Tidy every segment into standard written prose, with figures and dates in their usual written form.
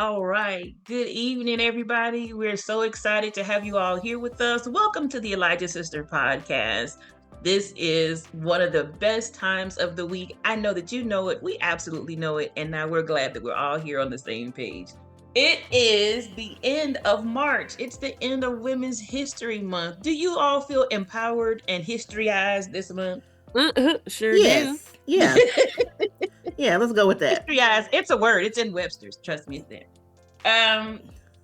All right. Good evening, everybody. We're so excited to have you all here with us. Welcome to the Elijah Sister Podcast. This is one of the best times of the week. I know that you know it. We absolutely know it. And now we're glad that we're all here on the same page. It is the end of March. It's the end of Women's History Month. Do you all feel empowered and historyized this month? Sure Yes. do. Yeah. Yeah, let's go with that. Historyized. It's a word. It's in Webster's. Trust me, it's there.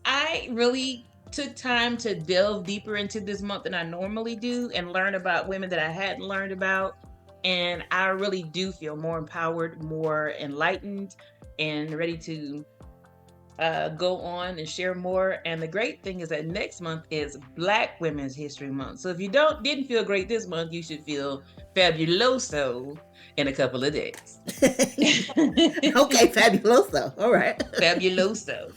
I really took time to delve deeper into this month than I normally do and learn about women that I hadn't learned about. And I really do feel more empowered, more enlightened, and ready to go on and share more. And the great thing is that next month is Black Women's History Month. So if you didn't feel great this month, you should feel fabuloso in a couple of days. Okay, fabuloso. All right. Fabuloso.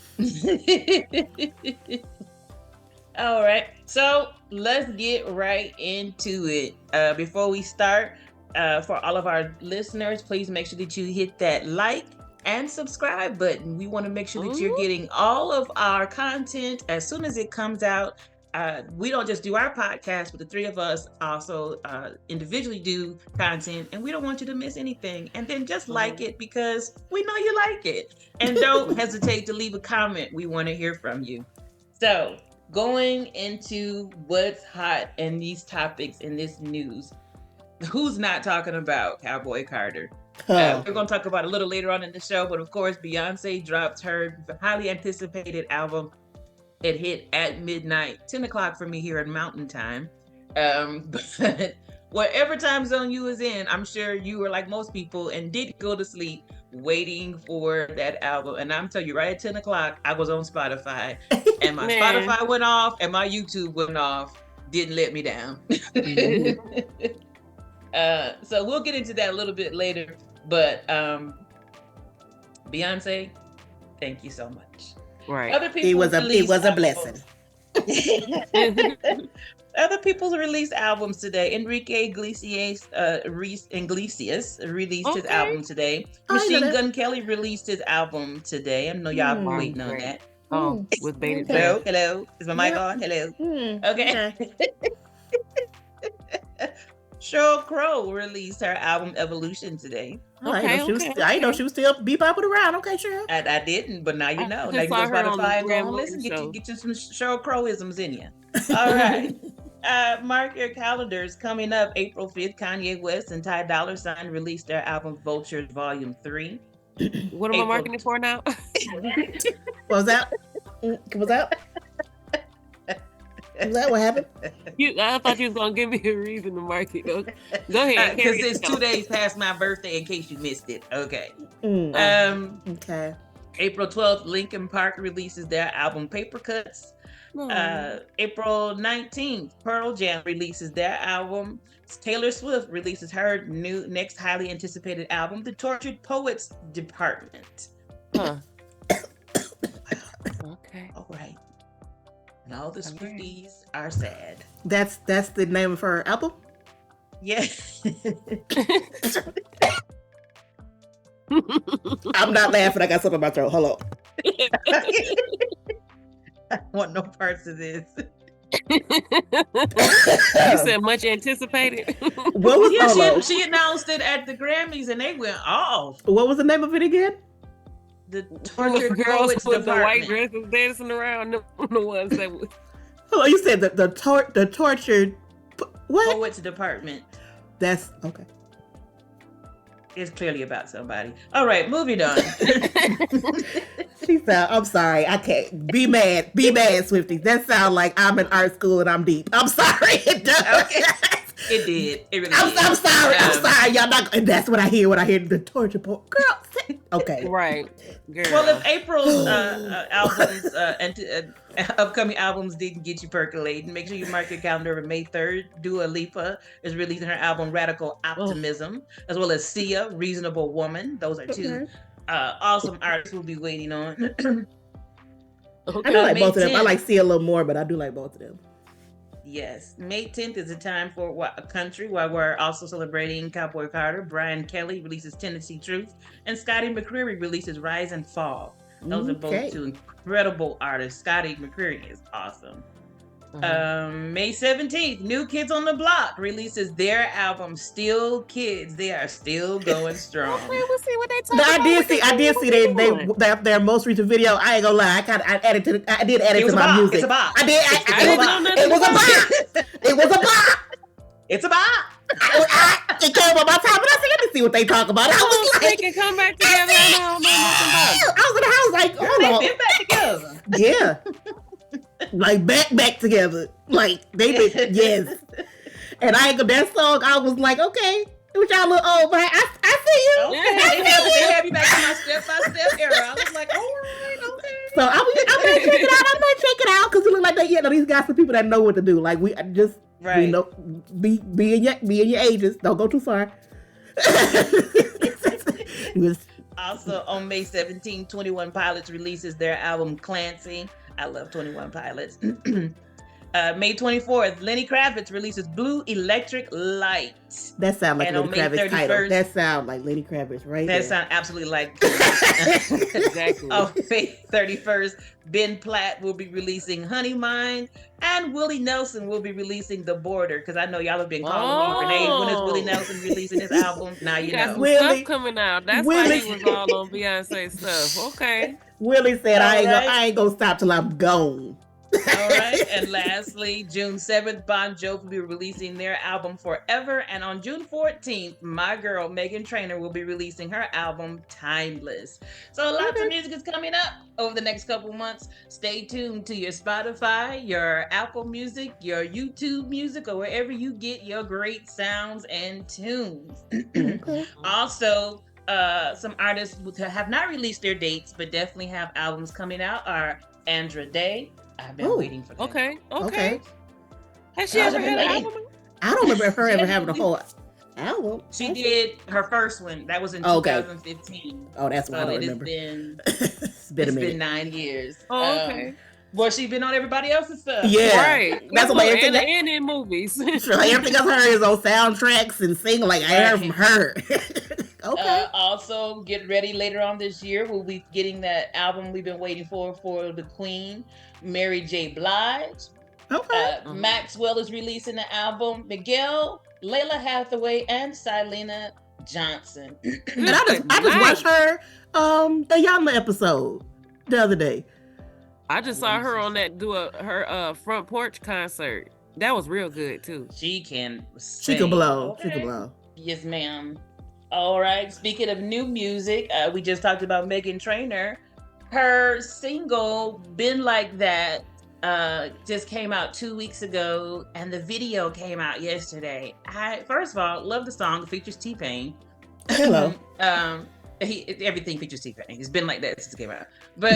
All right. So let's get right into it. Before we start, for all of our listeners, please make sure that you hit that like and subscribe button. We want to make sure that you're getting all of our content as soon as it comes out. We don't just do our podcast, but the three of us also individually do content, and we don't want you to miss anything. And then just like it because we know you like it. And don't hesitate to leave a comment. We want to hear from you. So going into what's hot in these topics in this news, who's not talking about Cowboy Carter? We're going to talk about it a little later on in the show, but of course, Beyonce dropped her highly anticipated album. It hit at midnight, 10 o'clock for me here in Mountain Time. But whatever time zone you was in, I'm sure you were like most people and didn't go to sleep waiting for that album. And I'm telling you, right at 10 o'clock, I was on Spotify and my Spotify went off and my YouTube went off. Didn't let me down. So we'll get into that a little bit later. But Beyonce, thank you so much. Right. Other people it was a blessing. Other people released albums today. Enrique Iglesias released his album today. Machine Gun Kelly released his album today. I know y'all been waiting on that. Oh, with baby. Hello. Is my mic on? Hello. Okay. Sheryl Crow released her album Evolution today. I didn't know she was still bebopping around. Okay, sure. I didn't, but now you know. Now you go Spotify and go and listen. Get you some Sheryl Crow-isms in you. All right. Mark your calendars. Coming up April 5th, Kanye West and Ty Dolla $ign released their album Vultures Volume 3. What am I marking it for now? What was that? Is that what happened? I thought you was going to give me a reason to mark it. Go ahead. Because it's 2 days past my birthday in case you missed it. Okay. Okay. April 12th, Linkin Park releases their album Paper Cuts. April 19th, Pearl Jam releases their album. Taylor Swift releases her next highly anticipated album, The Tortured Poets Department. Okay. All right. And all the Swifties are sad. That's the name of her album? Yes. I'm not laughing. I got something in my throat. Hold on. I don't want no parts of this. You said much anticipated. What was she announced it at the Grammys and they went off. What was the name of it again? The Tortured Girls Poets with Department. the white dresses dancing around, the ones that was. Oh, you said the tortured what? Poets Department. That's okay. It's clearly about somebody. All right, moving on. She said, "I'm sorry, I can't be mad, Swifties. That sounds like I'm in art school and I'm deep. I'm sorry, it does." Okay. It did. It really did. I'm sorry. I'm sorry. Y'all not. And that's what I hear when I hear the torture part. Girl, okay. Right. Girl. Well, if April's albums and upcoming albums didn't get you percolating, make sure you mark your calendar for May 3rd. Dua Lipa is releasing her album Radical Optimism, as well as Sia, Reasonable Woman. Those are two awesome artists we'll be waiting on. I do like both of them. I like Sia a little more, but I do like both of them. Yes. May 10th is a time for a country while we're also celebrating Cowboy Carter. Brian Kelly releases Tennessee Truth. And Scotty McCreery releases Rise and Fall. Those are both Okay. two incredible artists. Scotty McCreery is awesome. Uh-huh. May 17th, New Kids on the Block releases their album Still Kids. They are still going Okay, strong. we'll see what they No, talk about. I did see their most recent video. I ain't gonna lie, I did add it to was a my bop. music. It's a bop. I did. I didn't know nothing It was a about bop. It was a bop. It's a bop. It came on my top, and I said, "Let me see what they talk about." I was They like, can come back together. I don't know nothing about it. I was in the house like, hold on, They've been back together. yeah, like back together, like they been yes. And I ain't that song. I was like, okay, which y'all look old, but I see you. Okay, they have you back to my step-by-step era. I was like, all right, okay. So I'm gonna check it out. I'm gonna check it out because it look like they, these guys are people that know what to do. Like we just, Right. we know, be in your ages. Don't go too far. It was- Also, on May 17th, 21 Pilots releases their album Clancy. I love 21 Pilots. May 24th, Lenny Kravitz releases Blue Electric Light. that sound like And Lenny on May Kravitz title. 31st That sound like Lenny Kravitz right That there. sounds absolutely like Exactly. On May 31st, Ben Platt will be releasing Honey Mine, and Willie Nelson will be releasing The Border. Because I know y'all have been calling me, Renee, when is Willie Nelson releasing his album? Now You you got know. some Willie- stuff coming out. That's Willie- why he was all on Beyonce stuff. Okay. Willie said, All right. I ain't gonna stop till I'm gone. All right. And lastly, June 7th, Bon Jovi will be releasing their album Forever. And on June 14th, my girl, Megan Trainor, will be releasing her album Timeless. So lots of music is coming up over the next couple months. Stay tuned to your Spotify, your Apple Music, your YouTube Music, or wherever you get your great sounds and tunes. Okay. Also, some artists who have not released their dates, but definitely have albums coming out are Andra Day. I've been waiting for that. Okay. Has she I've ever been had an waiting. album? I don't remember her ever having a whole album. She did her first one. That was in Okay. 2015. Oh, that's why I So don't it has remember. been It's been a minute. 9 years. Oh, okay. Well, she's been on everybody else's stuff. Yeah. Right. That's what everything and in movies. Sure, everything else her is on soundtracks and sing like I heard from her. Okay. Also, get ready later on this year. We'll be getting that album we've been waiting for the Queen, Mary J. Blige. Okay. Maxwell is releasing the album. Miguel, Layla Hathaway, and Silena Johnson. And I just watched her the Yama episode the other day. I just saw her on that her front porch concert. That was real good too. She can She sing. can blow. Okay. She can blow. Yes, ma'am. All right. Speaking of new music, we just talked about Megan Trainor. Her single "Been Like That" just came out 2 weeks ago, and the video came out yesterday. I first of all love the song. It features T-Pain. Hello. Everything features T-Pain. It's been like that since it came out. But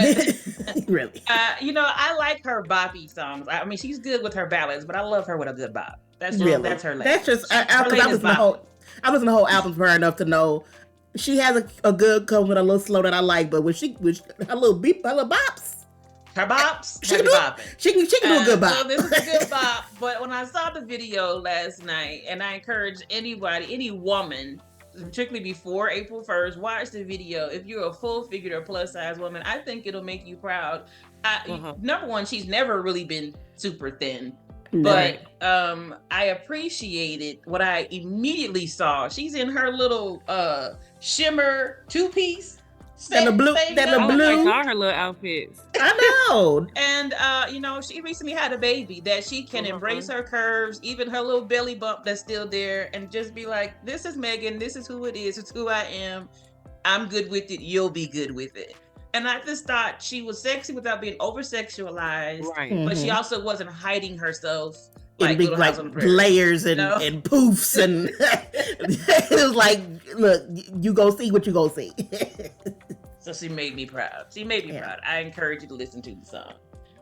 Really. I like her boppy songs. I mean, she's good with her ballads, but I love her with a good bop. That's her lane. That's just Her I lane is listened to bop. I listened to the whole album for her enough to know she has a good couple with a little slow that I like, but when her little beep, her little bops, Her bops, she heavy can bopping. she can do a good bop. So this is a good bop. But when I saw the video last night, and I encourage anybody, any woman, particularly before April 1st, watch the video. If you're a full-figured or plus-size woman, I think it'll make you proud. Number one, she's never really been super thin. But I appreciated what I immediately saw. She's in her little shimmer two-piece. And the blue, I like all her little outfits. I know. And she recently had a baby that she can embrace her curves, even her little belly bump that's still there, and just be like, this is Megan, this is who it is, it's who I am. I'm good with it, you'll be good with it. And I just thought she was sexy without being over-sexualized. Right. But she also wasn't hiding herself In like big Little House on the Prairie. layers and poofs and it was like, look, you go see what you go see. So she made me proud. She made me proud. I encourage you to listen to the song.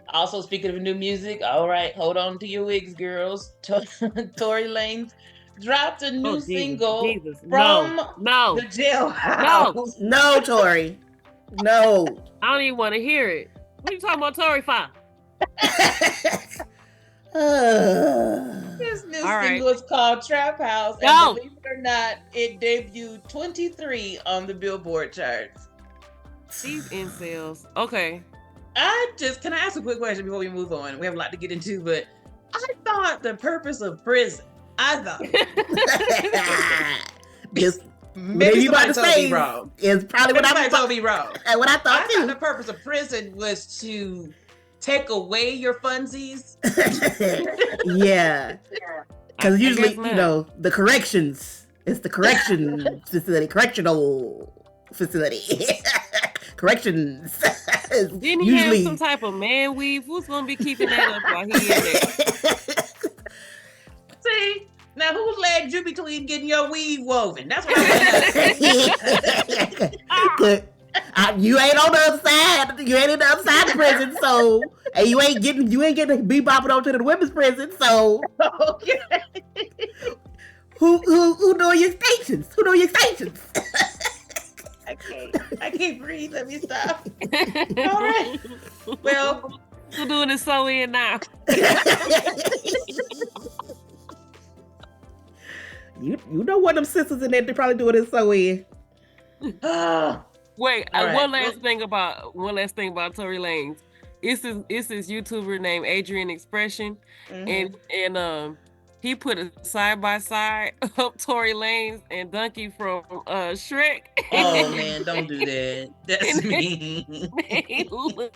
Also, speaking of new music, all right, hold on to your wigs, girls. Tory Lanez dropped a new single from the jailhouse. No, Tori. No. I don't even want to hear it. What are you talking about Tory for? This new single is called Trap House, and believe it or not, it debuted 23 on the Billboard charts. These incels. Okay. Can I ask a quick question before we move on? We have a lot to get into, but I thought the purpose of prison, Just maybe you about somebody to told say me wrong. is probably what Somebody I told me wrong. what I I thought thought too. the purpose of prison was to take away your funsies. Yeah, because usually guess not. the corrections. It's the correction facility, correctional facility, corrections. Didn't he have some type of man weave? Who's gonna be keeping that up while he in there? See, now whose legs you between getting your weave woven? That's what I want to know. You ain't on the other side. You ain't in the other side of the prison, so and you ain't getting bebopping onto the women's prison. So Okay. who know your stations? Who know your stations? I can't breathe. Let me stop. All right. Well, we're doing it so in now. You know what them sisters in there, they probably doing it so in. Wait, right. one last thing about Tory Lanez. It's this YouTuber named Adrian Expression, and he put a side by side of Tory Lanez and Donkey from Shrek. Oh man, don't do that. That's mean. Oh,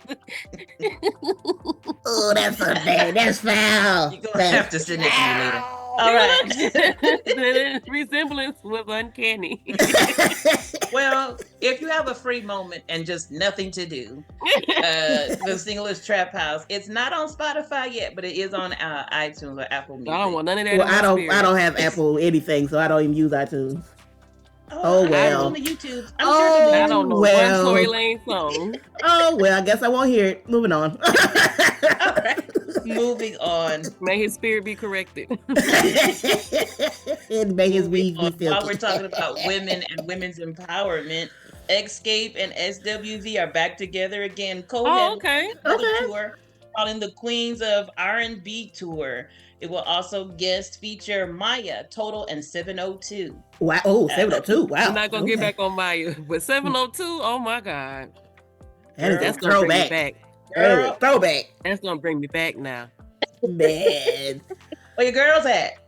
that's so bad. That's foul. You're gonna have to send it to me later. All right. The resemblance was uncanny. Well, if you have a free moment and just nothing to do, the single is Trap House. It's not on Spotify yet, but it is on iTunes or Apple Music. I don't want none of that. Well, I don't have Apple anything, so I don't even use iTunes. Oh well. On the YouTube. I don't know one Tory Lanez song. Oh well, I guess I won't hear it. Moving on. All right. Moving on. May his spirit be corrected. And may his weed be filthy. While we're talking about women and women's empowerment, Escape and SWV are back together again. Okay. Tour, calling the Queens of R&B tour. It will also guest feature Maya, Total, and 702. Wow! Oh, 702! Wow! I'm not gonna get back on Maya, but 702. Oh my God! That's gonna bring me back. Throwback. That's gonna bring me back now. Man, where your girls at?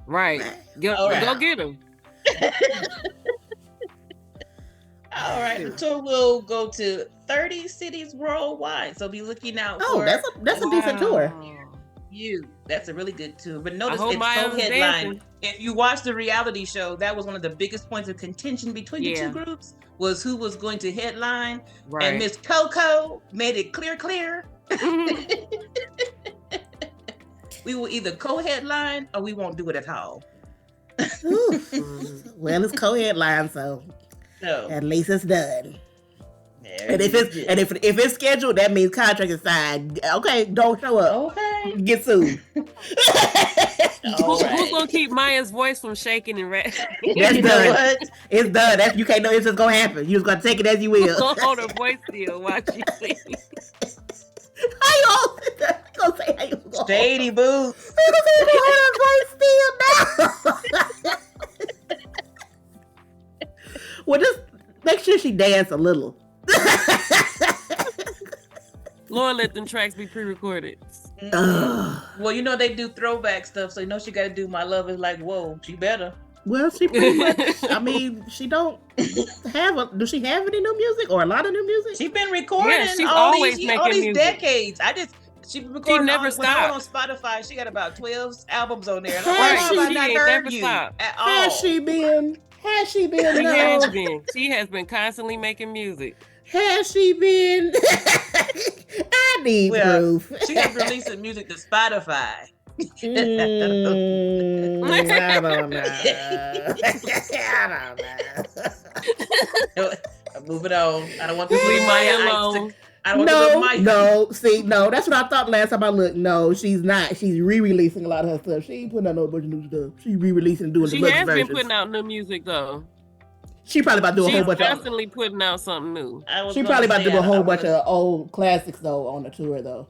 Right. Go get them. All right. The tour will go to 30 cities worldwide. So be looking out for. That's a decent tour. That's a really good tour. But notice it's co-headline. If you watch the reality show, that was one of the biggest points of contention between the two groups was who was going to headline. Right. And Miss Coco made it clear. We will either co-headline or we won't do it at all. Well, it's co-headline, so at least it's done. And if it's scheduled, that means contract is signed. Okay, don't show up. Okay, get sued. Who's gonna keep Maya's voice from shaking and rapping? That's done. What? It's done. You can't know it's just gonna happen. You just gotta take it as you will. Hold her voice still. Watch you sing. How you all gonna say how you gonna Shady boots. You gonna say hold her voice still now? Well, just make sure she dance a little. Lord, let them tracks be pre-recorded. Well, you know they do throwback stuff, so you know she got to do "My Love Is Like Whoa." She better. Well, she pretty much. I mean, she don't have. Do she have any new music or a lot of new music? She's been recording. Yeah, she's always making all these music. Decades. She been recording. She never stopped. On Spotify, she got about 12 albums on there. She never stopped at all. Has she been? She has been constantly making music. Has she been? I need proof. She has releasing music to Spotify. I don't know. Moving on. I don't want to leave Maya alone. No. See, that's what I thought last time I looked. No, she's not. She's re-releasing a lot of her stuff. She ain't putting out no bunch of new stuff. She's re-releasing and doing the versions. She has been putting out new music though. She probably about to do a whole bunch of. She's constantly putting out something new. She probably about to do a whole bunch of old classics though on the tour though.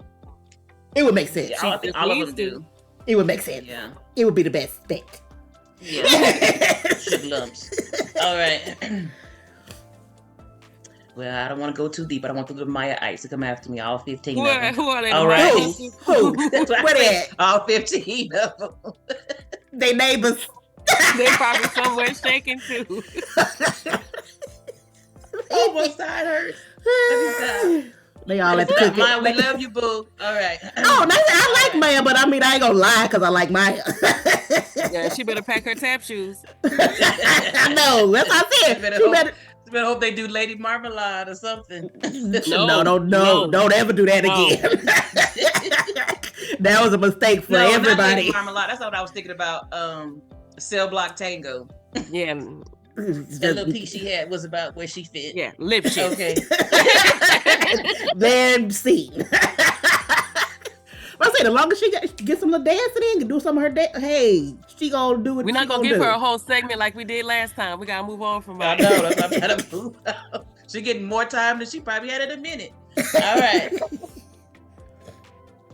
It would make sense. All of them do. It would make sense. Yeah. It would be the best bet. Yeah. Sugar lumps. All right. well, I don't want to go too deep. I don't want the little Maya Ice to come after me. All 15 Who of are, them. who are they? All The right. Maya sisters? Who? That's what I Where they said. at? All 15 of them. They neighbors. They probably somewhere shaking too. Oh, my side hurts. Let me stop. They all at the cooking. Maya, we love you, boo. All right. Oh, I like Maya, but I mean, I ain't gonna lie because I like Maya. Yeah, she better pack her tap shoes. I know. That's what I said. You better hope they do Lady Marmalade or something. No, don't ever do that again. That was a mistake for everybody. Not Lady Marmalade. That's what I was thinking about. Cell Block Tango. Yeah. That little piece she had was about where she fit. Yeah, lip shit. Okay. Then see. I say the longer she get some little dancing in, can do some of her hey, she gonna do it. We're not gonna give her a whole segment like we did last time. We gotta move on from her. I know. That's why I'm trying to move on. She getting more time than she probably had in a minute. All right.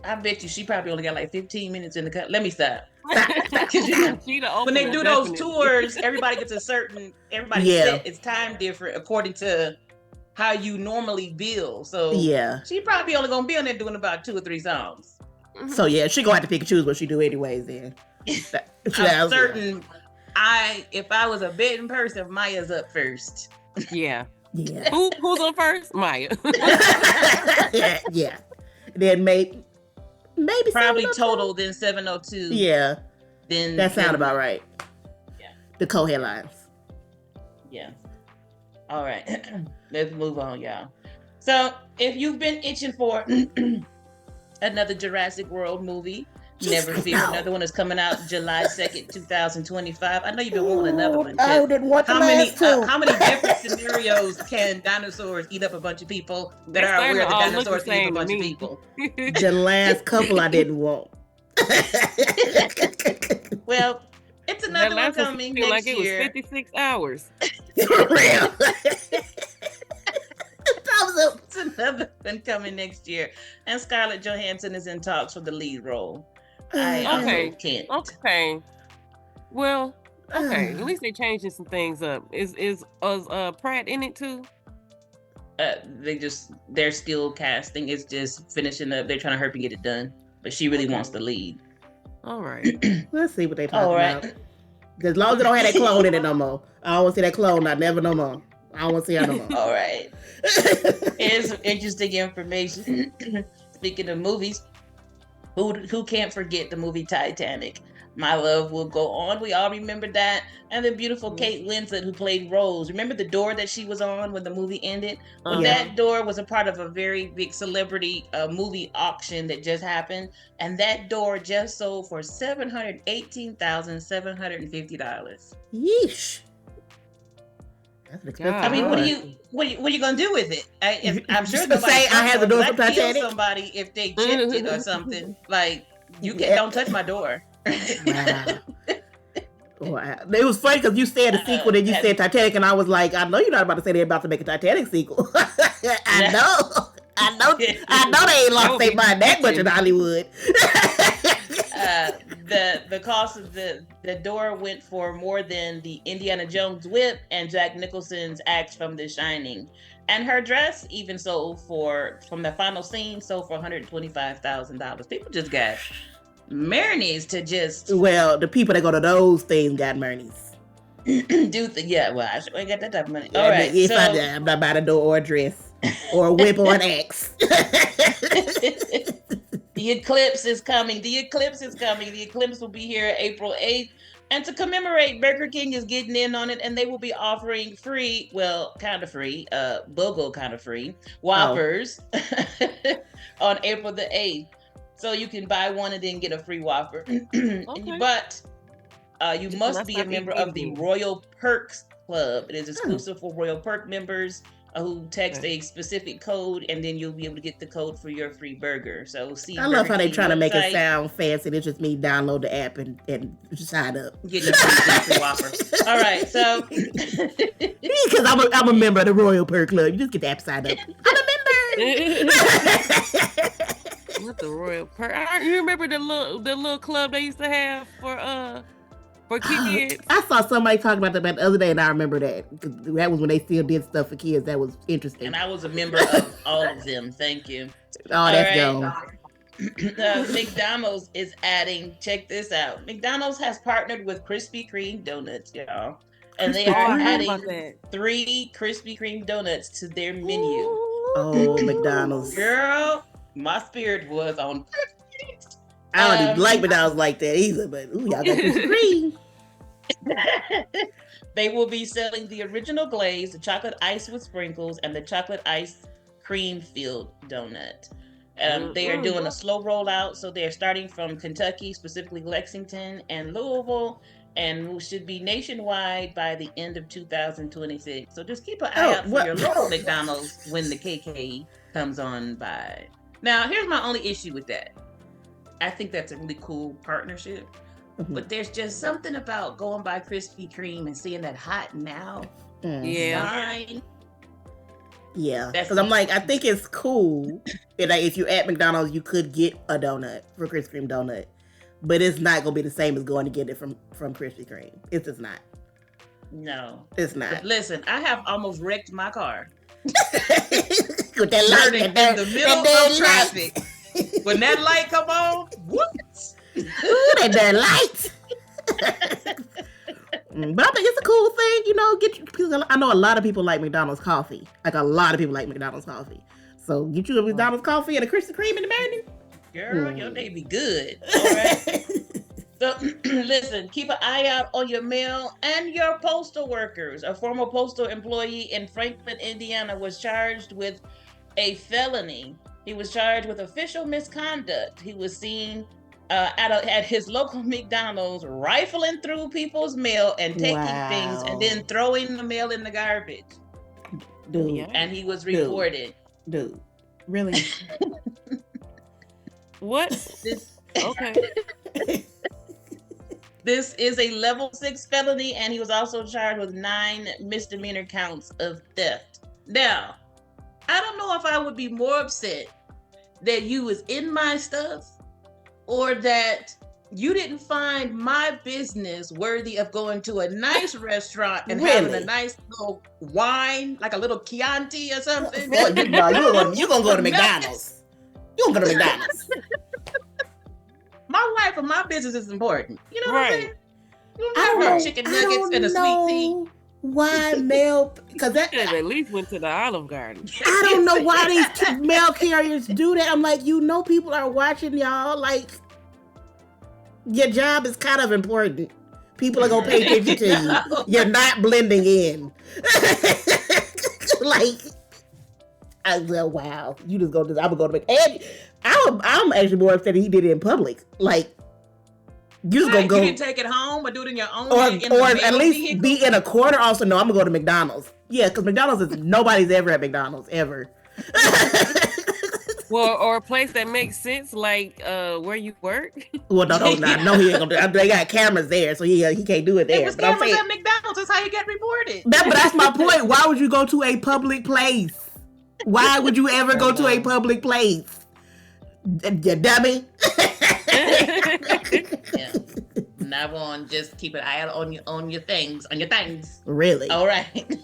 I bet you she probably only got like 15 minutes in the cut. Let me stop. When they do those tours, everybody gets a certain, set its time different according to how you normally bill. So she probably only gonna be on there doing about 2 or 3 songs. So yeah, she gonna have to pick and choose what she do anyways then. I'm certain if I was a betting person, Maya's up first. Yeah. Yeah. Who's on first? Maya. yeah. Then maybe probably total, then 702. Yeah. Then that sounds about right. Yeah. The co-headlines. Yeah. All right. Let's move on, y'all. So if you've been itching for another Jurassic World movie, never fear. Another one is coming out July 2nd, 2025. I know you've been wanting another one. I didn't want the last two. How many different scenarios can dinosaurs eat up a bunch of people that are aware that dinosaurs eat up a bunch of people? The last couple I didn't want. Well, it's another one coming next like year. It was 56 hours. For real. It's another one coming next year. And Scarlett Johansson is in talks for the lead role. I also can't. Okay. Well, okay. At least they're changing some things up. Is Pratt in it too? They're still casting. It's just finishing up. They're trying to hurry and get it done. But she really wants the lead. All right. Let's see what they talk about. Because as long as they don't have that clone in it no more. I don't want to see that clone. I never no more. I don't want to see her no more. All right. Here's some interesting information. Speaking of movies, who can't forget the movie Titanic? My Love Will Go On. We all remember that. And the beautiful Kate Winslet, who played Rose. Remember the door that she was on when the movie ended? Well, that door was a part of a very big celebrity movie auction that just happened. And that door just sold for $718,750. Yeesh. That's expensive. I mean, what are you gonna do with it? I'm sure nobody say I have the door for Titanic. Kill somebody if they chipped it or something. Like don't touch my door. Wow. It was funny because you said a sequel and you said Titanic, and I was like, I know you're not about to say they're about to make a Titanic sequel. I know they ain't lost their mind that much in Hollywood. The cost of the door went for more than the Indiana Jones whip and Jack Nicholson's axe from The Shining. And her dress even sold from the final scene, sold for $125,000. People just got Marnies to just... Well, the people that go to those things got Marnies. I sure ain't got that type of money. All right, I'm not buying a door or a dress or a whip or an axe. The eclipse is coming. The eclipse will be here April 8th. And to commemorate, Burger King is getting in on it, and they will be offering free, well, kind of free, BOGO kind of free, Whoppers on April the 8th. So you can buy one and then get a free Whopper. But you must be a member of the Royal Perks Club. It is exclusive for Royal Perk members who text a specific code, and then you'll be able to get the code for your free burger. So I love how they try to make it sound fancy. It's just me download the app and sign up. Getting a free Whopper. All right, so because I'm a member of the Royal Perk Club. You just get the app signed up. I'm a member. What the Royal Perk? You remember the little club they used to have for for kids. I saw somebody talking about that the other day, and I remember that. That was when they still did stuff for kids. That was interesting. And I was a member of all of them. Thank you. Oh, that's gone. McDonald's is adding, check this out. McDonald's has partnered with Krispy Kreme donuts, y'all. And they are adding 3 Krispy Kreme donuts to their menu. Oh, McDonald's. Girl, my spirit was on. I don't even like McDonald's like that either, but ooh, y'all got Krispy Kreme. They will be selling the original glaze, the chocolate ice with sprinkles, and the chocolate ice cream filled donut. They are doing a slow rollout, so they're starting from Kentucky, specifically Lexington and Louisville, and should be nationwide by the end of 2026. So just keep an eye out for your local McDonald's when the KK comes on by. Now, here's my only issue with that. I think that's a really cool partnership, but there's just something about going by Krispy Kreme and seeing that hot now sign. Yeah, because I'm like, I think it's cool that if you're at McDonald's, you could get a donut for Krispy Kreme donut, but it's not gonna be the same as going to get it from Krispy Kreme. It's just not. No, it's not. But listen, I have almost wrecked my car with that light in the middle of traffic. When that light come on, what? Ooh, that light. But I think it's a cool thing, you know. Because I know a lot of people like McDonald's coffee. Like a lot of people like McDonald's coffee. So get you a McDonald's coffee and a Krispy Kreme in the morning. Girl, your day be good. All right. So listen, keep an eye out on your mail and your postal workers. A former postal employee in Franklin, Indiana, was charged with a felony. He was charged with official misconduct. He was seen at his local McDonald's rifling through people's mail and taking things and then throwing the mail in the garbage. Dude. And he was reported. Dude. Really? What? Okay. This is a level 6 felony, and he was also charged with 9 misdemeanor counts of theft. Now, I don't know if I would be more upset that you was in my stuff or that you didn't find my business worthy of going to a nice restaurant and having a nice little wine, like a little Chianti or something. Well, you're going to go to McDonald's. You're going to go to McDonald's. My life and my business is important. You know what I'm saying? You don't have no chicken nuggets and a sweet tea. Why mail? Because that at least went to the Olive Garden. I don't know why these mail carriers do that. I'm like, you know, people are watching y'all. Like, your job is kind of important. People are gonna pay attention to you. You're not blending in. Like, I said, wow, you just go to. I'm gonna go to. And I'm actually more upset that he did it in public. Like. You just gonna go. You didn't take it home or do it in your own or at least vehicle? Be in a corner. Also, no, I'm gonna go to McDonald's. Yeah, because McDonald's is nobody's ever at McDonald's ever. Well, or a place that makes sense, like where you work. Well, no, he ain't gonna do it. They got cameras there, so he can't do it there. It was cameras at McDonald's. That's how you get reported. But that's my point. Why would you go to a public place? Why would you ever go to a public place? You dummy. Yeah. Now on, just keep an eye out on your things. Really? All right.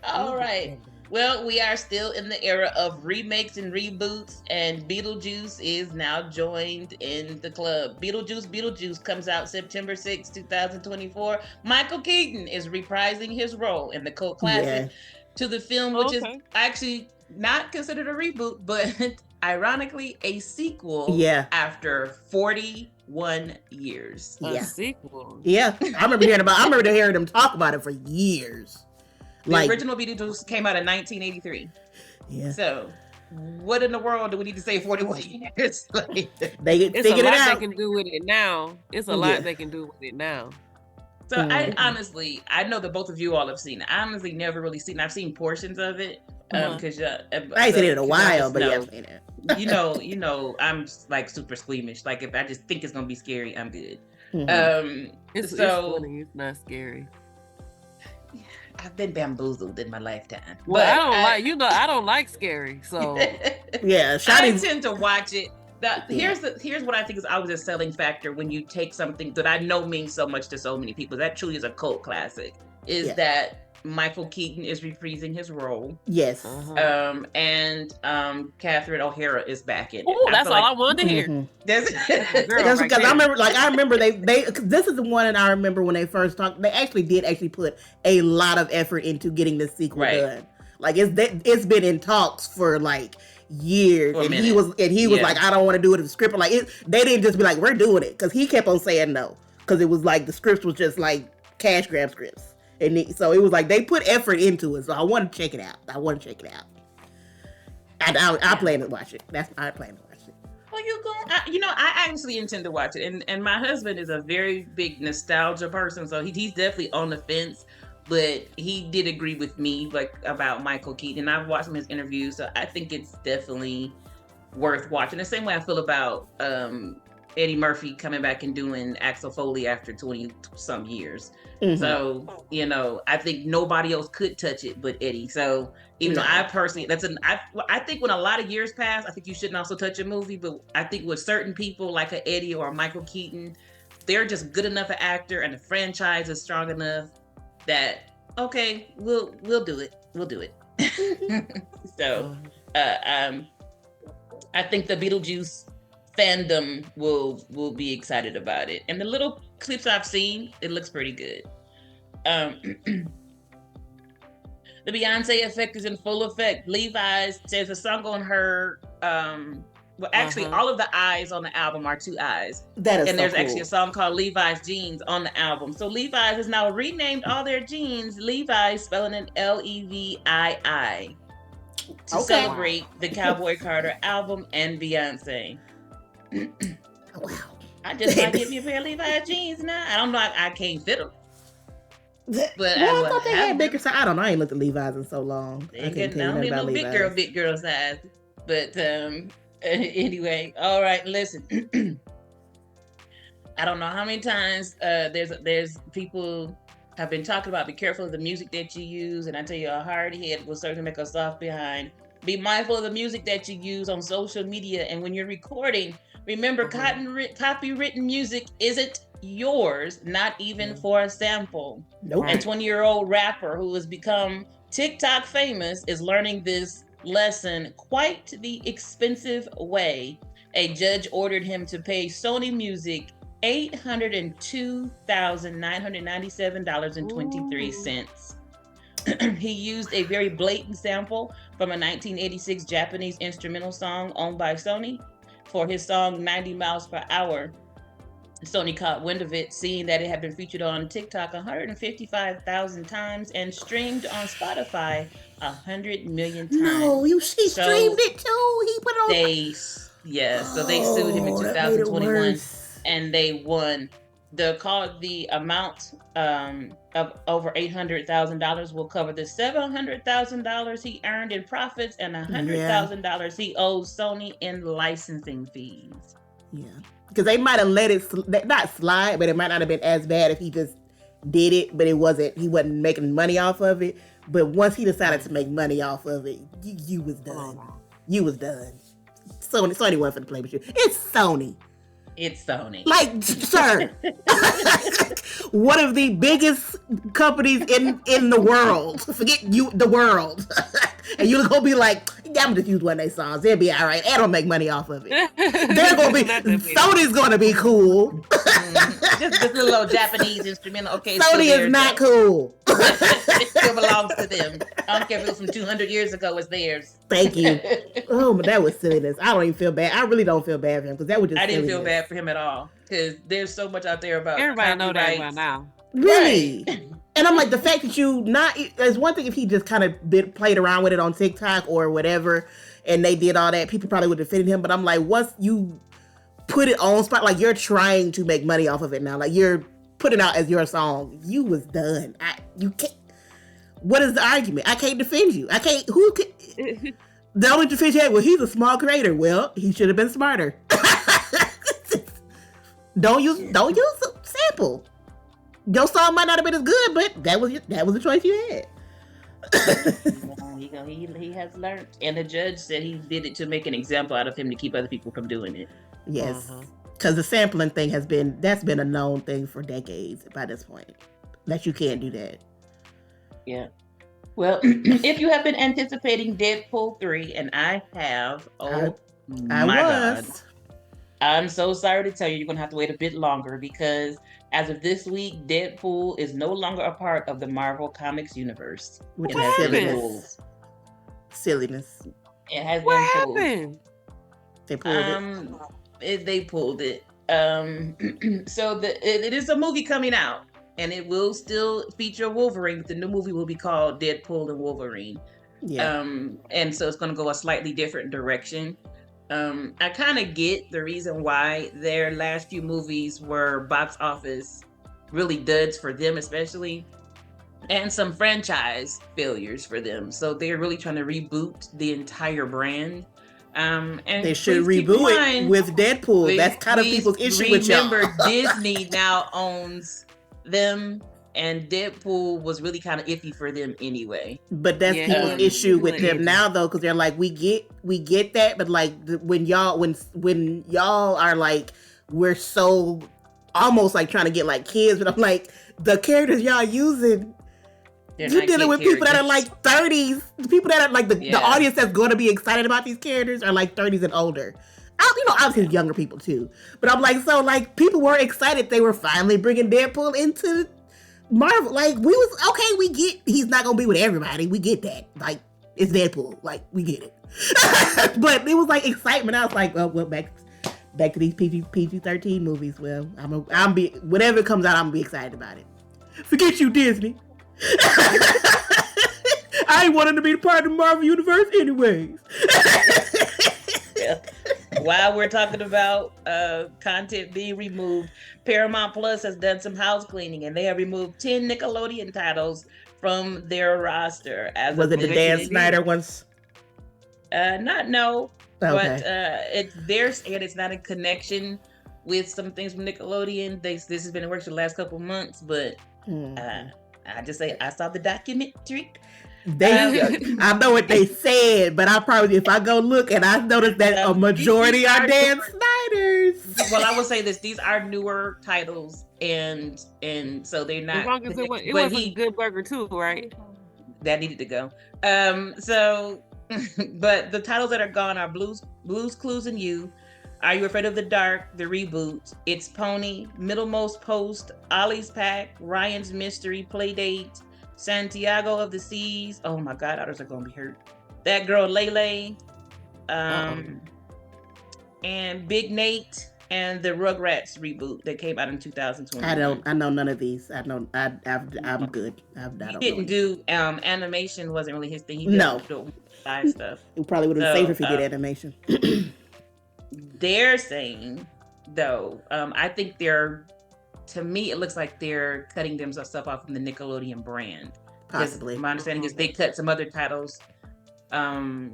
All right. Well, we are still in the era of remakes and reboots, and Beetlejuice is now joined in the club. Beetlejuice comes out September 6, 2024. Michael Keaton is reprising his role in the cult classic to the film, which is actually not considered a reboot, but ironically a sequel after 41 years. A sequel. Yeah. I remember hearing them talk about it for years. The original Beetlejuice came out in 1983. Yeah. So what in the world do we need to say 41 years? They it's a lot they can do with it now. It's a lot they can do with it now. So I honestly, I know that both of you all have seen it. I honestly never really seen it. I've seen portions of it. Because I ain't seen it in a while, but I've seen it. you know, I'm like super squeamish. Like if I just think it's gonna be scary, I'm good. It's funny. It's not scary. I've been bamboozled in my lifetime. Well, but I don't like scary. So yeah, I tend to watch it Here's what I think is always a selling factor when you take something that I know means so much to so many people. That truly is a cult classic. Is that Michael Keaton is reprising his role. Yes. And Catherine O'Hara is back in it. Oh, that's all I wanted to hear. Because I remember they this is the one that I remember when they first talked. They did put a lot of effort into getting this sequel done. Like it's been in talks for like years, and he was like, I don't want to do it in the script. Like they didn't just be like, we're doing it, because he kept on saying no, because it was like the scripts was just like cash grab scripts, and so it was like they put effort into it. So I want to check it out. And I plan to watch it. I plan to watch it. Well, I actually intend to watch it, and my husband is a very big nostalgia person, so he's definitely on the fence. But he did agree with me like about Michael Keaton. I've watched some of his interviews, so I think it's definitely worth watching. The same way I feel about Eddie Murphy coming back and doing Axel Foley after 20-some years. Mm-hmm. So, I think nobody else could touch it but Eddie. So even though I personally, I think when a lot of years pass, I think you shouldn't also touch a movie. But I think with certain people like a Eddie or a Michael Keaton, they're just good enough an actor, and the franchise is strong enough that we'll do it. So I think the Beetlejuice fandom will be excited about it, and the little clips I've seen, it looks pretty good. The Beyonce effect is in full effect. Levi's says a song on her all of the eyes on the album are two eyes. That is and there's actually a song called Levi's Jeans on the album. So Levi's has now renamed all their jeans Levi's, spelling it Levii, to celebrate the Cowboy Carter album and Beyonce. Wow. I just might give me a pair of Levi's jeans now. I don't know, I can't fit them. But I thought they had bigger size. I don't know. I ain't looked at Levi's in so long. I can't tell you nothing about Levi's. Big girl size. But anyway, all right, listen. I don't know how many times there's people have been talking about be careful of the music that you use, and I tell you, a hard head will certainly make a soft behind. Be mindful of the music that you use on social media, and when you're recording, remember copywritten music isn't yours, not even for a sample. Nope. A 20-year-old rapper who has become TikTok famous is learning this lesson quite the expensive way. A judge ordered him to pay Sony Music $802,997.23. He used a very blatant sample from a 1986 Japanese instrumental song owned by Sony for his song 90 Miles Per Hour. Sony caught wind of it, seeing that it had been featured on TikTok 155,000 times and streamed on Spotify 100 million times. No, she streamed it too. He put it on. So they sued him in 2021, and they won. The amount of over $800,000 will cover the $700,000 he earned in profits and $100,000 he owes Sony in licensing fees. Yeah. Because they might have let it not slide, but it might not have been as bad if he just did it, but he wasn't making money off of it. But once he decided to make money off of it, you was done. You was done. Sony wasn't for the play with you. It's Sony. It's Sony. Like, sir, one of the biggest companies in the world. Forget the world. And you're going to be like, I'm going to just use one of their songs. They'll be all right. They don't make money off of it. They're going to be, Sony's going to be cool. Just a little Japanese instrumental. Okay, Sony is not cool. It still belongs to them. I don't care if it was from 200 years ago, it's theirs. Thank you. Oh, but that was silliness. I don't even feel bad. I really don't feel bad for him, because that was just I didn't silliness. feel bad for him at all, because there's so much out there about everybody know that by now. Really? Right. And I'm like, the fact that there's one thing if he just kind of played around with it on TikTok or whatever, and they did all that, people probably would have defended him. But I'm like, once you put it on spot, like you're trying to make money off of it now, like you're putting it out as your song, you was done. You can't. What is the argument? I can't defend you. I can't. Who could? The only defense you had, well, he's a small creator. Well, he should have been smarter. Don't use a sample. Your song might not have been as good, but that was the choice you had. He has learned, and the judge said he did it to make an example out of him to keep other people from doing it. Yes, because the sampling thing that's been a known thing for decades by this point. That you can't do that. Yeah. Well, if you have been anticipating Deadpool 3, and I have, I my God. was. I'm so sorry to tell you, you're going to have to wait a bit longer because as of this week, Deadpool is no longer a part of the Marvel Comics universe. Which It is has been silliness. pulled. Silliness. It has What been pulled. happened? They pulled it. They pulled it. So it is a movie coming out, and it will still feature Wolverine, but the new movie will be called Deadpool and Wolverine. Yeah. And so it's going to go a slightly different direction. I kind of get the reason why their last few movies were box office really duds for them, especially, and some franchise failures for them. So they're really trying to reboot the entire brand. And they should reboot it with Deadpool. That's kind of people's issue with y'all. Remember, Disney now owns them, and Deadpool was really kind of iffy for them anyway. But that's people's issue with them now, though, because they're like, we get that, but like when y'all are like, we're so almost like trying to get like kids, but I'm like, the characters y'all using. You're dealing with people that are like 30s. People that are like the audience that's going to be excited about these characters are like 30s and older. Obviously younger people too. But I'm like, so like people were excited they were finally bringing Deadpool into Marvel. Like we was okay. We get he's not gonna be with everybody. We get that. Like it's Deadpool. Like we get it. But it was like excitement. I was like, well, back to these PG-13 movies. Well, I'm be whatever comes out, I'm gonna be excited about it. Forget you, Disney. I ain't wanting to be part of the Marvel universe anyways. Yeah. While we're talking about content being removed, Paramount Plus has done some house cleaning and they have removed 10 Nickelodeon titles from their roster. Was it the Dan Snyder ones? No. Okay. But it's theirs and it's not in connection with some things from Nickelodeon. This has been in works for the last couple months, but I just say I saw the documentary. I know what they said, but I probably if I go look and I noticed that a majority are Dan Snyder's. Well, I will say this: these are newer titles, and so they're not. As long as it was a Good Burger too, right? That needed to go. So, but the titles that are gone are Blues Clues and You. Are You Afraid of the Dark? The reboot. It's Pony, Middlemost Post, Ollie's Pack, Ryan's Mystery, Playdate, Santiago of the Seas. Oh my God, others are gonna be hurt. That Girl Lele, and Big Nate, and the Rugrats reboot that came out in 2020. I know none of these. I'm good. He didn't do animation. Wasn't really his thing. He did live stuff. It probably would have been safer if he did animation. They're saying, though, I think to me, it looks like they're cutting themselves off from the Nickelodeon brand. Possibly. My understanding is they cut some other titles a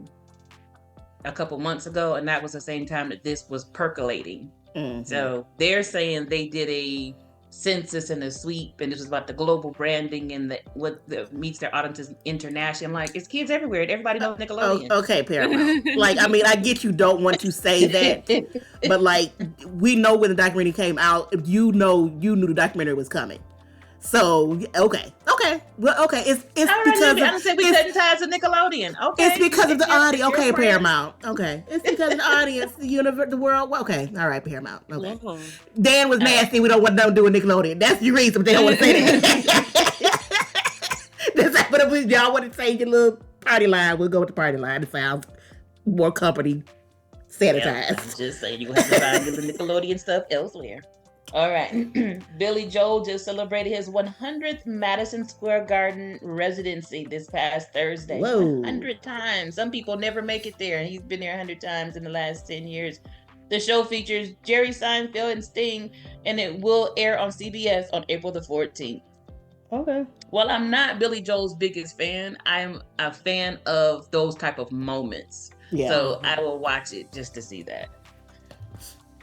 couple months ago, and that was the same time that this was percolating. Mm-hmm. So they're saying they did a census and a sweep, and this was about the global branding and what meets their audiences internationally. I'm like, it's kids everywhere. Everybody knows Nickelodeon. Okay, Paramount. Like, I mean, I get you don't want to say that, but like, we know when the documentary came out. You knew the documentary was coming. So okay. Well, okay. It's because I don't say we cutting ties to Nickelodeon. Okay, it's because of the audience. Okay, Paramount. Okay, it's because of the audience, the universe, the world. Okay, all right, Paramount. Okay. Dan was nasty. We don't want them to do with Nickelodeon. That's the reason, but they don't want to say that. That's like, but if y'all want to say your little party line, we'll go with the party line. It sounds more company sanitized. Yeah, I'm just saying you have to find the Nickelodeon stuff elsewhere. All right. Billy Joel just celebrated his 100th Madison Square Garden residency this past Thursday. Whoa. 100 times. Some people never make it there, and he's been there 100 times in the last 10 years. The show features Jerry Seinfeld and Sting, and it will air on CBS on April the 14th. Okay. Well, I'm not Billy Joel's biggest fan. I'm a fan of those type of moments. Yeah. So I will watch it just to see that.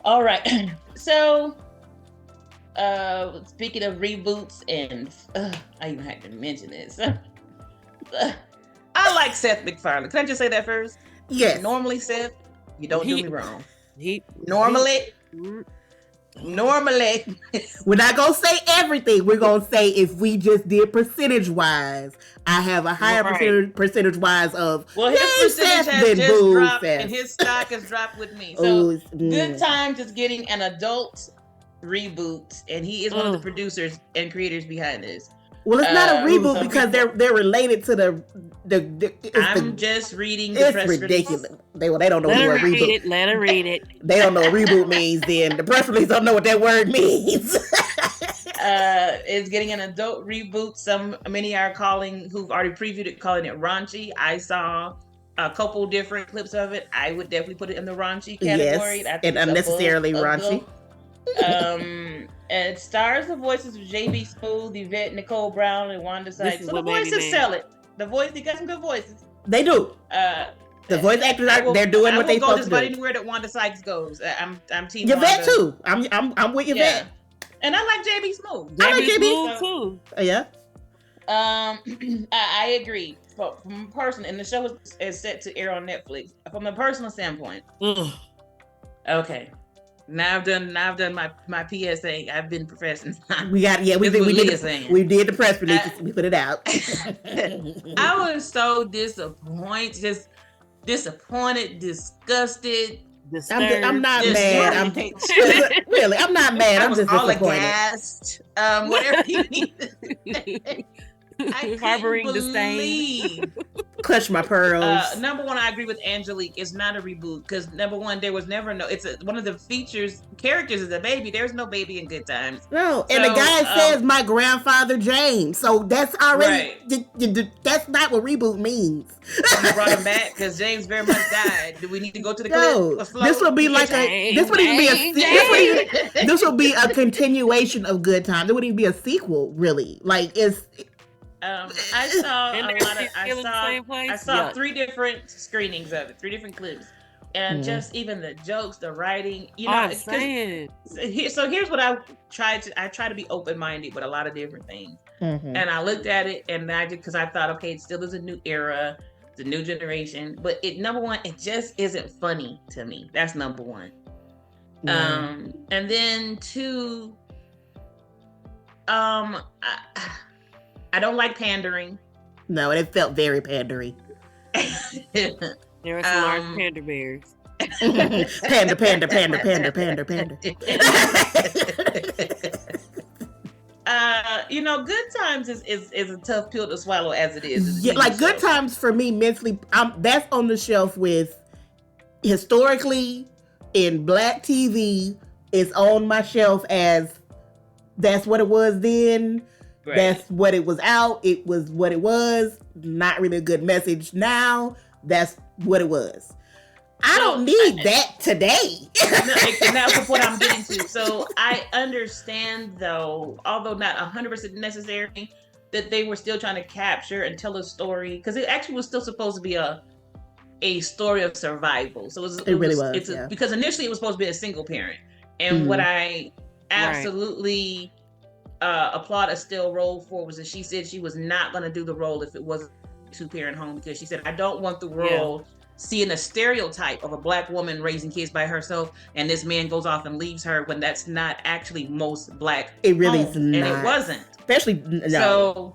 All right. So... speaking of reboots, and I even had to mention this. I like Seth MacFarlane. Can I just say that first? Yes. Normally, Seth, you don't do me wrong. Normally. Normally. We're not going to say everything. We're going to say if we just did percentage-wise, I have a higher percentage-wise of, well, his percentage has just dropped, and his stock has dropped with me. So, Good Times is getting an adult reboot, and he is one of the producers and creators behind this. Well, it's not a reboot because they're related to the I'm just reading the press release. It's ridiculous. They don't know what the word reboot. Let her read it. They don't know what reboot means. Then the press release don't know what that word means. It's getting an adult reboot. Many are who've already previewed it, calling it raunchy. I saw a couple different clips of it. I would definitely put it in the raunchy category. Yes, and unnecessarily raunchy. It stars the voices of JB Smooth, Yvette Nicole Brown, and Wanda Sykes. So the voices sell it. They got some good voices. They do. The voice actors they're doing what they supposed to do. I will go just about anywhere that Wanda Sykes goes. I'm team Yvette too. I'm with Yvette. Yeah. And I like JB Smooth. I like JB too. Yeah. I agree. From a person, and the show is set to air on Netflix. From a personal standpoint. Okay. Now I've done my PSA. I've been professing. We did the press release. We put it out. I was so disappointed, disgusted. I'm not mad. I'm not mad. I'm just disappointed. Aghast, whatever you need. I harboring disdain. Clutch my pearls. Number one, I agree with Angelique. It's not a reboot because number one, there was never one of the characters is a baby. There's no baby in Good Times. No, and the guy says my grandfather James. So that's already that's not what reboot means. You brought him back because James very much died. Do we need to go to the clip? This will be like this will be a continuation of Good Times. It wouldn't even be a sequel, really. Like it's. I saw 3 different screenings of it, 3 different clips, and just even the jokes, the writing, So here's what I try to be open-minded with a lot of different things, and I looked at it and because I thought, okay, it still is a new era, it's a new generation, but number one, it just isn't funny to me. That's number one. And then 2, I don't like pandering. No, it felt very pandery. There are some large panda bears. Panda. Good Times is a tough pill to swallow as it is. Yeah, like Good Times for me mentally, that's on the shelf with historically in Black TV. It's on my shelf as that's what it was then. Right. That's what it was out. It was what it was. Not really a good message now. That's what it was. I don't need that today. And that's what I'm getting to. So I understand, though, although not 100% necessary, that they were still trying to capture and tell a story, because it actually was still supposed to be a story of survival. So it really was. Because initially it was supposed to be a single parent, and what I absolutely applaud Estelle role for was that she said she was not going to do the role if it wasn't a 2-parent home, because she said, I don't want the role seeing a stereotype of a Black woman raising kids by herself and this man goes off and leaves her, when that's not actually most Black it really homes. Is not. And it wasn't. Especially no.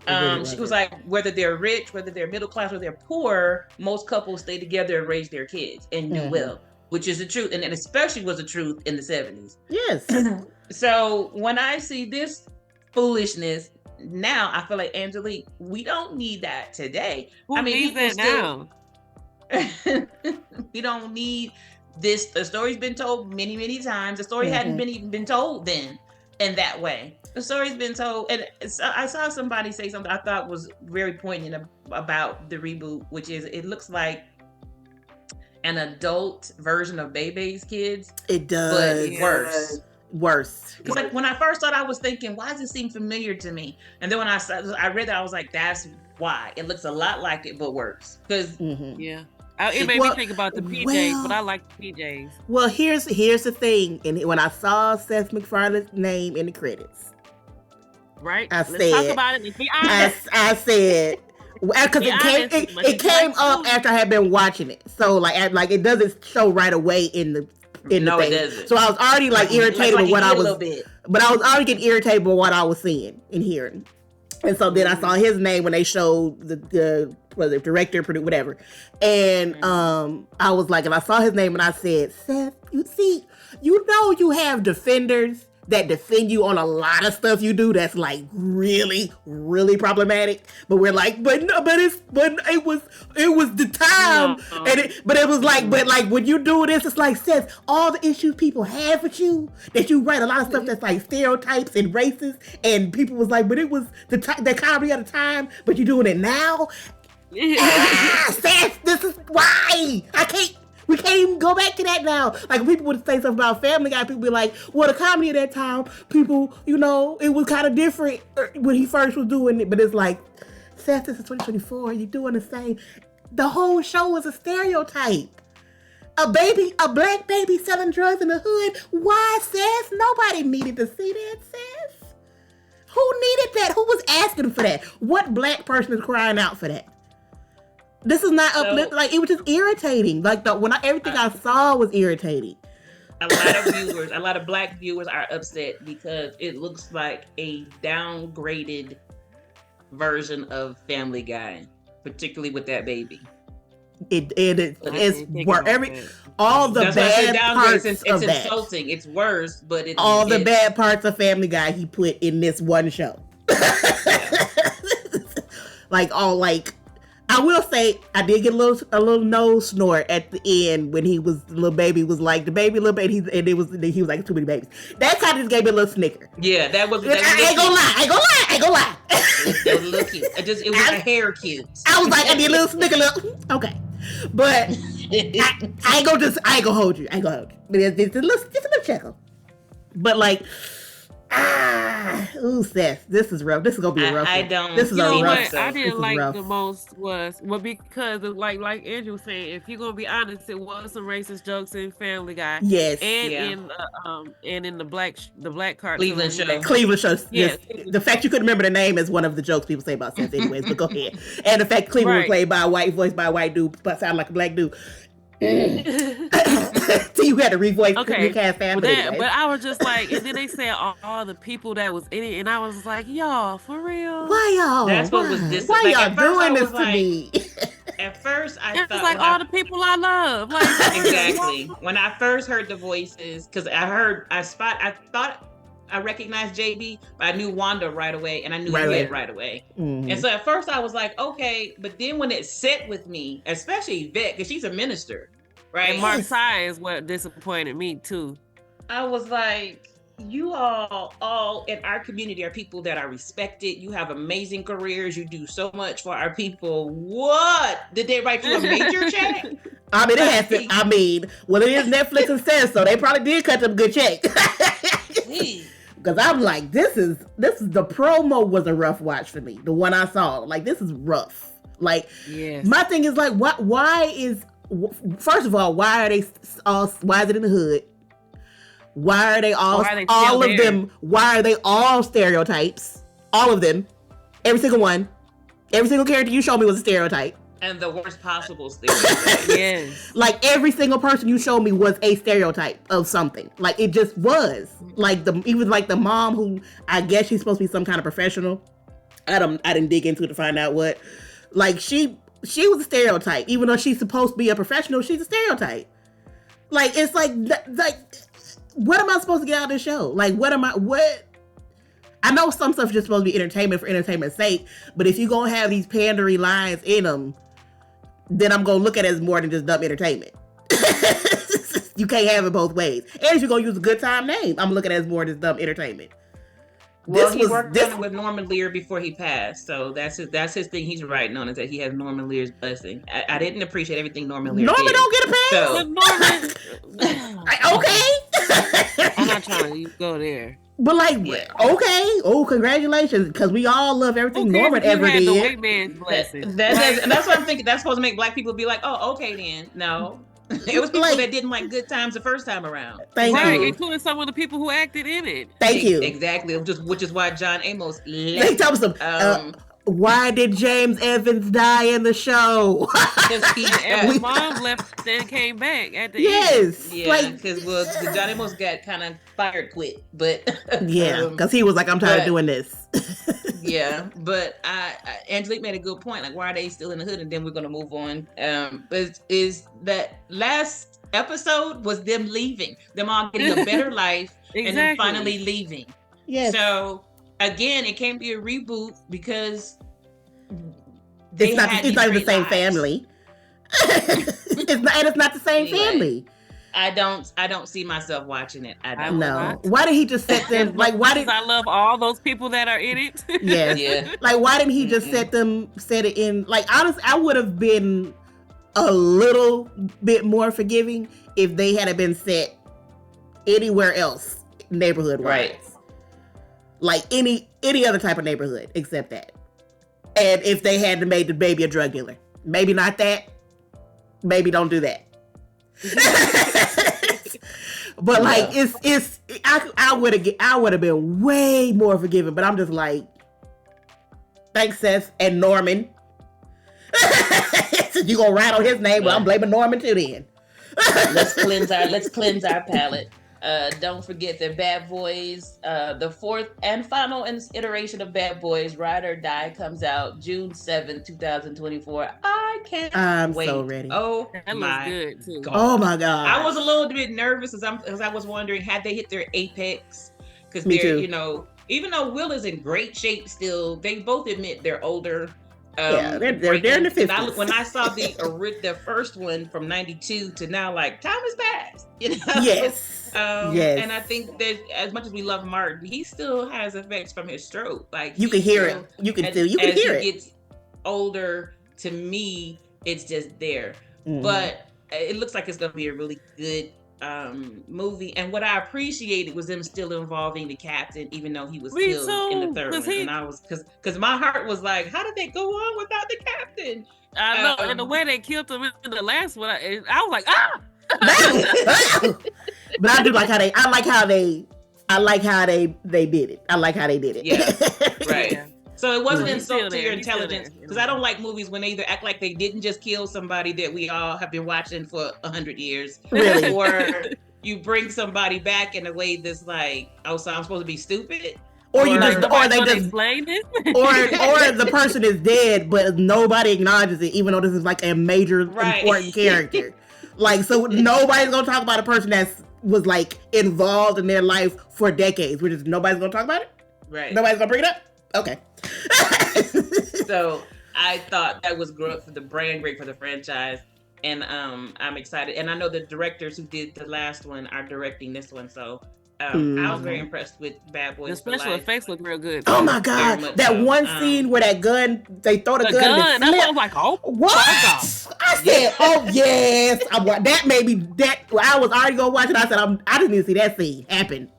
Really she was like, whether they're rich, whether they're middle class, or they're poor, most couples stay together and raise their kids and do well, which is the truth, and especially was the truth in the 70s. Yes. So when I see this foolishness now, I feel like, Angelique, we don't need that today. Who needs that now? We don't need this. The story's been told many, many times. The story hadn't been told then in that way. The story's been told, and I saw somebody say something I thought was very poignant about the reboot, which is it looks like an adult version of Bebe's Kids. It does, but worse. Because like when I first thought, I was thinking, why does it seem familiar to me? And then when I read that, I was like, that's why. It looks a lot like it, but worse. Because it made me think about the PJs, but I like the PJs. Well, here's the thing. And when I saw Seth MacFarlane's name in the credits, right? Let's talk about it. Let's be honest. I said, Because it came up after I had been watching it, so like it doesn't show right away in the thing. It doesn't. So I was already like irritated with what I was, but I was already getting irritated with what I was seeing and hearing. And so then I saw his name when they showed the director, producer, whatever. And I was like, and I saw his name and I said, Seth, you have defenders that defend you on a lot of stuff you do that's like really, really problematic. But we're like, but it was the time. No. But it was like, but like when you do this, it's like, Seth, all the issues people have with you, that you write a lot of stuff that's like stereotypes and racist, and people was like, but it was the comedy at the time, but you're doing it now. Seth, this is why we can't even go back to that now. Like, people would say something about Family Guy, people be like, well, the comedy at that time, people, it was kind of different when he first was doing it. But it's like, Seth, this is 2024, you're doing the same. The whole show was a stereotype. A black baby selling drugs in the hood. Why, Seth? Nobody needed to see that, Seth. Who needed that? Who was asking for that? What black person is crying out for that? This is not uplifting. Like, it was just irritating. Like, everything I saw was irritating. A lot of black viewers are upset because it looks like a downgraded version of Family Guy, particularly with that baby. It's where all the bad parts it's of that. It's insulting. It's worse, but all the bad parts of Family Guy he put in this one show. I will say I did get a little nose snort at the end when the little baby was like he was like too many babies. That kind of just gave me a little snicker. Yeah, that was. I ain't gonna lie. It was a little cute. It was a hair cute. I was like, I did a little snicker. Okay, but I ain't gonna hold you. But it's a little chuckle. But like. Ooh, Seth, this is rough. This is gonna be a rough. This is a rough. What I didn't like the most was because like Andrew was saying, if you're gonna be honest, it was some racist jokes in Family Guy. Yes, and in the black cartoon. Cleveland show. Yes, the fact you couldn't remember the name is one of the jokes people say about Seth, anyways. But go ahead. And the fact Cleveland was played by a white voice by a white dude, but sound like a black dude. So you had to revoice your cast family. But I was just like, and then they said all the people that was in it, and I was like, y'all, for real? Why y'all? That's what was this. Why y'all doing this to me? At first, I thought like all the people I love. Like, exactly. When I first heard the voices, because I thought I recognized JB, but I knew Wanda right away, and I knew Yvette right away. Mm-hmm. And so at first I was like, okay, but then when it set with me, especially Yvette, because she's a minister, right? And Mark Sy is what disappointed me too. I was like, you all in our community are people that are respected. You have amazing careers. You do so much for our people. What? Did they write you a major check? I mean, it has to. I mean, well, it is Netflix and says so. They probably did cut them a good check. Because I'm like, this is the promo was a rough watch for me. The one I saw, like, this is rough. Like, my thing is like, first of all, why is it in the hood? Why are they all of them? Why are they all stereotypes? All of them, every single one, every single character you showed me was a stereotype. And the worst possible stereotype. Yes. Like, every single person you showed me was a stereotype of something. Like, it just was. Like, even like the mom who, I guess she's supposed to be some kind of professional. I didn't dig into it to find out what. Like, she was a stereotype. Even though she's supposed to be a professional, she's a stereotype. Like, it's like what am I supposed to get out of this show? Like, what? I know some stuff is just supposed to be entertainment for entertainment's sake, but if you're going to have these pandery lines in them, then I'm going to look at it as more than just dumb entertainment. You can't have it both ways. And if you're going to use a good time name, I'm looking at it as more than just dumb entertainment. Well, he worked on it with Norman Lear before he passed, so that's his thing. He's writing on is that he has Norman Lear's blessing. I didn't appreciate everything Norman Lear Norman did. Don't get a pass. So. Okay. I'm not trying to go there. But like, okay, oh, congratulations, because we all love everything Norman ever did. The white man's blessing. And that's what I'm thinking. That's supposed to make black people be like, oh, okay then. No. It was people that didn't like Good Times the first time around. Thank you. Including some of the people who acted in it. Thank you. Exactly. Which is why John Amos left. They tell us Why did James Evans die in the show? Because he And the mom left and came back at the end. Yes. Yeah, Like, because Johnny almost got kind of fired quick, but yeah, because he was like, I'm tired of doing this. Yeah, but Angelique made a good point. Like, why are they still in the hood? And then we're gonna move on. But is that last episode was them leaving, them all getting a better life, and then finally leaving. Yes. So again, it can't be a reboot because it's not the same family. It's not the same family. I don't see myself watching it. I don't know. Why did he just set them like why did I love all those people that are in it? Yeah. Like why didn't he just set it in like honestly I would have been a little bit more forgiving if they had been set anywhere else neighborhood wise. Right. Like any other type of neighborhood except that. And if they had made the baby a drug dealer. Maybe not that. Maybe don't do that. But like I would have been way more forgiving, but I'm just like thanks Seth and Norman. Since you gonna write on his name, well I'm blaming Norman too then. let's cleanse our palate. Don't forget that Bad Boys, the fourth and final iteration of Bad Boys, Ride or Die, comes out June 7th, 2024. I can't wait. I'm so ready. Oh, that looks good too. God. Oh my God. I was a little bit nervous because I was wondering, had they hit their apex? Because they're, you know, even though Will is in great shape still, they both admit they're older. Yeah, they're in the 50s. When I saw the first one from 92 to now, like, time has passed. You know? Yes. Yes. And I think that as much as we love Martin, he still has effects from his stroke. Like you can hear it. You can hear it. As he gets older, to me, it's just there. Mm-hmm. But it looks like it's going to be a really good movie. And what I appreciated was them still involving the captain, even though he was killed in the third one. And I was because my heart was like, how did they go on without the captain? I know, and the way they killed him in the last one, I was like, ah. But I do like how they did it. I like how they did it. Yeah, right. Yeah. So it wasn't insult to your intelligence, because I don't like movies when they either act like they didn't just kill somebody that we all have been watching for 100 years, really, or you bring somebody back in a way that's like, oh, so I'm supposed to be stupid. Or they just explain it, or the person is dead, but nobody acknowledges it, even though this is like a major important character. Like, so nobody's gonna talk about a person that was like involved in their life for decades. Nobody's gonna talk about it. Right. Nobody's gonna bring it up. Okay. So I thought that was great for the brand, great for the franchise, and I'm excited. And I know the directors who did the last one are directing this one, so. I was very impressed with Bad Boys. The special effects look real good. Oh my God. That one scene where that gun, they throw the gun. I was like, oh, what? I said, oh yes. That made me, I was already going to watch it. I said, I didn't even see that scene happen.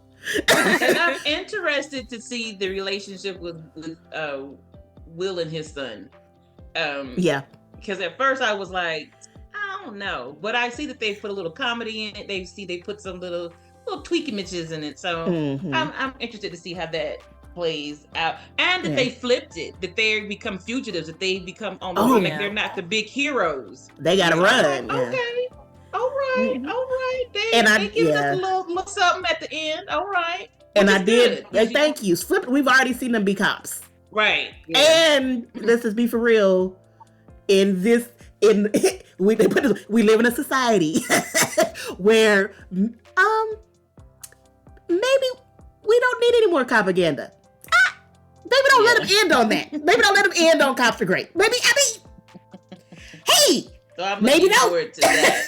And I'm interested to see the relationship with Will and his son. Yeah. Because at first I was like, I don't know. But I see that they put a little comedy in it. They put some little tweak images in it, so I'm interested to see how that plays out, and that they flipped it, that they become fugitives, that they become like they're not the big heroes. They gotta run. Like, okay, all right. They give us a little something at the end. All right, and I did. Thank you. We've already seen them be cops, right? Yeah. And let's just be for real. We live in a society where maybe we don't need any more propaganda. Maybe don't let them end on that. Maybe don't let them end on cops are great. Maybe, hey, so I'm looking forward to that.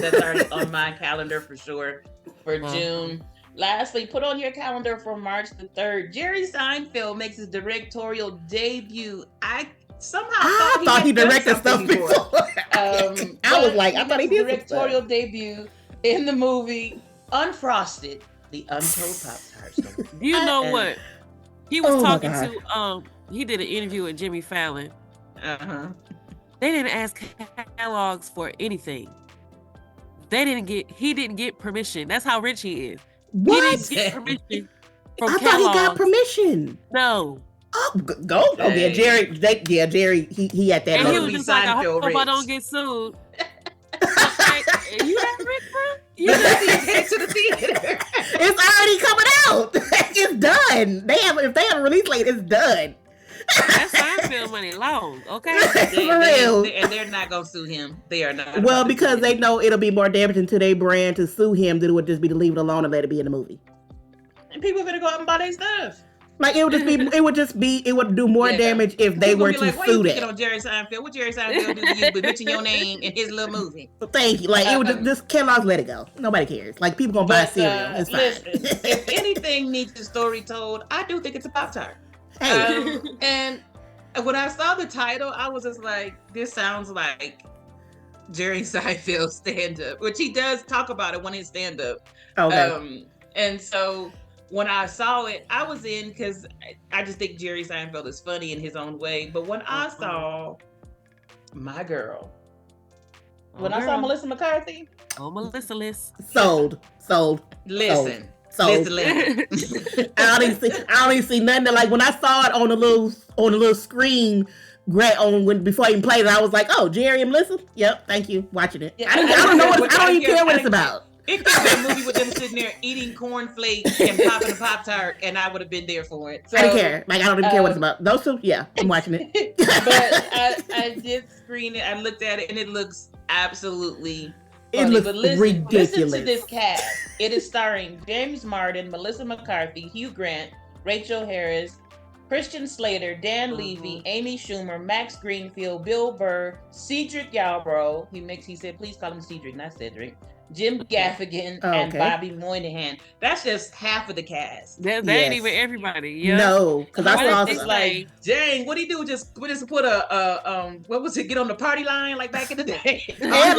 That's already on my calendar for sure for June. Lastly, put on your calendar for March the 3rd. Jerry Seinfeld makes his directorial debut. I thought he directed stuff before. I was like, I thought he did directorial debut in the movie Unfrosted. The Untold Pop-Tarts. You know what? He was talking to, he did an interview with Jimmy Fallon. They didn't ask Kellogg's for anything. He didn't get permission. That's how rich he is. What? He didn't get permission from Kellogg's. Thought he got permission. No. Go. Oh yeah, Jerry. Jerry. He at that. And he level. was just like, I hope I don't get sued. Like, you that rich, bro? You head to the theater. It's already coming out. It's done. If they have a release late, it's done. That's Seinfeld money long, okay? For real. And they're not gonna sue him. They are not. Well, because they know it'll be more damaging to their brand to sue him than it would just be to leave it alone and let it be in the movie. And people are gonna go out and buy their stuff. Like it would do more damage if they were to sue that. On Jerry Seinfeld. What Jerry Seinfeld do to you but mention your name in his little movie? So thank you. Like it would just Kellogg's let it go. Nobody cares. Like people gonna buy cereal. It's fine. Listen, if anything needs a story told, I do think it's a Pop-Tart. Hey. And when I saw the title, I was just like, this sounds like Jerry Seinfeld stand-up, which he does talk about it when he's stand-up. Okay. And so when I saw it, I was in because I just think Jerry Seinfeld is funny in his own way. But when I saw my girl, I saw Melissa McCarthy. Oh, Melissa list. Sold. Listen. I don't even see nothing that, like when I saw it on the little screen before I even played it, I was like, oh, Jerry and Melissa? Yep, thank you. Watching it. Yeah, I don't even care what it's about. It could be a movie with them sitting there eating cornflakes and popping a Pop-Tart, and I would have been there for it. So, I didn't care. Like, I don't even care what it's about. Those two, yeah, I'm watching it. But I did screen it. I looked at it, and it looks absolutely funny. It looks but ridiculous. Listen to this cast. It is starring James Martin, Melissa McCarthy, Hugh Grant, Rachel Harris, Christian Slater, Dan Levy, Amy Schumer, Max Greenfield, Bill Burr, Cedric Yarbrough. He said, please call him Cedric, not Cedric. Jim Gaffigan and Bobby Moynihan. That's just half of the cast. That ain't even everybody. Yeah. No, because I saw it's like, dang, what do you do? Just put a what was it? Get on the party line like back in the day. And a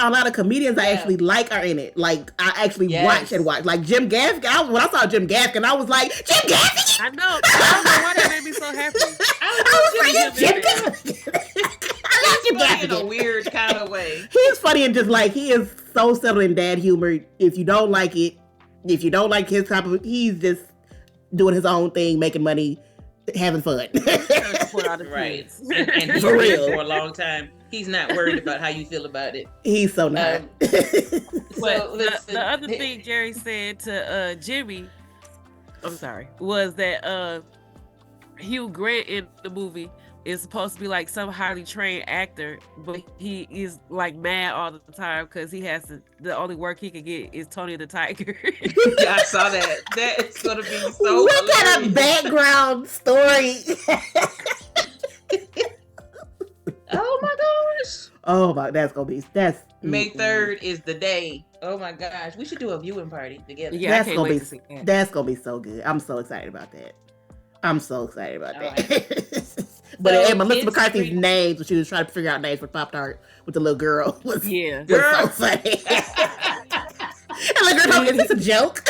lot of comedians I actually like are in it. Like I actually watch. Like Jim Gaffigan. When I saw Jim Gaffigan, I was like, Jim Gaffigan. I know. I don't know why that made me so happy. I was like, Jim Gaffigan. I love Jim Gaffigan in a weird kind of way. He's funny and just like he is so settled in dad humor. If you don't like it, if you don't like his type of, he's just doing his own thing, making money, having fun. Right. And for real, for a long time, he's not worried about how you feel about it. He's so not. So the other thing Jerry said to Jimmy, I'm sorry, was that Hugh Grant in the movie is supposed to be like some highly trained actor, but he is like mad all the time because he has the only work he can get is Tony the Tiger. Yeah, I saw that. That is gonna be so. What kind of background story? Oh my gosh! Oh my, that's May 3rd is the day. Oh my gosh, we should do a viewing party together. Yeah, that's gonna be so good. I'm so excited about that. Right. But Melissa McCarthy's name, so she was trying to figure out names for Pop-Tart with the little girl. Was so funny. And the girl, is this a joke?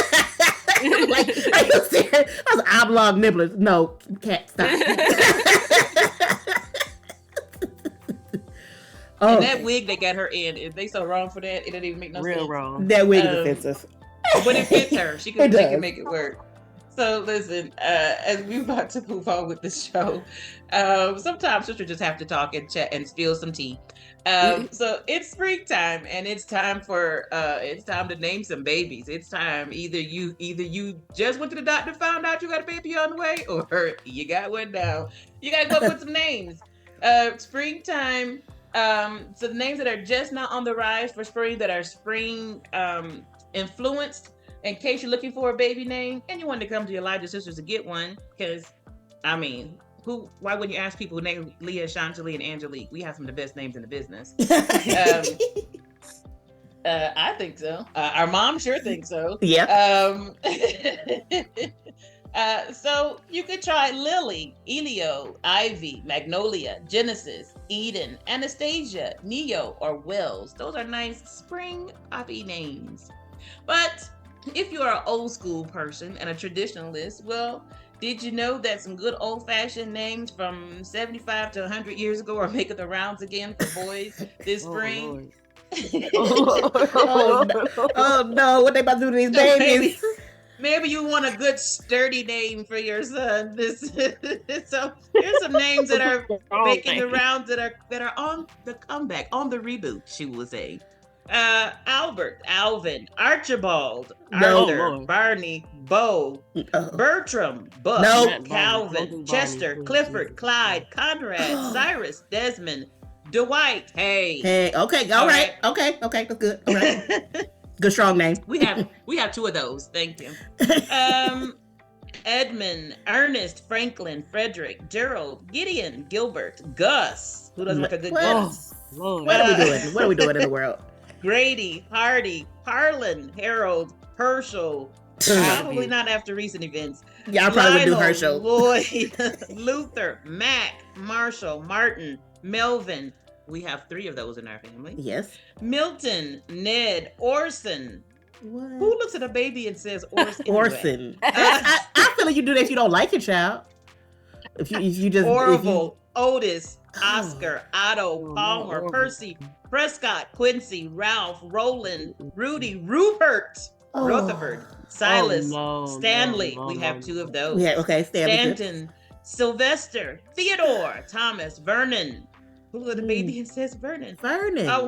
Like, are you serious? That was oblong nibblers. No, can't stop. And that wig they got her in, is they so wrong for that? It didn't even make no sense. Real wrong. That wig is offensive. But it fits her. She can make it work. So listen, as we're about to move on with the show, sometimes sisters just have to talk and chat and spill some tea. So it's springtime, and it's time to name some babies. It's time either you just went to the doctor, found out you got a baby on the way, or you got one now. You gotta go put some names. Springtime. So the names that are just not on the rise for spring, that are spring influenced. In case you're looking for a baby name and you want to come to Elijah Sisters to get one, because, I mean, why wouldn't you ask people who name Leah, Chantalie, and Angelique? We have some of the best names in the business. I think so. Our mom sure thinks so. Yeah. So you could try Lily, Elio, Ivy, Magnolia, Genesis, Eden, Anastasia, Neo, or Wells. Those are nice spring poppy names. But if you are an old school person and a traditionalist, well, did you know that some good old fashioned names from 75 to 100 years ago are making the rounds again for boys this spring? Oh no, what they about to do to these babies? Maybe you want a good sturdy name for your son. So here's some names that are making the rounds that are on the comeback, on the reboot, she will say. Albert, Alvin, Archibald, No. Arthur, Barney, Bo, Bertram, Buck, No. Calvin, Chester, Clifford, Clyde, Conrad, Cyrus, Desmond, Dwight. Hey, okay, all right. Okay, that's good. All right. Good strong name. We have two of those. Thank you. Edmund, Ernest, Franklin, Frederick, Gerald, Gideon, Gilbert, Gus. Who doesn't like a good Gus? What are we doing? What are we doing in the world? Grady, Hardy, Harlan, Harold, Herschel. Probably not after recent events. Yeah, I probably would do Herschel. Lloyd, Luther, Mac, Marshall, Martin, Melvin. We have 3 of those in our family. Yes. Milton, Ned, Orson. What? Who looks at a baby and says Orson? Orson. I feel like you do that if you don't like your child. If you just Orville, Otis, Oscar, Otto, Palmer, Percy, Prescott, Quincy, Ralph, Roland, Rudy, Rupert, Rutherford, Silas, Stanley. We have 2 of those. Yeah, okay, Stanton, Sylvester, Theodore, Thomas, Vernon. Who looked at the baby and says Vernon?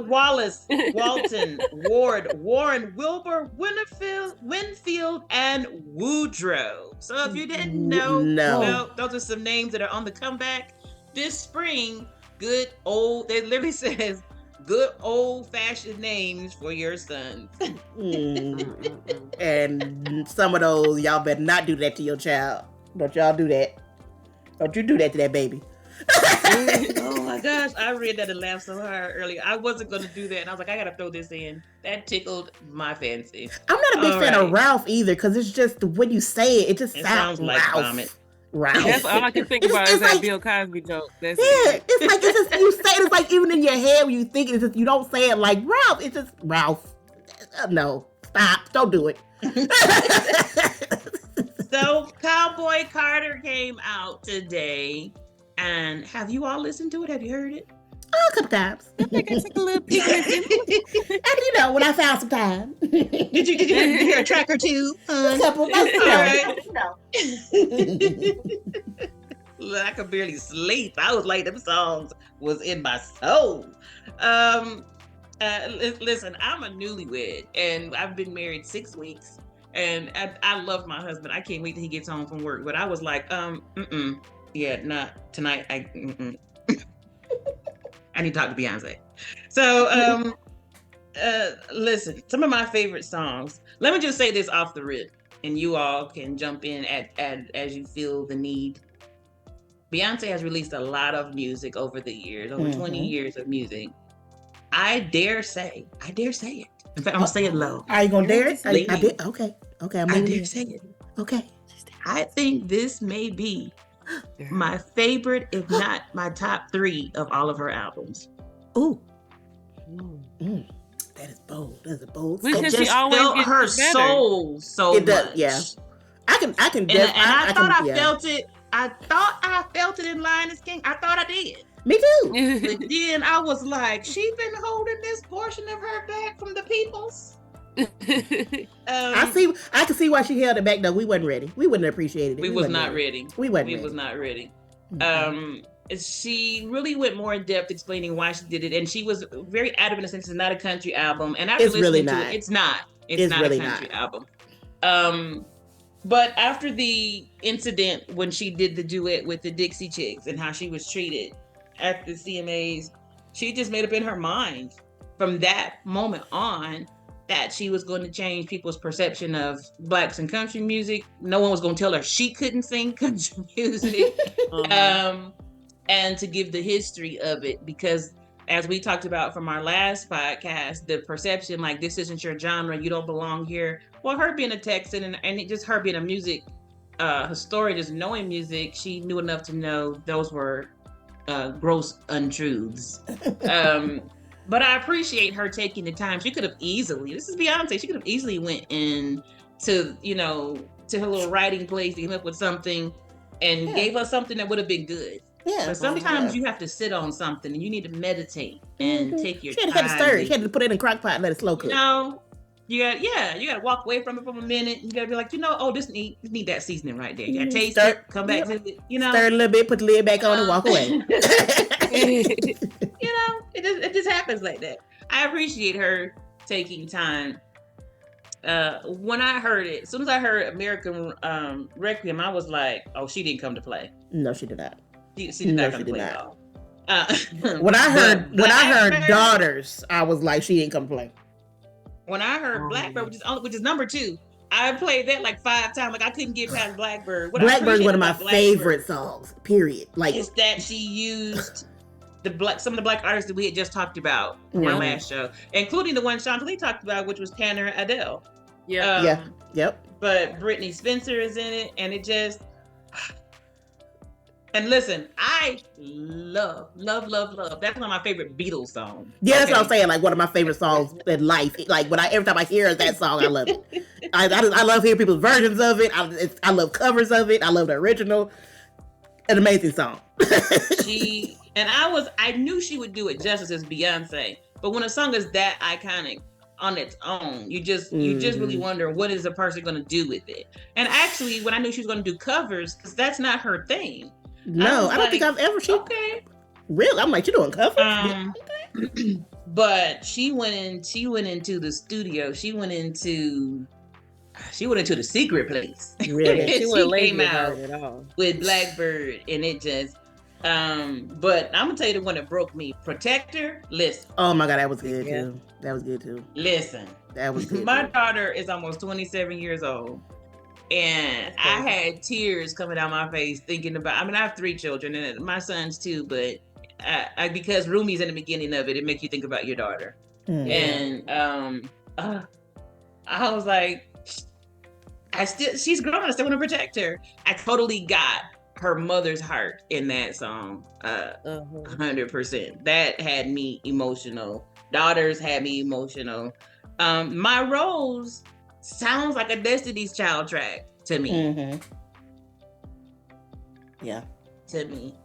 Wallace, Walton, Ward, Warren, Wilbur, Winfield, and Woodrow. So if you didn't know, those are some names that are on the comeback this spring. Good old, it literally says good old-fashioned names for your sons. And some of those, y'all better not do that to your child. Don't y'all do that. Don't you do that to that baby. Oh my gosh, I read that and laughed so hard earlier. I wasn't going to do that, and I was like, I got to throw this in. That tickled my fancy. I'm not a big fan of Ralph either, because it's just when you say it, it just sounds like Ralph. vomit. Ralph. That's all I can think about is that Bill Cosby joke. That's it. It's like it's just, you say it's like even in your head when you think it, it's just, you don't say it like Ralph. It's just Ralph. No, stop. Don't do it. So Cowboy Carter came out today. And have you all listened to it? Have you heard it? Oh, a couple times. I think I took a little peek at it. And when I found some time. Did you hear a track or two? A couple. Look, I could barely sleep. I was like, them songs was in my soul. Listen, I'm a newlywed, and I've been married 6 weeks, and I love my husband. I can't wait till he gets home from work. But I was like, yeah, not tonight. I need to talk to Beyonce. So, listen, some of my favorite songs. Let me just say this off the rip, and you all can jump in as you feel the need. Beyonce has released a lot of music over the years, over 20 years of music. I dare say it. In fact, I'm gonna say it low. Are you gonna dare it? I did. Okay. I dare say it. Okay. I think this may be my favorite, if not my top 3 of all of her albums. Ooh. That is bold. That's a bold. It just felt her soul so much. Does, yeah. I can. And I thought I felt it. I thought I felt it in Lioness King. I thought I did. Me too. But then I was like, she been holding this portion of her back from the peoples. I can see why she held it back though. We wasn't ready. We wouldn't have appreciated it. We was not ready. We was not ready. She really went more in depth explaining why she did it, and she was very adamant since it's not a country album. And after listening to it, it's not really a country album. But after the incident when she did the duet with the Dixie Chicks and how she was treated at the CMAs, she just made up in her mind from that moment on that she was going to change people's perception of blacks and country music. No one was going to tell her she couldn't sing country music. And to give the history of it, because as we talked about from our last podcast, the perception like this isn't your genre, you don't belong here. Well, her being a Texan and it just her being a music historian, just knowing music, she knew enough to know those were gross untruths. But I appreciate her taking the time. She could have easily, this is Beyonce, she could have easily went in to, to her little writing place, came up with something and gave us something that would have been good. Yeah. But sometimes you have to sit on something and you need to meditate and take your time. She had to stir it. She had to put it in a crock pot and let it slow cook. You gotta walk away from it for a minute. You gotta be like, oh, this need that seasoning right there. You gotta taste it, come back to it, Stir a little bit, put the lid back on and walk away. It just happens like that. I appreciate her taking time. When I heard it, as soon as I heard American Requiem, I was like, oh, she didn't come to play. No, she did not. She did not come to play at all. When I heard Daughters, I was like, she didn't come to play. When I heard Blackbird, which is number 2, I played that like 5 times. Like I couldn't get past Blackbird. Blackbird's one of my favorite songs. Period. Like it's that she used some of the Black artists that we had just talked about on our last show, including the one Chantilly talked about, which was Tanner Adele. Yeah. Yep. But Brittany Spencer is in it, and it just. And listen, I love. That's one of my favorite Beatles songs. Yeah, that's what I'm saying. Like one of my favorite songs in life. Like every time I hear that song, I love it. I love hearing people's versions of it. I love covers of it. I love the original. An amazing song. I knew she would do it justice as Beyonce. But when a song is that iconic on its own, you just really wonder, what is a person going to do with it? And actually, when I knew she was going to do covers, because that's not her thing. No, I don't think I've ever. Okay. Really? I'm like, you doing covers? Okay. But she went into the studio. She went into the secret place. Really? She came out with Blackbird, and it just. But I'm gonna tell you the one that broke me. Protector. Listen. Oh my God, that was good too. That was good too. Listen. That was good. My daughter is almost 27 years old. And I had tears coming down my face thinking about. I mean, I have 3 children, and my sons too. But because Rumi's in the beginning of it, it makes you think about your daughter. And I was like, she's grown. I still want to protect her. I totally got her mother's heart in that song. 100%. That had me emotional. Daughters had me emotional. My Rose sounds like a Destiny's Child track to me. Mm-hmm. Yeah. To me.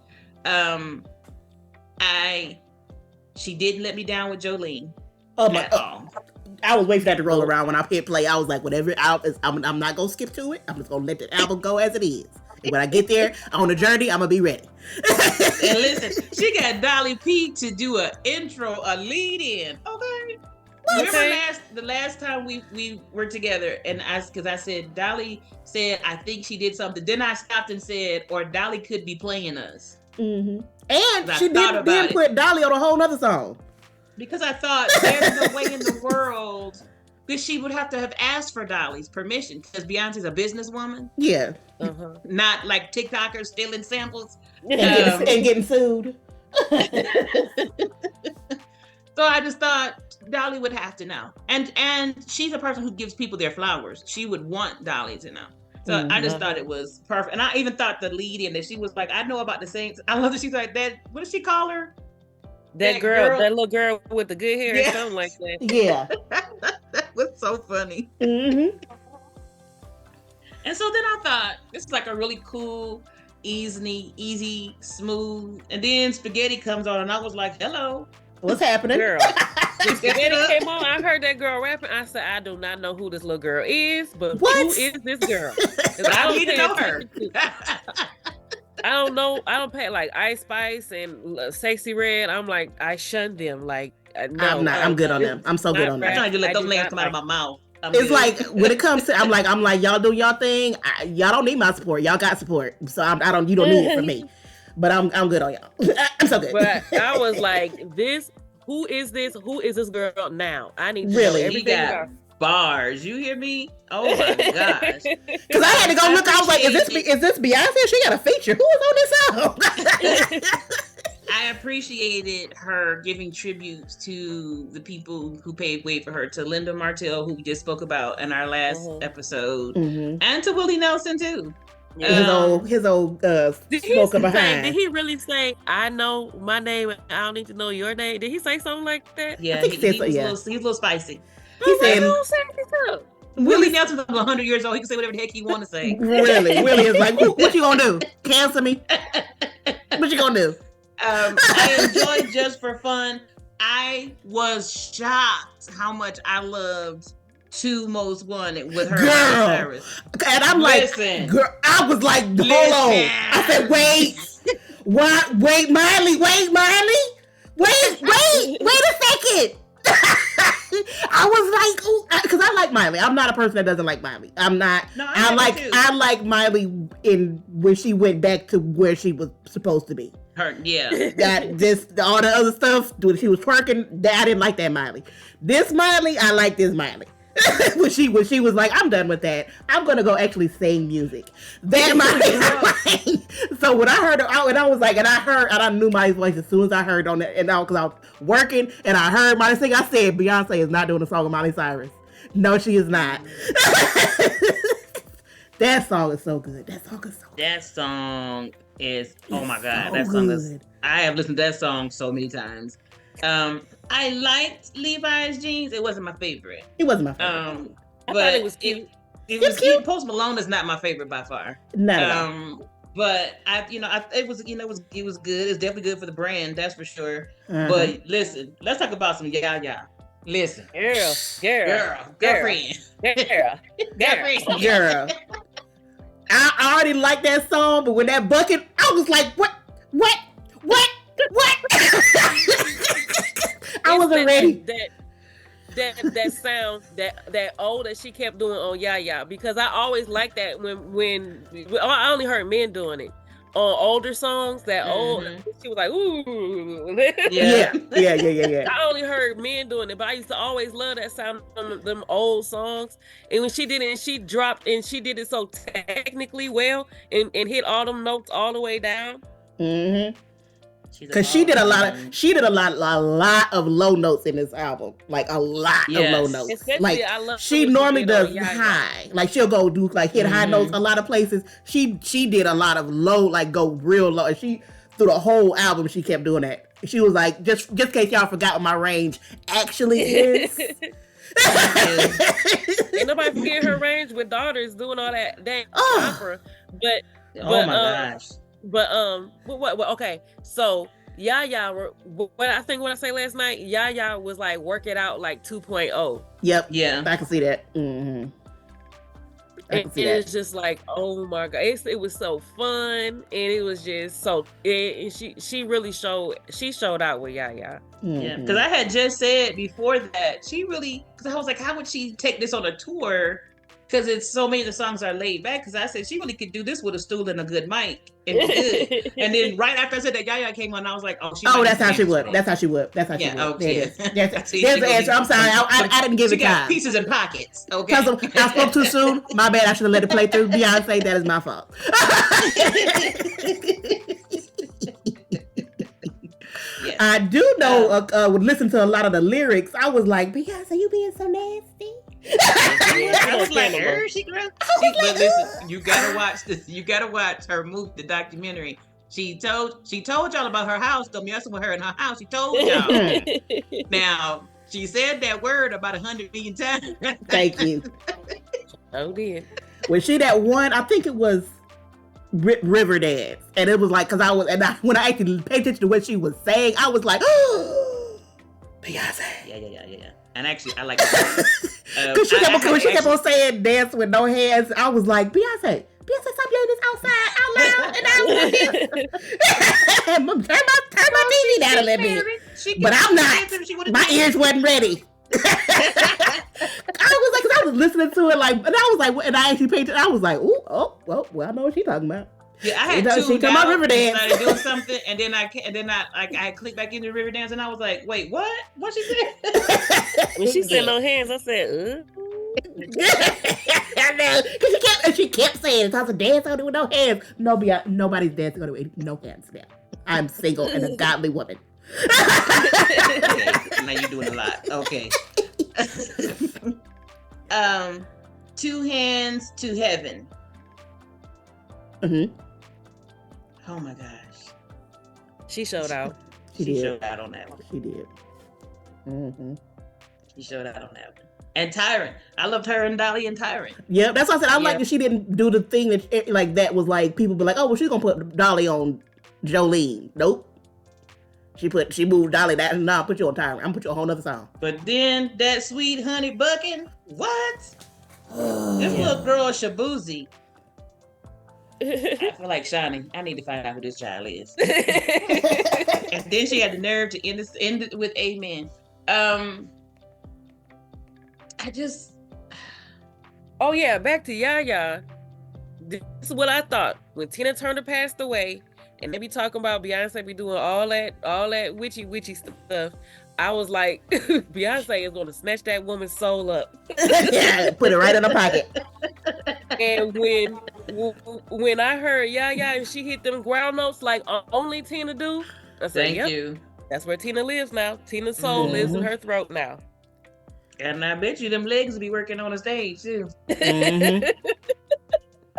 She didn't let me down with Jolene. Oh my God. I was waiting for that to roll around when I hit play. I was like, whatever, I'm not going to skip to it. I'm just going to let the album go as it is. And when I get there on the journey, I'm going to be ready. And listen, she got Dolly P to do a lead in. Okay. Remember the last time we were together, and because I said, Dolly said, I think she did something. Then I stopped and said, or Dolly could be playing us. Mm-hmm. And she didn't put Dolly on a whole nother song. Because I thought there's no way in the world that she would have to have asked for Dolly's permission, because Beyonce's a businesswoman. Yeah. Not like TikTokers stealing samples. And getting sued. So I just thought Dolly would have to know. And she's a person who gives people their flowers. She would want Dolly to know. So I just thought it was perfect. And I even thought the lead in that she was like, I know about the Saints. I love that she's like that. What does she call her? That little girl with the good hair or something like that. Yeah. That was so funny. Mm-hmm. And so then I thought, this is like a really cool, easy, smooth. And then Spaghetti comes on and I was like, hello. What's happening? Girl. When Spaghetti came on, I heard that girl rapping. I said, I do not know who this little girl is, but who is this girl? I need to know her. I don't know. I don't pay like Ice Spice and Sexy Red. I'm like, I shun them. Like, no, I'm good on them. I'm so good on them. I'm trying to let those names come out of my mouth. It's like when it comes to, I'm like, y'all do y'all thing. Y'all don't need my support. Y'all got support, so you don't need it from me. But I'm good on y'all. I'm so good. But I was like, who is this? Who is this girl now? I need to know everything about her. Bars, you hear me? Oh my gosh! Because I had to go look. I was like, is this Beyonce? She got a feature. Who is on this album? I appreciated her giving tributes to the people who paved way for her, to Linda Martell, who we just spoke about in our last episode, and to Willie Nelson too. His old spoken behind. Did he really say, I know my name and I don't need to know your name? Did he say something like that? Yeah, he's a little spicy. He said, Willie Nelson's 100 years old. He can say whatever the heck he want to say. Really? Willie is like, what you gonna do? Cancel me? What you gonna do? I enjoyed Just for Fun. I was shocked how much I loved Two Most Wanted with her and Girl. Cyrus. And I'm Listen. like, girl, I was like, hold on. I said, wait, what? Wait, Miley, wait a second. I was like, because I like Miley. I'm not a person that doesn't like Miley. I'm not. No, I like Miley when she went back to where she was supposed to be. Yeah. That just all the other stuff when she was twerking, I didn't like that Miley. This Miley, I like this Miley. when she was like, I'm done with that. I'm gonna go actually sing music. That Miley. So when I heard her, and I was like, and I knew Miley's voice as soon as I heard on that, and because I was working and I heard Miley sing, I said, Beyonce is not doing a song with Miley Cyrus. No, she is not. That song is so good. That song is oh my god. So That song good. is. I have listened to that song so many times. I liked Levi's jeans. It wasn't my favorite. It wasn't my favorite. I thought it was cute. It was cute. Post Malone is not my favorite by far. No. But it was good. It's definitely good for the brand, that's for sure. Uh-huh. But listen, let's talk about some Yaya. Listen, Girl. girlfriend. Girl. I already like that song, but when that bucket, I was like, what? I wasn't ready. That sound that old that she kept doing on Yaya, because I always liked that when I only heard men doing it on older songs. That old, she was like, ooh, Yeah. I only heard men doing it, but I used to always love that sound of them old songs. And when she did it, and she dropped, and she did it so technically well, and hit all them notes all the way down. Mm-hmm. Because she did a lot of low notes in this album, like a lot of low notes. Especially, like I love she normally does high, like she'll go do like hit high notes a lot of places. She did a lot of low, like go real low. And she through the whole album she kept doing that. She was like, just in case y'all forgot what my range actually is. Ain't nobody forget her range with Daughters doing all that dang opera, but oh my gosh. But what okay, so Yaya, what I think when I say last night, Yaya was like Work It Out like 2.0. Yep. Yeah. I can see that. Mm-hmm. It's just like, oh my god, it was so fun, and it was just so. And she really showed out with Yaya. Mm-hmm. Yeah, because I had just said before that she really, because I was like, how would she take this on a tour? Because it's so many of the songs are laid back. Because I said she really could do this with a stool and a good mic and be good. And then right after I said that, Yaya came on, I was like, oh, that's how she would. That's how she would. That's how she would. Okay. There's the answer. I'm sorry, I didn't give it time. She got pieces in pockets. Okay. Because I spoke too soon. My bad. I should have let it play through. Beyonce, that is my fault. Yes. I do know. Would listen to a lot of the lyrics. I was like, Beyonce, you being so nasty. I was like, but listen, you gotta watch this. You gotta watch her movie, the documentary. She told y'all about her house. Don't mess with her in her house. She told y'all. Now she said that word about 100 million times. Thank you. Oh dear. When she that one, I think it was River Dance, and it was like when I actually paid attention to what she was saying, I was like, oh, Beyonce. Yeah. And actually, I like that. Because she kept on saying dance with no hands. I was like, Beyonce, stop yelling this outside out loud. And I was like, turn my TV down a little bit. But I'm not. My ears wasn't ready. I was like, because I was listening to it, like, and I was like, and I actually paid attention. I was like, well, I know what she's talking about. Yeah, I had she talking about Riverdance. Started doing something, and then I clicked back into Riverdance, and I was like, wait, what? What she said? When she said no hands, I said, I know, because she kept saying, it's also dance on it with no hands. Nobody's dancing on it with no hands now. I'm single and a godly woman. Okay, now you're doing a lot. Okay. Two Hands to Heaven. Mm-hmm. Oh my gosh. she showed out. She showed out on that one. She did. Mm-hmm. She showed out on that one. And Tyrant. I loved her and Dolly and Tyrant. Yeah, that's what I said. I like that she didn't do the thing that like that was like people be like, oh, well, she's gonna put Dolly on Jolene. Nope. She moved Dolly that. Nah, put you on Tyrant. I'm gonna put you on a whole nother song. But then that Sweet Honey Buckin'. What? This little girl Shabuzi. I feel like Shawnee. I need to find out who this child is. And then she had the nerve to end it with amen. I just. Oh yeah, back to Yaya. This is what I thought when Tina Turner passed away, and they be talking about Beyonce be doing all that witchy stuff. I was like, Beyonce is gonna snatch that woman's soul up. Yeah, put it right in her pocket. And when I heard Yaya and she hit them ground notes like only Tina do, I said, Thank yep, you. that's where Tina lives now. Tina's soul lives in her throat now. And I bet you them legs will be working on the stage too. Mhm.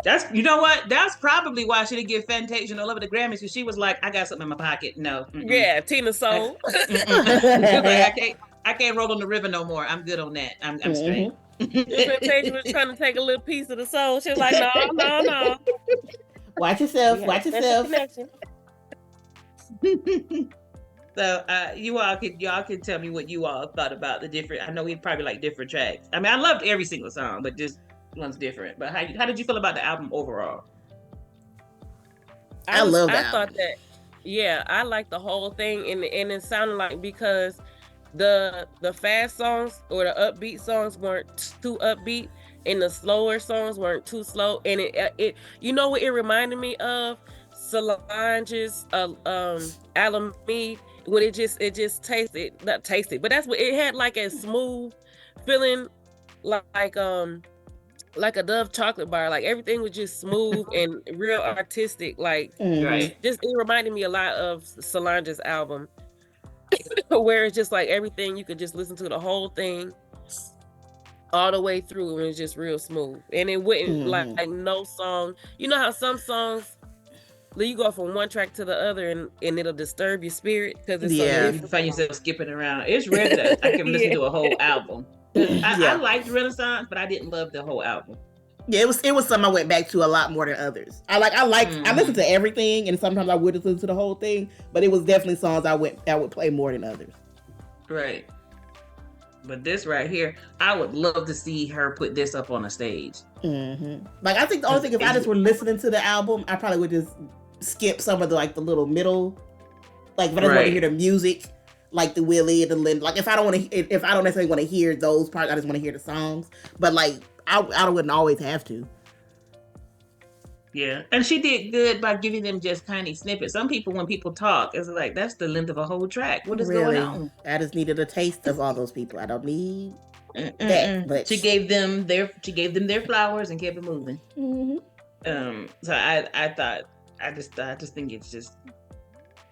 That's, you know what? That's probably why she didn't get Fantasia all over the Grammys, because she was like, I got something in my pocket. No. Yeah, Tina's soul. I can't roll on the river no more. I'm good on that. I'm straight. Fantasia was trying to take a little piece of the soul. She was like, no. Watch yourself. Watch yourself. So y'all can tell me what you all thought about the different. I know we probably like different tracks. I mean, I loved every single song, but just one's different. But how did you feel about the album overall? I love that. I thought that, yeah, I liked the whole thing, and it sounded like, because the fast songs or the upbeat songs weren't too upbeat, and the slower songs weren't too slow, and it you know what it reminded me of? Solange's Alameda, when it just tasted, not tasted, but that's what it had, like a smooth feeling, like a Dove chocolate bar. Like everything was just smooth and real artistic. Like Right. just it reminded me a lot of Solange's album, where it's just like everything you could just listen to the whole thing all the way through, and it's just real smooth. And it wouldn't like no song. You know how some songs you go from one track to the other and it'll disturb your spirit because it's so You different. find yourself skipping around. It's rare that I can listen to a whole album. I liked Renaissance, but I didn't love the whole album. Yeah, it was something I went back to a lot more than others. I listened to everything, and sometimes I would listen to the whole thing, but it was definitely songs I would play more than others. Right. But this right here, I would love to see her put this up on a stage. Like, I think the only thing, if I just were listening to the album, I probably would just skip some of the little middle, like if I just want to hear the music, like the Willie and the Lynn. Like if I don't necessarily want to hear those parts, I just want to hear the songs. But like I wouldn't always have to. Yeah, and she did good by giving them just tiny snippets. Some people, when people talk, it's like that's the length of a whole track. What is going on? I just needed a taste of all those people. I don't need that. But she gave them their flowers and kept it moving. So I just think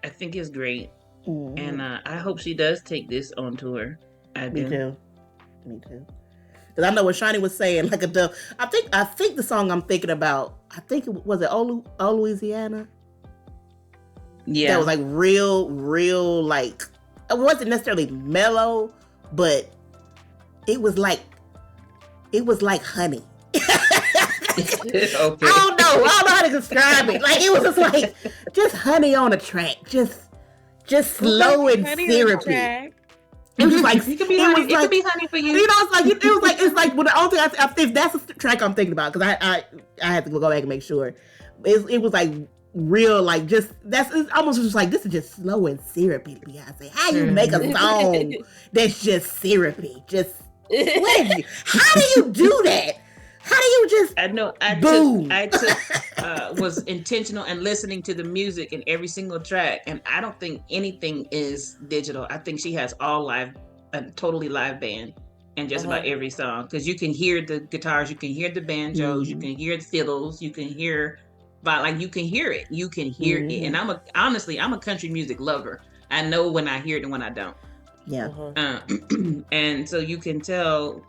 I think it's great, and I hope she does take this on tour. Me too. Because I know what Shani was saying, like I think the song I'm thinking about, I think it was Louisiana. Yeah, that was like real, like it wasn't necessarily mellow, but it was like honey. Okay. I don't know how to describe it. Like it was just honey on a track, just slow and syrupy. It was like it could be honey for you. You know, it's like when the only thing I think that's the track I'm thinking about, because I had to go back and make sure. It was like real, like it's almost just like, this is just slow and syrupy, Beyonce. How you make a song that's just syrupy? How do you do that? How do you just? I was intentional and listening to the music in every single track, and I don't think anything is digital. I think she has all live, a totally live band, in just about every song, because you can hear the guitars, you can hear the banjos, you can hear the fiddles, you can hear, you can hear it. And honestly, I'm a country music lover. I know when I hear it and when I don't. Yeah. And so you can tell.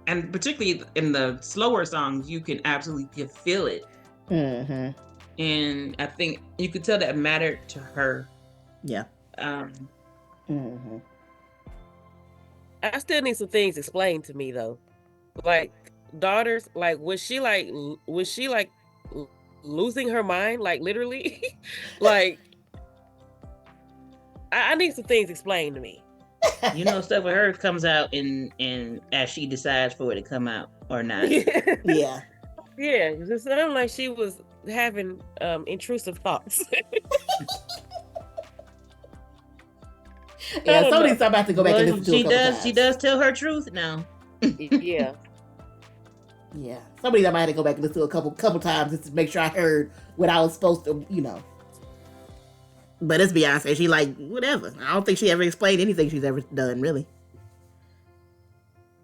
And particularly in the slower songs, you can absolutely feel it. And I think you could tell that mattered to her. Yeah. I still need some things explained to me though. Like daughters, like was she like losing her mind? Like literally? Like I need some things explained to me. You know, stuff with her comes out and as she decides for it to come out or not. Yeah. Yeah, it sounded like she was having intrusive thoughts. Yeah, somebody's about to go back and Well, listen to it a couple times. she does tell her truth now. Yeah. Yeah. Somebody that might have to go back and listen to it a couple times just to make sure I heard what I was supposed to, you know. But it's Beyonce. She like, whatever. I don't think she ever explained anything she's ever done, really.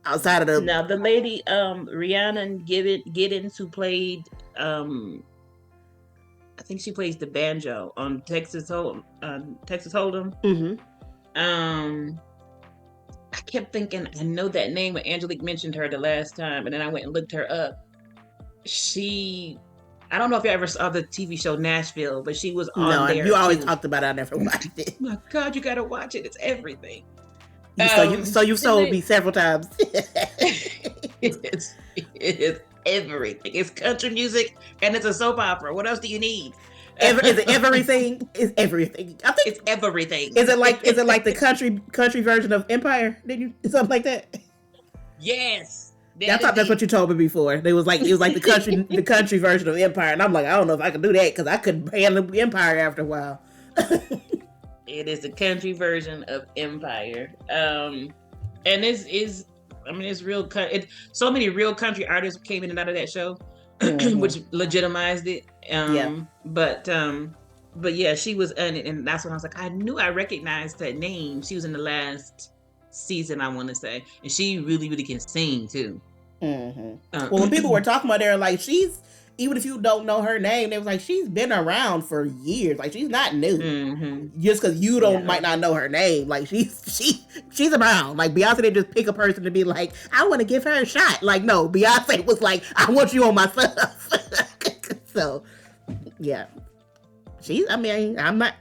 Outside of the... Now, the lady, Rihanna Giddens, who played, I think she plays the banjo on Texas Hold'em. Mm-hmm. I kept thinking, I know that name when Angelique mentioned her the last time, and then I went and looked her up. I don't know if you ever saw the TV show Nashville, but she was on there. You always talked about it. I never watched it. My God, you gotta watch it. It's everything. So you've sold me several times. It is everything. It's country music and it's a soap opera. What else do you need? Is it everything? It's everything. I think it's everything. Is it like the country version of Empire? Did you something like that? Yes. I thought that's what you told me before. It was like the country version of Empire, and I'm like, I don't know if I can do that because I couldn't handle Empire after a while. It is the country version of Empire, and it's real. So many real country artists came in and out of that show, which legitimized it. But yeah, she was in it, and that's when I was like, I knew I recognized that name. She was in the last season, I want to say, and she really, really can sing too. Well, when people were talking about her, like even if you don't know her name, they was like, she's been around for years. Like she's not new. Just because you might not know her name, like she's around. Like Beyonce didn't just pick a person to be like, I want to give her a shot. Like no, Beyonce was like, I want you on my stuff. So yeah, I'm not.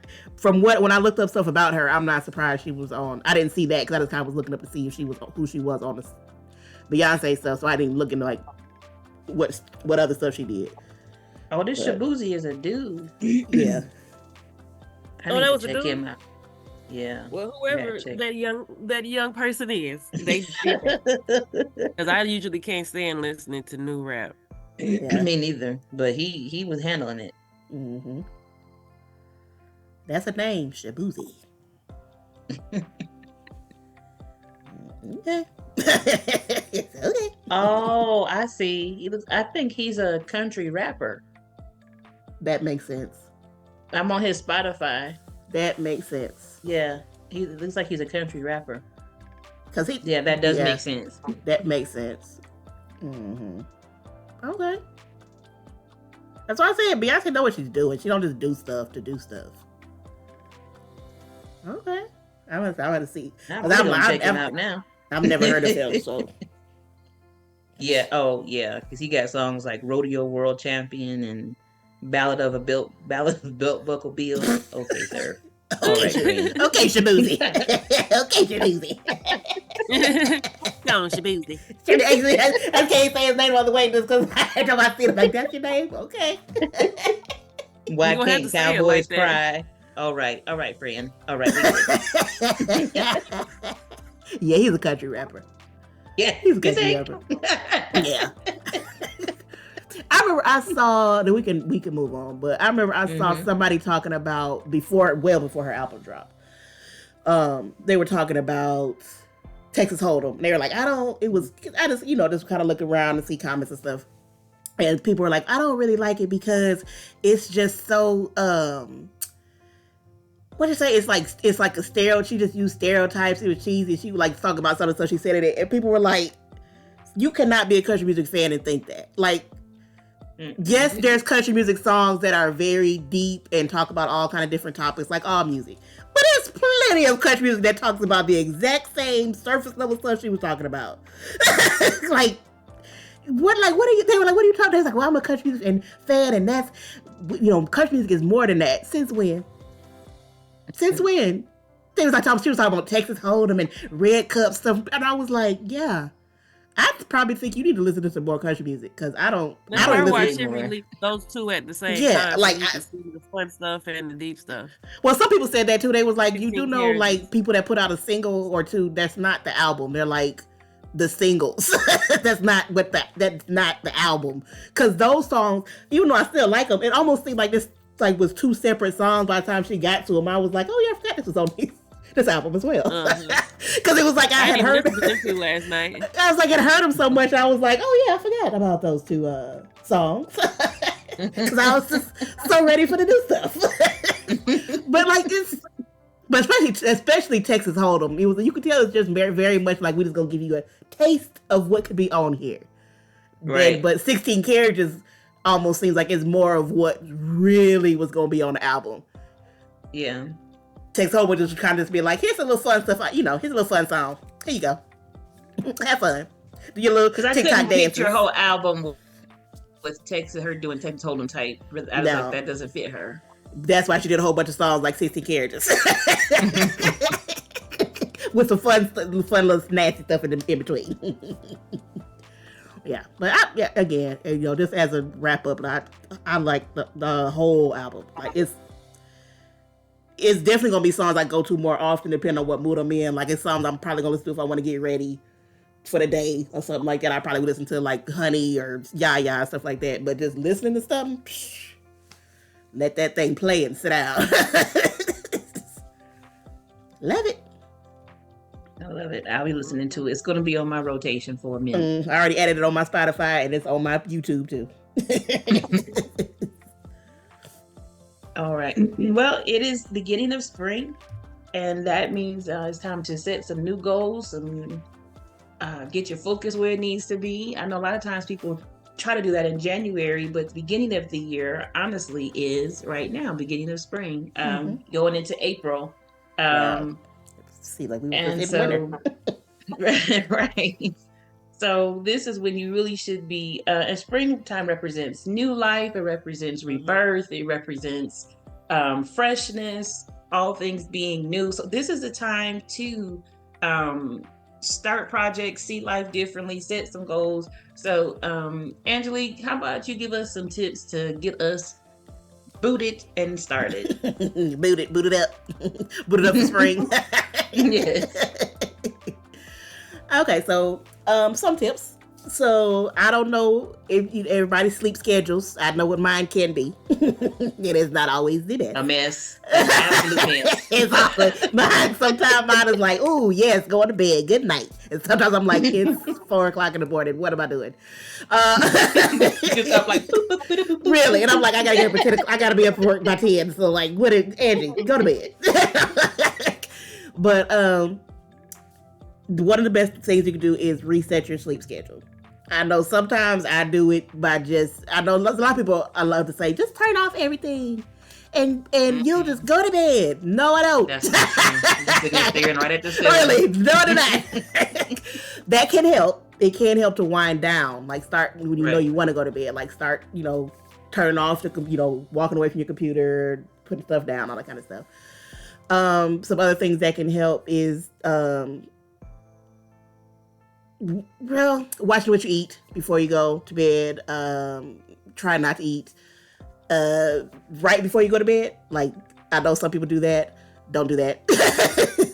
When I looked up stuff about her, I'm not surprised she was on. I didn't see that because I just kind of was looking up to see if who she was on the Beyonce stuff. So I didn't look into like what other stuff she did. Oh, this Shabuzi is a dude. Yeah. That was a dude. Him out. Yeah. Well, whoever that young person is, they because I usually can't stand listening to new rap. Yeah. Me neither. But he was handling it. Mm-hmm. That's a name, Shabuzi. Okay. Okay. Oh, I see. I think he's a country rapper. That makes sense. I'm on his Spotify. That makes sense. Yeah, he looks like he's a country rapper. That does make sense. That makes sense. Mm-hmm. Okay. That's why I said Beyonce know what she's doing. She don't just do stuff to do stuff. Okay. I'm gonna see. I'm check him out now. I've never heard of him, so. Yeah. Oh, yeah. Because he got songs like "Rodeo World Champion" and "Ballad of a Built Buckle Bill." Okay, sir. All right. Okay, Shabuzi. Okay, Shabuzi. Come on, Shabuzi. I can't say his name all the way just because I know I see it like that's your name. Okay. Why can't cowboys cry? All right, friend. All right. Yeah, he's a country rapper. Yeah, he's a country rapper. Yeah. I remember I saw that we can move on, but I remember I saw somebody talking about before her album dropped. They were talking about Texas Hold'em. They were like, just kind of look around and see comments and stuff. And people were like, I don't really like it because it's just so what you say? It's like a stereotype. She just used stereotypes. It was cheesy. She would like talk about some of the stuff she said in it, and people were like, "You cannot be a country music fan and think that." Like, yes, there's country music songs that are very deep and talk about all kind of different topics, like all music. But there's plenty of country music that talks about the exact same surface level stuff she was talking about. Like, what are you? They were like, "What are you talking?" They was like, "Well, I'm a country music fan, and that's country music is more than that." Since when? Since when? She was talking about Texas Hold'em and Red Cup stuff, and I was like, yeah, I probably think you need to listen to some more country music because I don't watch really those two at the same time. Yeah, like fun stuff and the deep stuff. Well, some people said that too. They was like, you do 16 know, carriages. like people that put out a single or two, that's not the album. They're like the singles. That's not the album. Because those songs, even though I still like them, it almost seemed like this like was two separate songs. By the time she got to them, I was like, oh yeah, I forgot this was on this album as well. Because it was like I had heard them last night. I was like, I heard them so much. I was like, oh yeah, I forgot about those two songs. Because I was just so ready for the new stuff. But like it's, but especially Texas Hold'em, you could tell it's just very, very much like we just gonna give you a taste of what could be on here. Right. But 16 Carriages almost seems like it's more of what really was gonna be on the album. Yeah. Texas Hold'em would just kind of just be like, here's a little fun stuff, here's a little fun song. Here you go. Have fun. Do your little TikTok dances. Because I couldn't picture her whole album with her doing Texas Hold'em type. I was like, that doesn't fit her. That's why she did a whole bunch of songs like 16 Carriages. With some fun little nasty stuff in between. Yeah, but again, just as a wrap up, I like the whole album. Like it's definitely gonna be songs I go to more often, depending on what mood I'm in. Like it's songs I'm probably gonna listen to if I want to get ready for the day or something like that. I probably would listen to like Honey or Ya stuff like that. But just listening to something, let that thing play and sit down. Love it. I love it. I'll be listening to it. It's going to be on my rotation for a minute. I already added it on my Spotify and it's on my YouTube too. All right. Well, it is the beginning of spring, and that means it's time to set some new goals and get your focus where it needs to be. I know a lot of times people try to do that in January, but the beginning of the year, honestly, is right now, beginning of spring, going into April. See, like we were and just in winter. Right. So this is when you really should be, and springtime represents new life, it represents rebirth, it represents freshness, all things being new. So this is the time to start projects, see life differently, set some goals. So Angelique, how about you give us some tips to get us booted and started? Booted up. Booted up for spring. Yes. Okay, so some tips. So I don't know if everybody's sleep schedules. I know what mine can be. It is not always the best. A mess. An absolute mess. It's awful. Sometimes mine is like, ooh, yes, going to bed. Good night. And sometimes I'm like, it's 4:00 in the morning. What am I doing? Just up like, boop, boop, boop, boop, boop. Really? And I'm like, I gotta be up for work by 10. So like, Angie, go to bed. But one of the best things you can do is reset your sleep schedule. I know sometimes I do it by I know a lot of people I love to say, just turn off everything and you'll just go to bed. No, I don't. That's staring right at the ceiling. Really? No, I do not. That can help. It can help to wind down. Like start when you know you want to go to bed. Like start, turn off walking away from your computer, putting stuff down, all that kind of stuff. Some other things that can help is watching what you eat before you go to bed. Try not to eat right before you go to bed. Like, I know some people do that. Don't do that.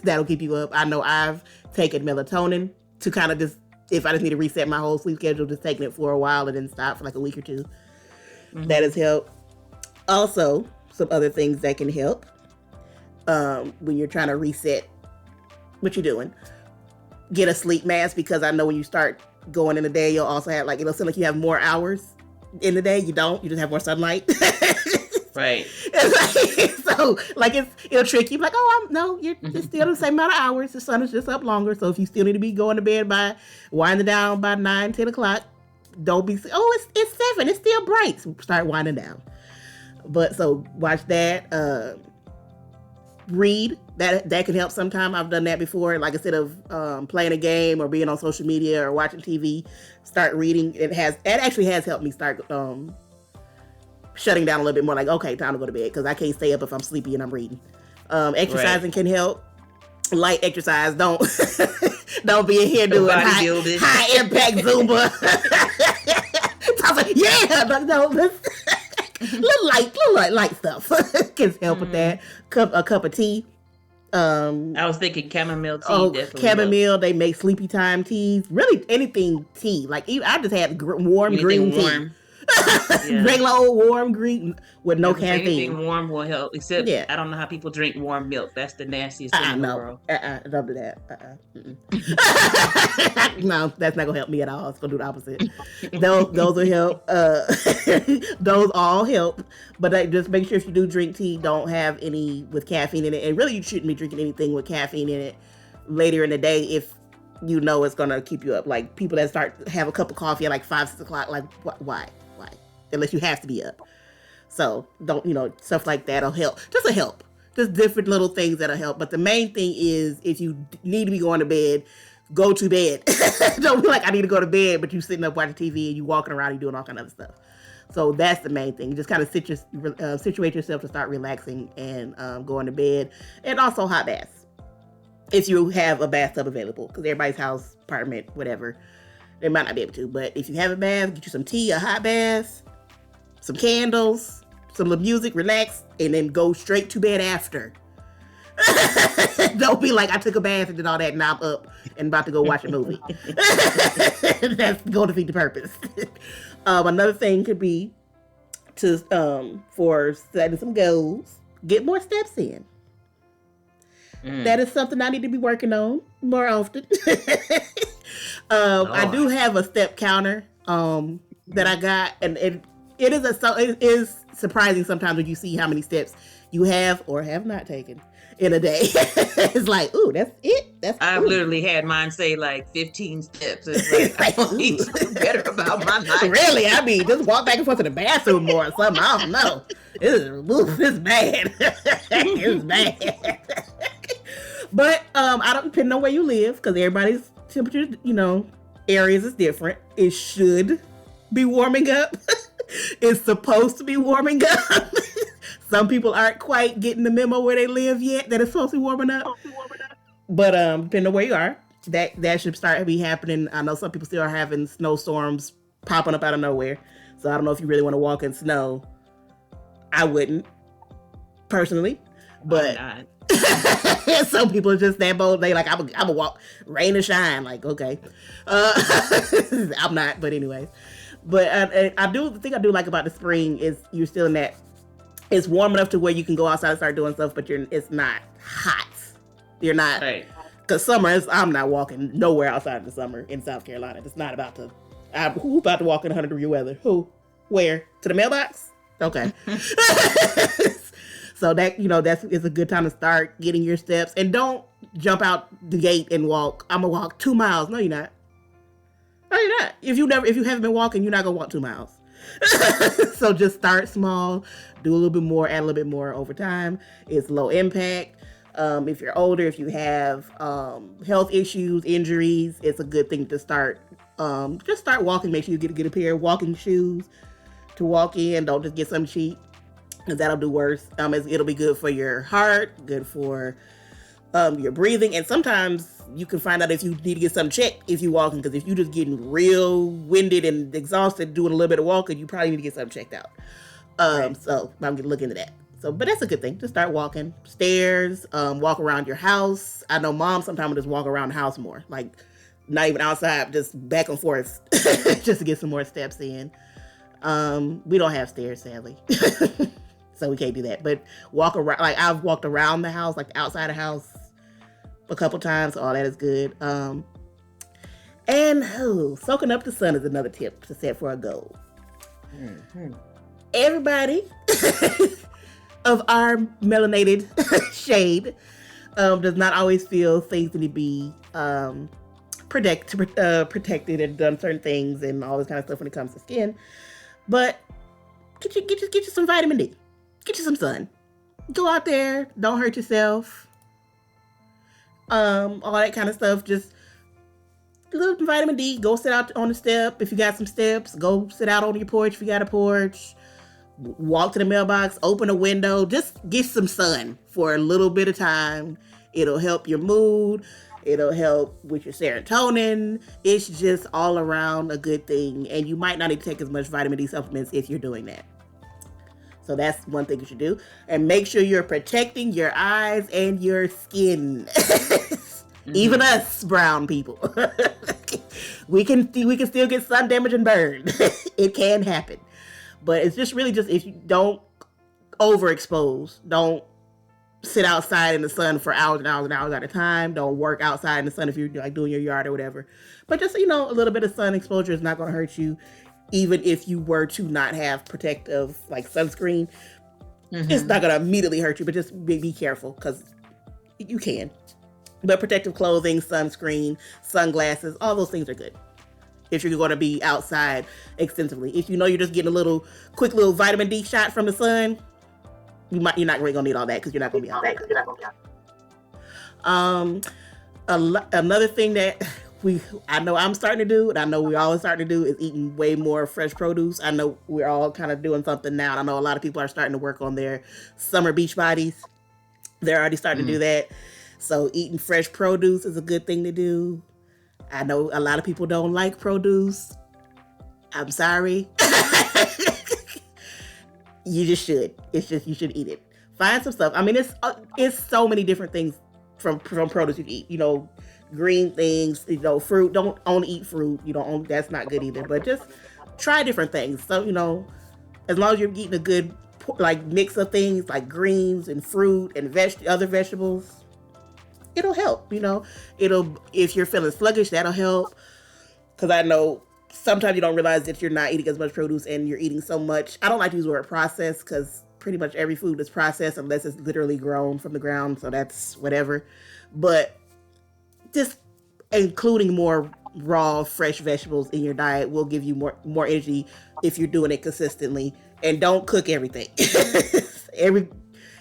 That'll keep you up. I know I've taken melatonin to kind of just, if I just need to reset my whole sleep schedule, just taking it for a while and then stop for like a week or two. Mm-hmm. That has helped. Also, some other things that can help when you're trying to reset what you're doing. Get a sleep mask, because I know when you start going in the day, you'll also have it'll seem like you have more hours in the day. You don't. You just have more sunlight. Right. So it'll trick you. Like, it's still the same amount of hours. The sun is just up longer. So if you still need to be going to bed winding down by 9, 10 o'clock, don't be, it's 7. It's still bright. So start winding down. But so watch that. Read. That can help sometime. I've done that before. Like, instead of playing a game or being on social media or watching TV, start reading. It actually has helped me start shutting down a little bit more. Like, okay, time to go to bed, because I can't stay up if I'm sleepy and I'm reading. Exercising can help. Light exercise. Don't be in here doing high impact Zumba. I was like, yeah, no, little light stuff can help with that. A cup of tea. I was thinking chamomile tea definitely chamomile. helps. They make sleepy time teas. Really, anything tea. Like even, I just had warm Anything green warm. tea. Regular old warm green with no caffeine. Anything warm will help. Except Yeah. I don't know how people drink warm milk. That's the nastiest thing in the world. Don't do that. No, that's not gonna help me at all. It's gonna do the opposite. Those will help. Those all help. But just make sure if you do drink tea, don't have any with caffeine in it. And really, you shouldn't be drinking anything with caffeine in it later in the day if you know it's gonna keep you up. Like people that start have a cup of coffee at like 5, 6 o'clock. Like why? Unless you have to be up. So don't, stuff like that'll help. Just a help. Just different little things that'll help. But the main thing is if you need to be going to bed, go to bed. Don't be like, I need to go to bed, but you sitting up watching TV and you walking around and doing all kind of other stuff. So that's the main thing. You just kind of situate yourself to start relaxing and going to bed. And also hot baths. If you have a bathtub available. Because everybody's house, apartment, whatever, they might not be able to. But if you have a bath, get you some tea, a hot bath, some candles, some little music, relax, and then go straight to bed after. Don't be like, I took a bath and did all that, and now I'm up and about to go watch a movie. That's going to defeat the purpose. Another thing could be for setting some goals, get more steps in. That is something I need to be working on more often. I do have a step counter that I got, and it is surprising sometimes when you see how many steps you have or have not taken in a day. It's like, ooh, that's it. I've literally had mine say like 15 steps. It's like, I need to do better about my life. Really? I mean, just walk back and forth to the bathroom more or something. I don't know. It's bad. It's bad. But I don't depend on where you live because everybody's temperature, areas is different. It should be warming up. It's supposed to be warming up. Some people aren't quite getting the memo where they live yet that it's supposed to be warming up. But depending on where you are, that should start to be happening. I know some people still are having snowstorms popping up out of nowhere. So I don't know if you really want to walk in snow. I wouldn't, personally. But some people are just that bold. They like, I'm gonna walk rain or shine. Like, okay. I'm not, but anyways. But the thing I do like about the spring is you're still in that, it's warm enough to where you can go outside and start doing stuff, but it's not hot. You're not, because summer I'm not walking nowhere outside in the summer in South Carolina. It's not about to, who about to walk in 100-degree weather? Who? Where? To the mailbox? Okay. So that it's a good time to start getting your steps, and don't jump out the gate and walk. I'm gonna walk 2 miles. No, you're not. No, you're not. If you haven't been walking, you're not gonna walk 2 miles. So just start small, do a little bit more, add a little bit more over time. It's low impact. If you're older, if you have health issues, injuries, it's a good thing to start. Just start walking. Make sure you get a pair of walking shoes to walk in. Don't just get something cheap, because that'll do worse. It'll be good for your heart, good for your breathing, and sometimes you can find out if you need to get something checked if you're walking, because if you're just getting real winded and exhausted doing a little bit of walking, you probably need to get something checked out. So I'm gonna look into that. So, but that's a good thing. Just start walking stairs, walk around your house. I know mom sometimes will just walk around the house more, like not even outside, just back and forth, just to get some more steps in. We don't have stairs, sadly. So we can't do that, but walk around, like I've walked around the house, like outside the house a couple times. So all that is good. And soaking up the sun is another tip to set for a goal. Mm-hmm. Everybody of our melanated shade does not always feel safe to be protected and done certain things and all this kind of stuff when it comes to skin. But get you some vitamin D. Get you some sun. Go out there. Don't hurt yourself. All that kind of stuff. Just a little vitamin D. Go sit out on the step. If you got some steps, go sit out on your porch if you got a porch. Walk to the mailbox. Open a window. Just get some sun for a little bit of time. It'll help your mood. It'll help with your serotonin. It's just all around a good thing. And you might not need to take as much vitamin D supplements if you're doing that. So that's one thing you should do. And make sure you're protecting your eyes and your skin. Even us brown people. we can still get sun damage and burn. It can happen. But it's just really just if you don't overexpose, don't sit outside in the sun for hours and hours and hours at a time. Don't work outside in the sun if you're like doing your yard or whatever. But just, a little bit of sun exposure is not going to hurt you. Even if you were to not have protective like sunscreen, it's not going to immediately hurt you, but just be careful because you can. But protective clothing, sunscreen, sunglasses, all those things are good if you're going to be outside extensively. If you're just getting a quick little vitamin D shot from the sun, you're not really going to need all that because you're not going to be outside. Another thing that I know I'm starting to do, and I know we're all starting to do, is eating way more fresh produce. I know we're all kind of doing something now. And I know a lot of people are starting to work on their summer beach bodies. They're already starting to do that. So eating fresh produce is a good thing to do. I know a lot of people don't like produce. I'm sorry. You just should. It's just, you should eat it. Find some stuff. I mean, it's so many different things from produce you can eat. Green things, fruit. Don't only eat fruit. That's not good either. But just try different things. So, as long as you're eating a good mix of things like greens and fruit and other vegetables, it'll help. If you're feeling sluggish, that'll help. Because I know sometimes you don't realize that you're not eating as much produce and you're eating so much. I don't like to use the word processed because pretty much every food is processed unless it's literally grown from the ground. So that's whatever. But just including more raw, fresh vegetables in your diet will give you more energy if you're doing it consistently. And don't cook everything.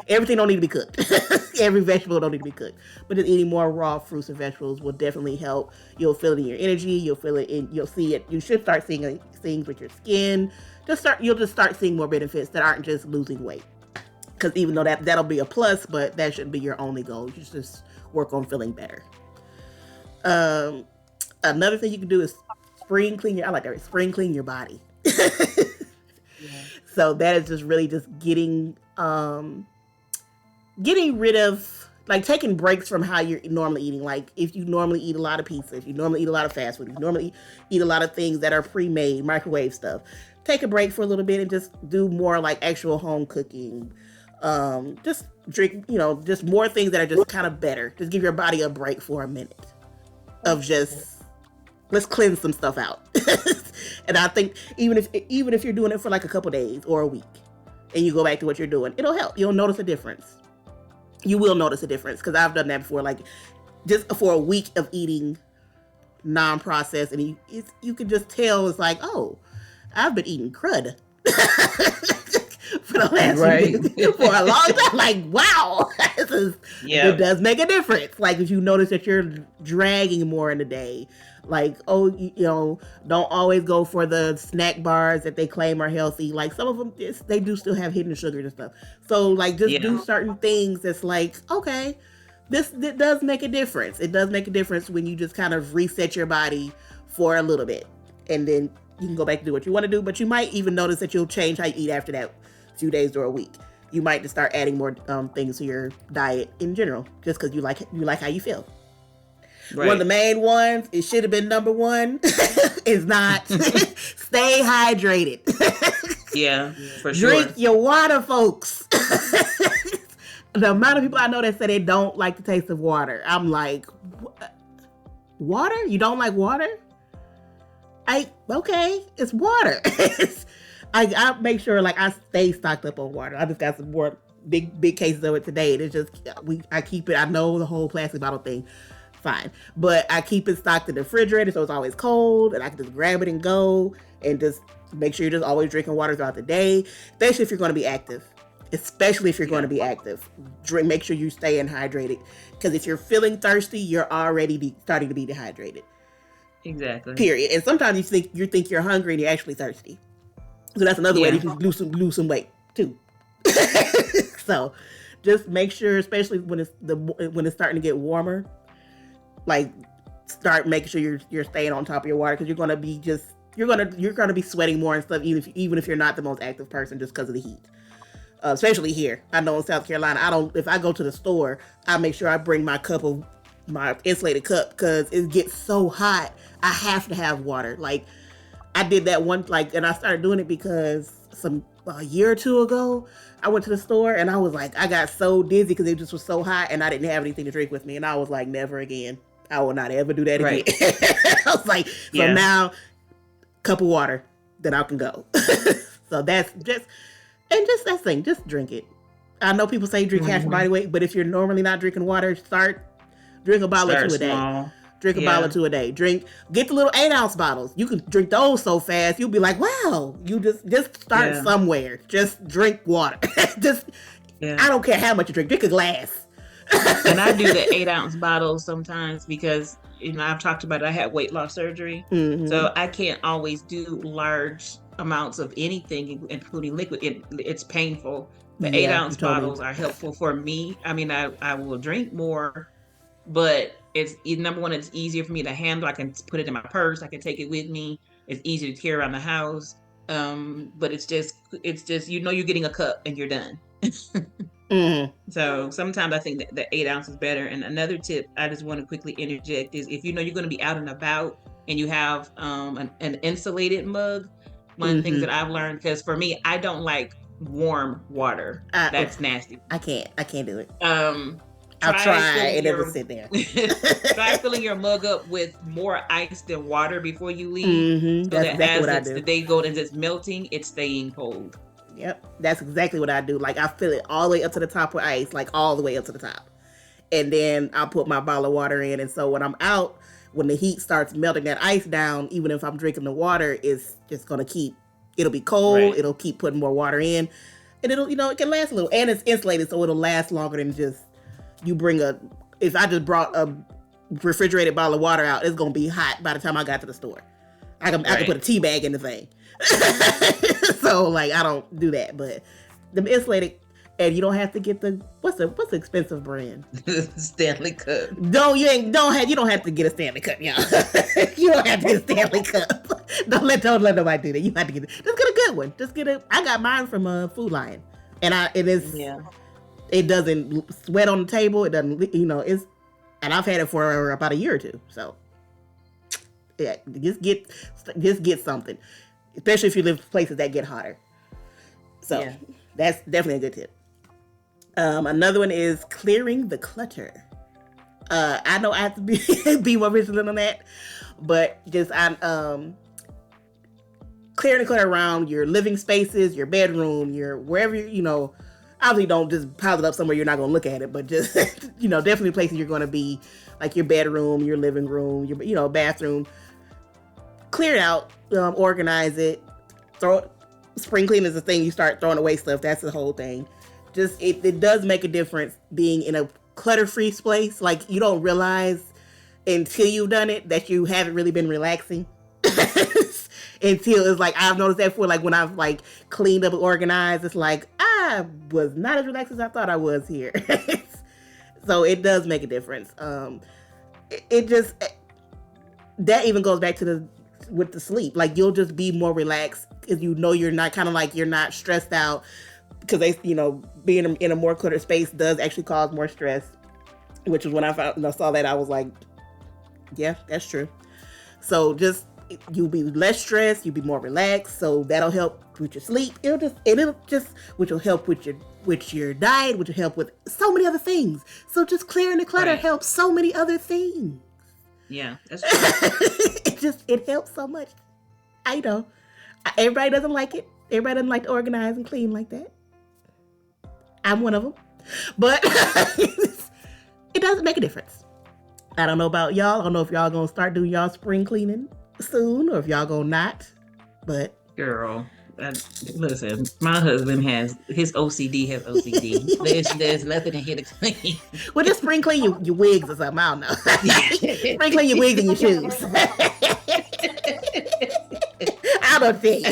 Everything don't need to be cooked. Every vegetable don't need to be cooked. But just eating more raw fruits and vegetables will definitely help. You'll feel it in your energy. You'll feel it you'll see it. You should start seeing things with your skin. You'll just start seeing more benefits that aren't just losing weight. Because even though that'll be a plus, but that shouldn't be your only goal. You should just work on feeling better. Another thing you can do is spring clean your body. So that is just really just getting rid of, taking breaks from how you're normally eating. Like if you normally eat a lot of pizza, if you normally eat a lot of fast food, if you normally eat a lot of things that are pre-made, microwave stuff, take a break for a little bit and just do more actual home cooking. Just drink, just more things that are just kind of better. Just give your body a break for a minute of just, let's cleanse some stuff out. And I think even if you're doing it for a couple days or a week and you go back to what you're doing, it'll help. You'll notice a difference. You will notice a difference because I've done that before. Just for a week of eating non-processed, and you can just tell it's oh, I've been eating crud for the last for a long time. Wow, it does make a difference. If you notice that you're dragging more in the day, don't always go for the snack bars that they claim are healthy. Some of them, they do still have hidden sugars and stuff. So do certain things that's okay, this does make a difference. It does make a difference when you just kind of reset your body for a little bit. And then you can go back and do what you want to do. But you might even notice that you'll change how you eat after that few days or a week. You might just start adding more things to your diet in general, just because you like how you feel. Right. One of the main ones, it should have been number one, is not. Stay hydrated. Yeah, for sure. Drink your water, folks. The amount of people I know that say they don't like the taste of water. I'm like, water? You don't like water? Okay, it's water. I make sure I stay stocked up on water. I just got some more big cases of it today. And it's just, I keep it. I know the whole plastic bottle thing. Fine. But I keep it stocked in the refrigerator so it's always cold and I can just grab it and go and just make sure you're just always drinking water throughout the day, especially if you're going to be active. Make sure you stay hydrated, because if you're feeling thirsty, you're already starting to be dehydrated. Exactly. Period. And sometimes you think you're hungry and you're actually thirsty. So that's another way that you can lose some weight too. So just make sure, especially when it's starting to get warmer, start making sure you're staying on top of your water, because you're gonna be sweating more and stuff, even if you're not the most active person, just because of the heat. especially here. I know in South Carolina, if I go to the store, I make sure I bring my insulated cup because it gets so hot. I have to have water. Like, I did that and I started doing it because a year or two ago, I went to the store and I was like, I got so dizzy because it just was so hot and I didn't have anything to drink with me. And I was like, never again. I will not ever do that again. I was like, so now, cup of water, then I can go. So that's that's the thing. Just drink it. I know people say drink half your body weight, but if you're normally not drinking water, drink a bottle or two a day. Drink a bottle or two a day. Get the little 8-ounce bottles. You can drink those so fast. You'll be like, wow, you just start somewhere. Just drink water. I don't care how much you drink. Drink a glass. And I do the 8-ounce bottles sometimes because, I've talked about it. I had weight loss surgery. Mm-hmm. So I can't always do large amounts of anything, including liquid. It's painful. The 8-ounce bottles are helpful for me. I mean, I will drink more, but number one, it's easier for me to handle. I can put it in my purse. I can take it with me. It's easier to carry around the house. But it's just you're getting a cup and you're done. Mm-hmm. So sometimes I think that the 8 ounces is better. And another tip I just want to quickly interject is if you're going to be out and about and you have an insulated mug, one of the things that I've learned, because for me, I don't like warm water. That's nasty. I can't do it. I'll try and never sit there. Try filling your mug up with more ice than water before you leave. Mm-hmm. So that's exactly as the day goes and it's melting, it's staying cold. Yep, that's exactly what I do. Like, I fill it all the way up to the top with ice, like all the way up to the top. And then I'll put my bottle of water in. And so when I'm out, when the heat starts melting that ice down, even if I'm drinking the water, it's just going to it'll be cold. Right. It'll keep putting more water in. And it'll, it can last a little. And it's insulated, so it'll last longer than just, if I just brought a refrigerated bottle of water out, it's going to be hot by the time I got to the store. I can put a tea bag in the thing. So, like, I don't do that, but the insulated, and you don't have to get what's the expensive brand? Stanley Cup. You don't have to get a Stanley Cup, y'all. You don't have to get a Stanley Cup. Don't let nobody do that. You have to just get a good one. I got mine from Food Lion, and it doesn't sweat on the table. It doesn't, and I've had it for about a year or two. So, yeah, just get something, especially if you live in places that get hotter. So that's definitely a good tip. Another one is clearing the clutter. I know I have to be more vigilant on that, but just clearing the clutter around your living spaces, your bedroom, your wherever obviously don't just pile it up somewhere you're not going to look at it, but just definitely places you're going to be, like your bedroom, your living room, your bathroom. Clear it out, organize it, spring cleaning is the thing. You start throwing away stuff. That's the whole thing. Just it does make a difference being in a clutter-free place. Like, you don't realize until you've done it that you haven't really been relaxing. Until it's like, I've noticed that before, like when I've like cleaned up and organized, it's like I was not as relaxed as I thought I was here. So it does make a difference. That even goes back to with the sleep. Like, you'll just be more relaxed if you're not you're not stressed out, because being in a more cluttered space does actually cause more stress, which is when I saw that, I was like, yeah, that's true. So just, you'll be less stressed, you'll be more relaxed, so that'll help with your sleep. Which will help with your diet, which will help with so many other things. So just clearing the clutter helps so many other things. Yeah, that's true. It helps so much. I know. Everybody doesn't like it. Everybody doesn't like to organize and clean like that. I'm one of them. But it does make a difference. I don't know about y'all. I don't know if y'all gonna start doing y'all spring cleaning soon, or if y'all gonna not. But girl, listen, my husband his OCD has OCD. There's nothing in here to clean. Well, just spring clean your wigs or something. I don't know. Spring clean your wigs and your shoes. I don't think.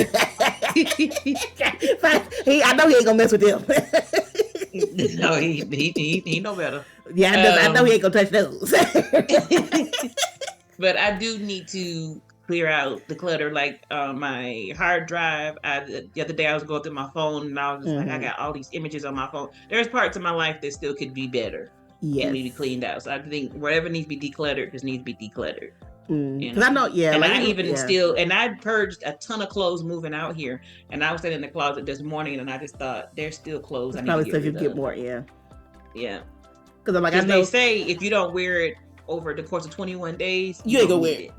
I know he ain't gonna mess with them. No, he know better. Yeah, I know he ain't gonna touch those. But I do need to clear out the clutter. Like my hard drive. The other day I was going through my phone and I was just like, I got all these images on my phone. There's parts of my life that still could be better and Yes. need to be cleaned out. So I think whatever needs to be decluttered just needs to be decluttered. Because I know, yeah. And like, I even still, and I purged a ton of clothes moving out here. And I was sitting in the closet this morning, and I just thought, there's still clothes I need to get rid of. Get more, yeah. Yeah. Because I'm like, I know they say if you don't wear it over the course of 21 days, you ain't gonna wear it.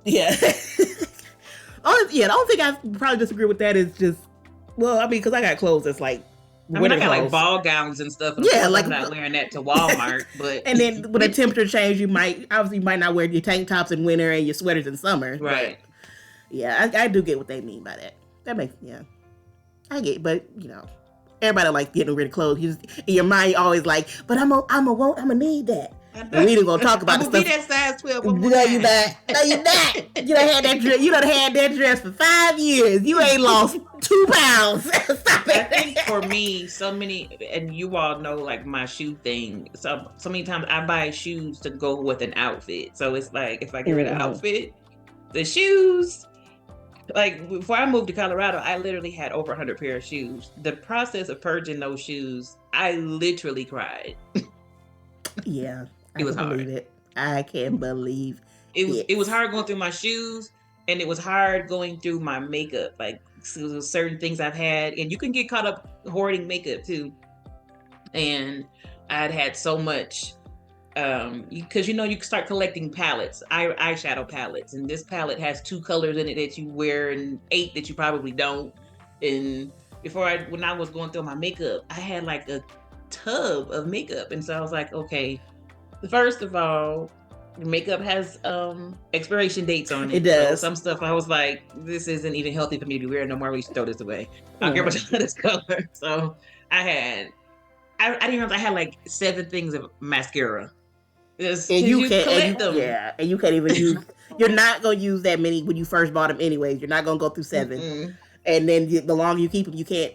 Yeah. The only thing I probably disagree with that is just, well, I mean, because I got clothes that's like, I got like ball gowns and stuff. And yeah, like I'm not wearing that to Walmart, but and then when the temperature change, you might not wear your tank tops in winter and your sweaters in summer. Right. Yeah, I do get what they mean by that. That makes I get, but everybody like getting rid of clothes. You just, in your mind, you always like, but I'm gonna need that. And we ain't gonna talk about the stuff. Be that size 12. No, you not. No, you not. You done had that dress. You done had that dress for 5 years. You ain't lost 2 pounds. Stop it. I think for me, so many, and you all know like my shoe thing. So many times I buy shoes to go with an outfit. So it's like if I get rid of outfit, the shoes. Like before I moved to Colorado, I literally had over 100 pair of shoes. The process of purging those shoes, I literally cried. Yeah. It was hard. I can't believe it was hard going through my shoes, and it was hard going through my makeup. Like certain things I've had, and you can get caught up hoarding makeup too. And I'd had so much, because you can start collecting palettes, eyeshadow palettes, and this palette has 2 colors in it that you wear and 8 that you probably don't. And when I was going through my makeup, I had like a tub of makeup, and so I was like, okay. First of all, makeup has expiration dates on it. It does. So some stuff I was like, this isn't even healthy for me to be wearing no more. We should throw this away. I don't care about this color. So I didn't realize I had like 7 things of mascara. And you can't them. Yeah, and you can't even use. You're not gonna use that many when you first bought them, anyways. You're not gonna go through 7. Mm-hmm. And then the longer you keep them, you can't.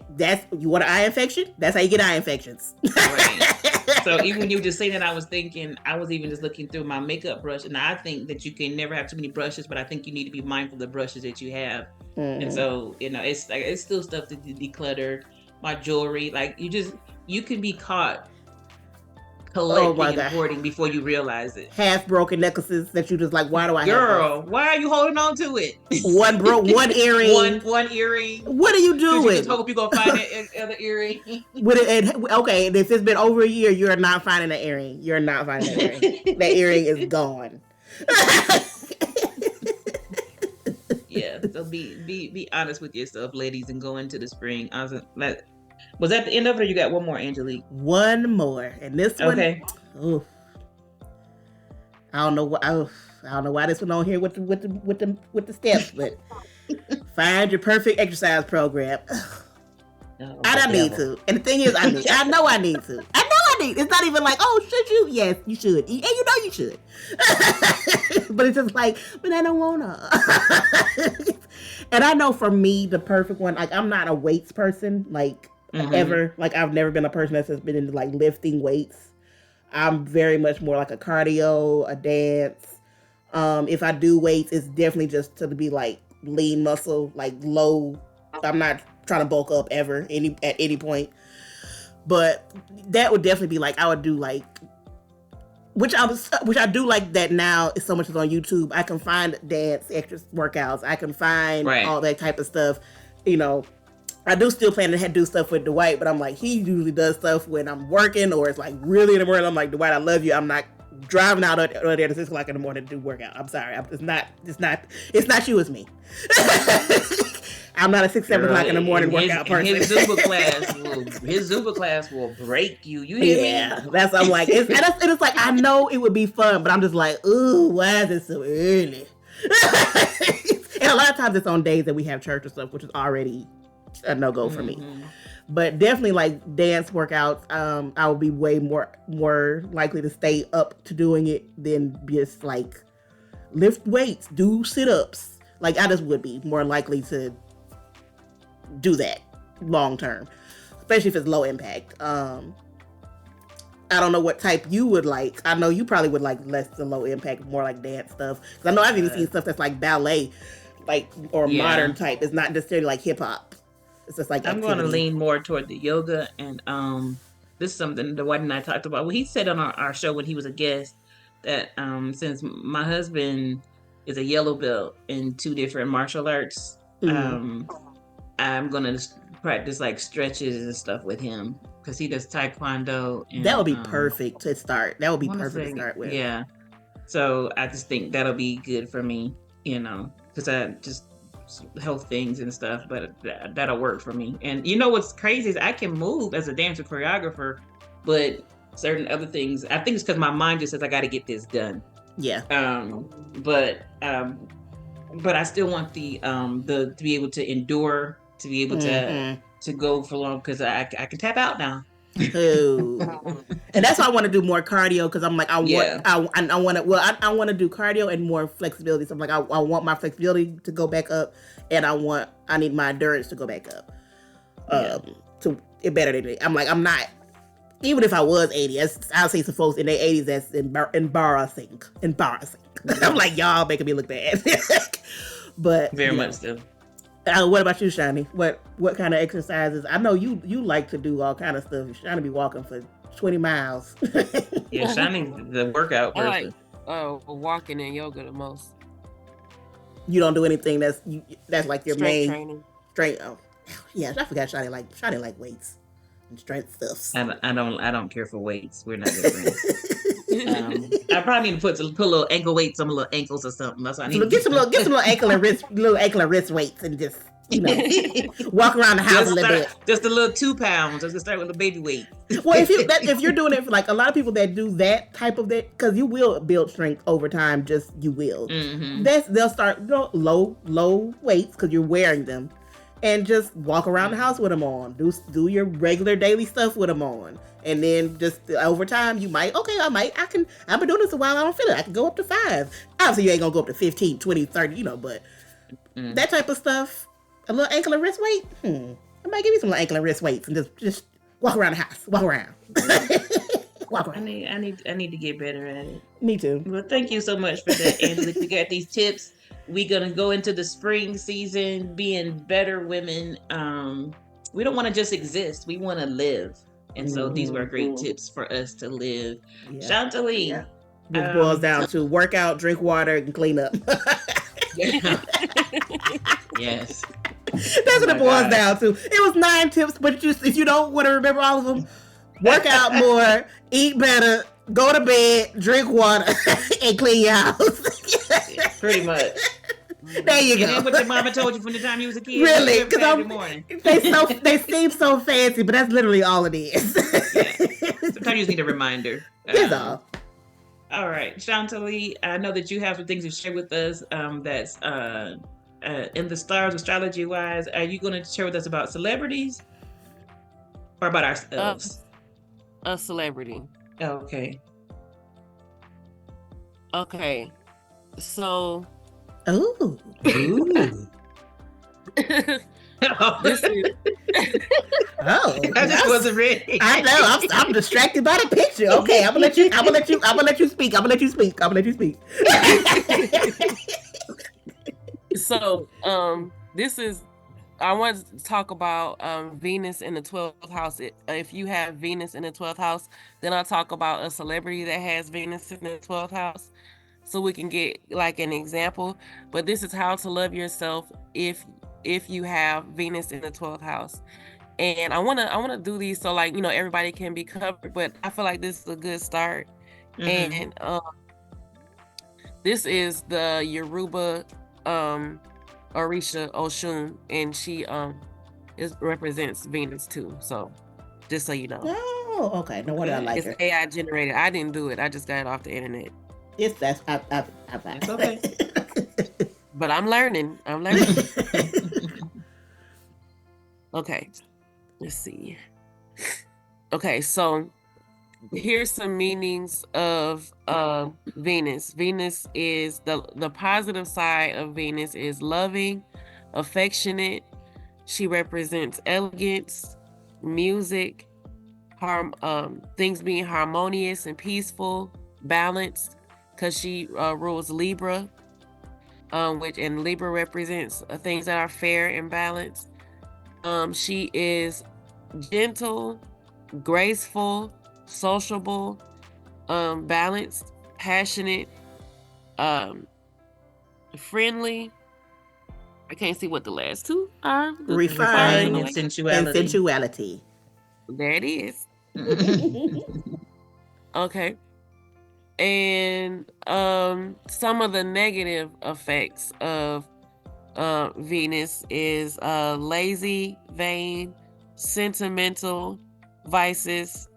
You want an eye infection? That's how you get eye infections. Right. So even when you were just saying that, I was thinking, I was even just looking through my makeup brush, and I think that you can never have too many brushes, but I think you need to be mindful of the brushes that you have. Mm-hmm. And so, it's still stuff to declutter. My jewelry, like you can be caught collecting and hoarding before you realize it. Half broken necklaces that you just like, why do I have why are you holding on to it? One earring. One earring. What are you doing? You just hope you're going to find that other earring. Okay, if it's been over a year, you're not finding that earring. You're not finding that earring. That earring is gone. Yeah, so be honest with yourself, ladies, and go into the spring. Was that the end of it, or you got one more, Angelique? One more, and this one. Okay. Oof. I don't know why this one on here with the steps, but find your perfect exercise program. I need to, and the thing is, I know I need to. It's not even like, oh, should you? Yes, you should, and you should. But it's just like, but I don't wanna. And I know for me, the perfect one, like I'm not a weights person, like. Mm-hmm. Ever. Like I've never been a person that's been into like lifting weights. I'm very much more like a cardio, a dance. If I do weights, it's definitely just to be like lean muscle, like low. I'm not trying to bulk up ever at any point. But that would definitely be like I would do like, which I do like that now. Is so much is on YouTube. I can find dance extra workouts. I can find all that type of stuff. I do still plan to do stuff with Dwight, but I'm like, he usually does stuff when I'm working or it's like really in the morning. I'm like, Dwight, I love you. I'm not driving out there at 6 o'clock in the morning to do workout. I'm sorry. It's not you, it's me. I'm not a 6, 7 o'clock in the morning workout person. His Zumba class will break you. You hear me? Yeah, that's what I'm like. It's like, I know it would be fun, but I'm just like, ooh, why is it so early? And a lot of times it's on days that we have church or stuff, which is already a no-go for me. But definitely like dance workouts, I would be way more likely to stay up to doing it than just like lift weights, do sit-ups. Like I just would be more likely to do that long term, especially if it's low impact. I don't know what type you would like. I know you probably would like less to low impact, more like dance stuff. Because I know I've even seen stuff that's like ballet, like or modern type. It's not necessarily like hip hop. It's just like I'm going to lean more toward the yoga, and this is something the White and I talked about. Well, he said on our show when he was a guest that since my husband is a yellow belt in 2 different martial arts, I'm going to practice like stretches and stuff with him because he does taekwondo. And, that would be perfect to start. That would be perfect to start with. Yeah. So I just think that'll be good for me, because I just health things and stuff, but that'll work for me. And what's crazy is I can move as a dancer choreographer, but certain other things, I think it's because my mind just says I got to get this done. Yeah. But I still want the to be able to endure, to be able to go for long, because I can tap out now. Oh. And that's why I want to do more cardio, because I'm like I want to do cardio and more flexibility. So I'm like I want my flexibility to go back up, and I need my endurance to go back up. To it better than it. I'm not, even if I was 80, I'll say some folks in their 80s that's embarrassing. I'm like, y'all making me look bad. But very much so. What about you, Shani? What kind of exercises? I know you like to do all kind of stuff. Shani be walking for 20 miles. Yeah, Shani's the workout person. I like walking and yoga the most. You don't do anything that's like your strength main training. Strength. Oh, yeah, I forgot Shani like weights and strength stuff. I don't care for weights. We're not good friends. I probably need to put a little ankle weights on my little ankles or something. That's what I need. Get some little ankle and wrist weights, and just walk around the house a little bit. Just a little 2 pounds. Just start with the baby weight. Well, if you're doing it for like a lot of people that do that type of that, because you will build strength over time. Just you will. Mm-hmm. They'll start low weights because you're wearing them, and just walk around the house with them on. Do your regular daily stuff with them on. And then just over time, you might, I've been doing this a while, I don't feel it. I can go up to 5. Obviously, you ain't going to go up to 15, 20, 30, but that type of stuff, a little ankle and wrist weight, I might give you some little ankle and wrist weights and just walk around the house. Walk around. I need to get better at it. Me too. Well, thank you so much for that, Angela. We got these tips. We're going to go into the spring season being better women. We don't want to just exist. We want to live. And so these were great tips for us to live. Yeah. Chantalie. Yeah. It boils down to work out, drink water, and clean up. Yes. That's what it boils down to. It was 9 tips, but if you don't want to remember all of them, work out more, eat better, go to bed, drink water, and clean your house. Yeah, pretty much. There you go. And what your mama told you from the time you was a kid. Really? Because they seem so fancy, but that's literally all it is. Yeah. Sometimes you just need a reminder. That's all. All right, Chantalie, I know that you have some things to share with us that's in the stars, astrology-wise. Are you going to share with us about celebrities or about ourselves? A celebrity. Oh, okay. Okay. So... Ooh. This is... I just wasn't ready. I know. I'm distracted by the picture. Okay, I'm gonna let you speak. So, this is. I want to talk about Venus in the 12th house. If you have Venus in the 12th house, then I'll talk about a celebrity that has Venus in the 12th house, so we can get like an example. But this is how to love yourself if you have Venus in the 12th house. And I want to do these so like, everybody can be covered, but I feel like this is a good start. Mm-hmm. And this is the Yoruba Orisha Oshun, and she represents Venus too. So just so you know. Oh, okay. No wonder I like her. It's AI generated. I didn't do it. I just got it off the internet. It's okay. But I'm learning. Okay. Let's see. Okay, so here's some meanings of Venus. Venus is the positive side of Venus is loving, affectionate. She represents elegance, music, things being harmonious and peaceful, balanced, because she rules Libra, and Libra represents things that are fair and balanced. She is gentle, graceful, sociable, balanced, passionate, friendly. I can't see what the last two are. Refined and and sensuality. sensuality. There it is. Okay. And some of the negative effects of Venus is lazy, vain, sentimental, vices,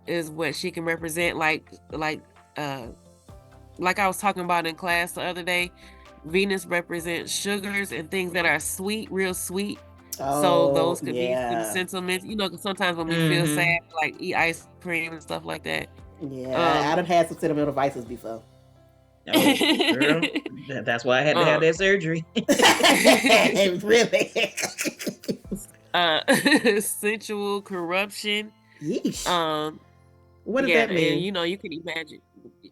is what she can represent, uh like I was talking about in class the other day. Venus represents sugars and things that are sweet, real sweet. So Oh, those could be some yeah. sentiments. You know, 'cause sometimes when we feel sad, like eat ice cream and stuff like that. Yeah, I done had some sentimental vices before. Oh, girl, that's why I had to have that surgery. Really? Sensual corruption. Yeesh. What does Yeah, that and mean? you know, you can imagine.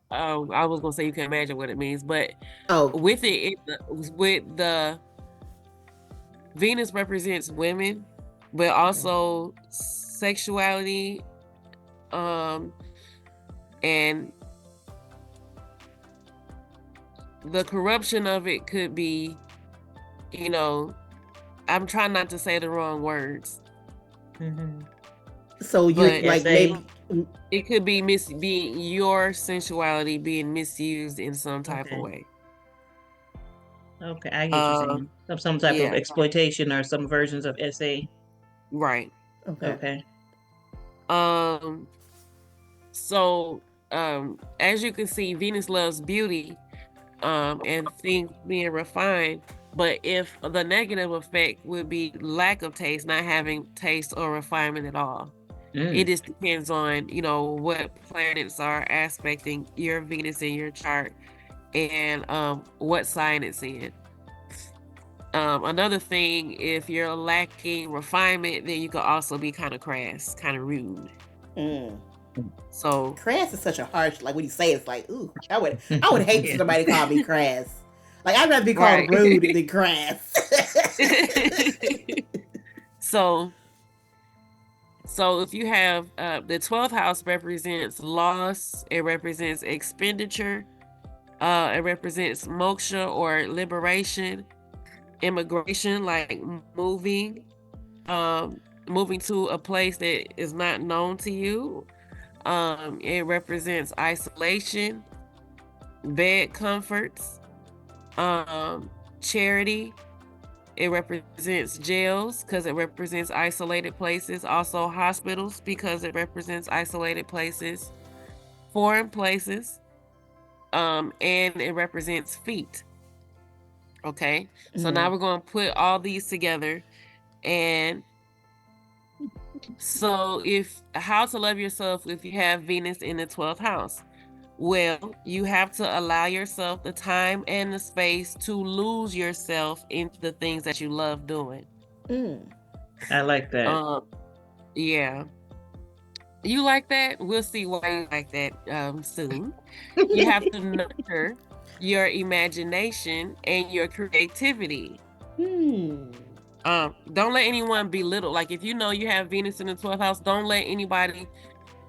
I was gonna say you can imagine what it means, but Oh. with with the Venus represents women, but also sexuality, and the corruption of it could be, you know, I'm trying not to say the wrong words. So you like maybe it could be being your sensuality being misused in some type of way. Okay, I get you saying. Some type of exploitation or some versions of SA. Right. Okay. So as you can see, Venus loves beauty and things being refined. But if the negative effect would be lack of taste, not having taste or refinement at all. It just depends on, you know, what planets are aspecting your Venus in your chart and what sign it's in. Another thing, if you're lacking refinement, then you could also be kind of crass, kind of rude. So crass is such a harsh, like when you say it's like, ooh, I would hate somebody call me crass. Like I'd rather be called rude than crass. So if you have the 12th house represents loss, it represents expenditure, it represents moksha or liberation, immigration, like moving to a place that is not known to you. It represents isolation, bed comforts, charity. It represents jails because it represents isolated places. Also hospitals because it represents isolated places, foreign places, and it represents feet. Okay, so now we're going to put all these together. And so how to love yourself if you have Venus in the 12th house. Well, you have to allow yourself the time and the space to lose yourself into the things that you love doing. I like that. Yeah. You like that? We'll see why you like that soon. You have to nurture your imagination and your creativity. Don't let anyone belittle. Like if you know you have Venus in the 12th house, don't let anybody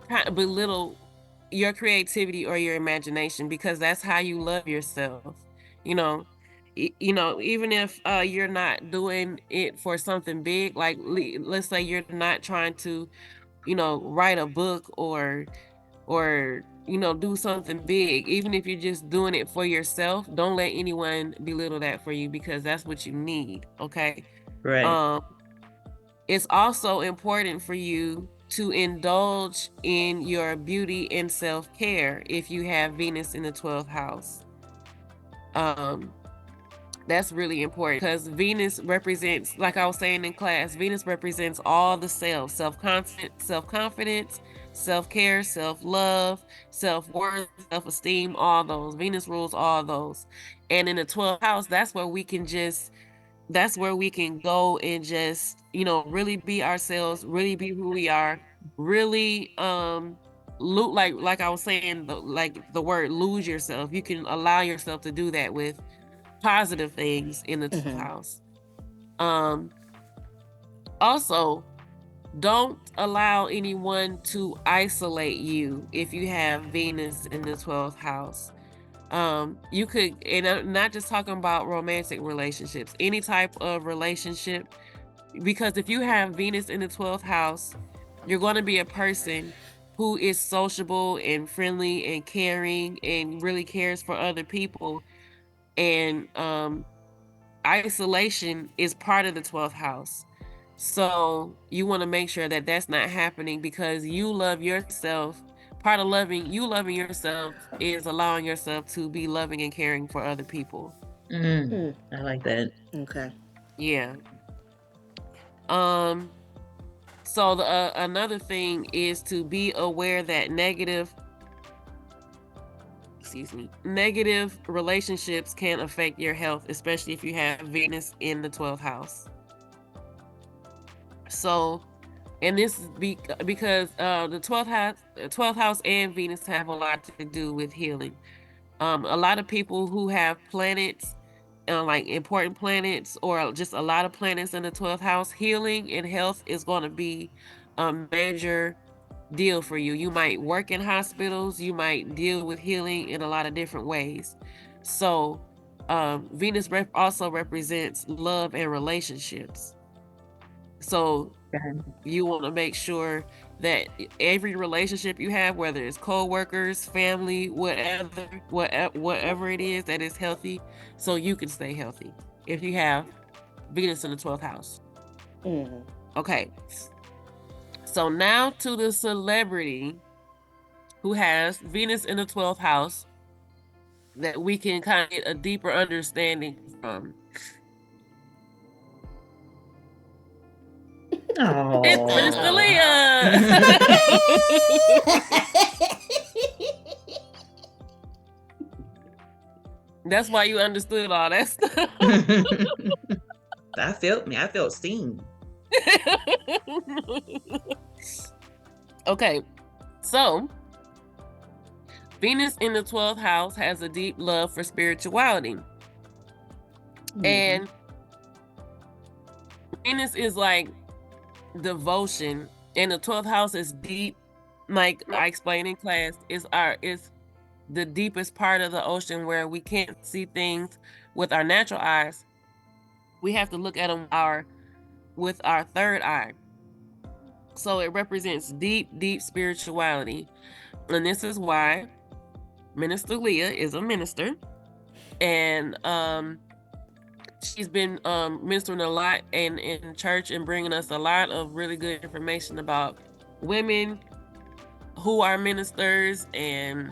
kind of belittle your creativity or your imagination, because that's how you love yourself. You know, even if you're not doing it for something big, like let's say you're not trying to, write a book or do something big. Even if you're just doing it for yourself, don't let anyone belittle that for you, because that's what you need. Okay. Right. It's also important for you to indulge in your beauty and self-care if you have Venus in the 12th house. That's really important because Venus represents, like I was saying in class, Venus represents all the self-confidence, self-care, self-love, self-worth, self-esteem, all those. Venus rules all those. And in the 12th house, that's where we can go and just, really be ourselves, really be who we are, really like I was saying, like the word lose yourself. You can allow yourself to do that with positive things in the 12th house. Also, don't allow anyone to isolate you if you have Venus in the 12th house. You could, and I'm not just talking about romantic relationships, any type of relationship, because if you have Venus in the 12th house, you're going to be a person who is sociable and friendly and caring and really cares for other people. And isolation is part of the 12th house. So you want to make sure that that's not happening, because you love yourself. Part of loving yourself is allowing yourself to be loving and caring for other people. I like that. Okay. Yeah. So the another thing is to be aware that negative relationships can affect your health, especially if you have Venus in the 12th house. So, and this is because the 12th house and Venus have a lot to do with healing. A lot of people who have planets, like important planets, or just a lot of planets in the 12th house, healing and health is going to be a major deal for you. You might work in hospitals, you might deal with healing in a lot of different ways. So, Venus also represents love and relationships. So, you want to make sure that every relationship you have, whether it's co-workers, family, whatever it is, that is healthy, so you can stay healthy if you have Venus in the 12th house. Okay. So now to the celebrity who has Venus in the 12th house that we can kind of get a deeper understanding from. Oh. It's Minister Leah. That's why you understood all that stuff. I felt seen. Okay, so Venus in the 12th house has a deep love for spirituality. And Venus is like devotion, and the 12th house is deep, like I explained in class, is the deepest part of the ocean where we can't see things with our natural eyes. We have to look at them with our third eye. So it represents deep, deep spirituality. And this is why Minister Leah is a minister. And she's been ministering a lot in church and bringing us a lot of really good information about women who are ministers and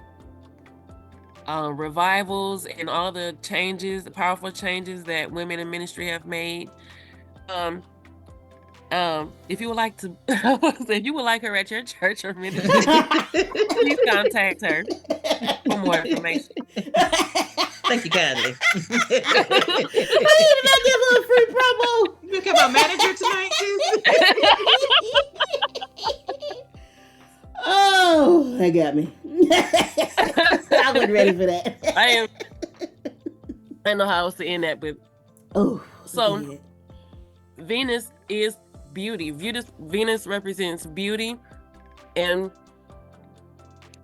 revivals and all the changes, the powerful changes that women in ministry have made. If you would like to, if you would like her at your church or ministry, please contact her for more information. Thank you kindly. Why did I give her a free promo? You became our manager tonight, sis? Oh, that got me. I wasn't ready for that. I know how else to end that, but so Venus is beauty. Venus represents beauty, and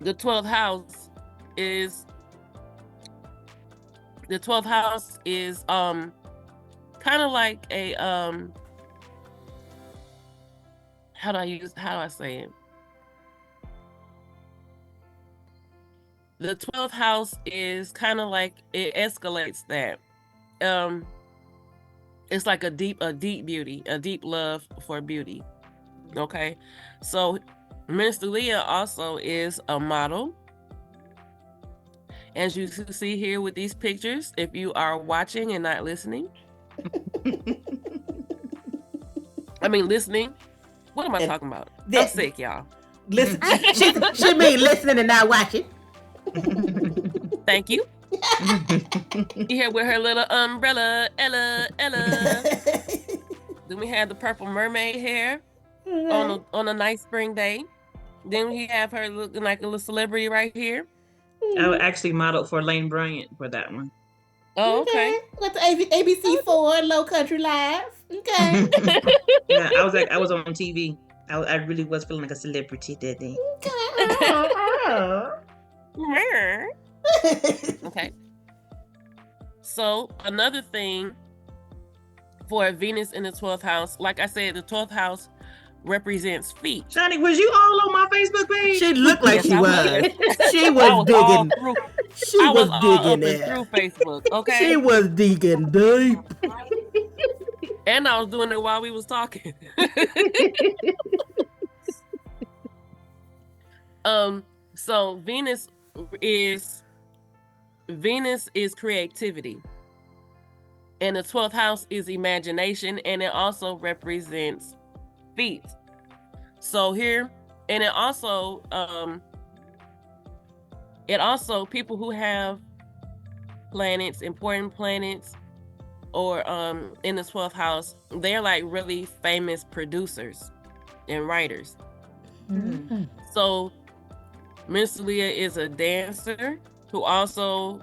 the 12th house is kind of like a how do I say it? The 12th house is kind of like, it escalates that. It's like a deep beauty, a deep love for beauty. Okay, so Minister Leah also is a model, as you see here with these pictures. If you are watching and not listening, I mean listening. What am I talking about? I'm sick, y'all. Listen, she mean listening and not watching. Thank you. You here with her little umbrella, Ella. Then we have the purple mermaid hair. on a nice spring day. Then we have her looking like a little celebrity right here. I actually modeled for Lane Bryant for that one. Oh, okay. With the ABC4 Low Country Live. Okay. Yeah, I was on TV. I really was feeling like a celebrity that day. Okay. So another thing for Venus in the 12th house, like I said, the 12th house represents feet. Johnny, was you all on my Facebook page? She looked like Yes, she I was. She I was was digging. She I was was all digging up and there. through Facebook. Okay. She was digging deep. And I was doing it while we was talking. So Venus is creativity. And the 12th house is imagination, and it also represents feet. So here, and it also people who have planets, important planets, or in the 12th house, they're like really famous producers and writers. Mm-hmm. So Miss Leah is a dancer who also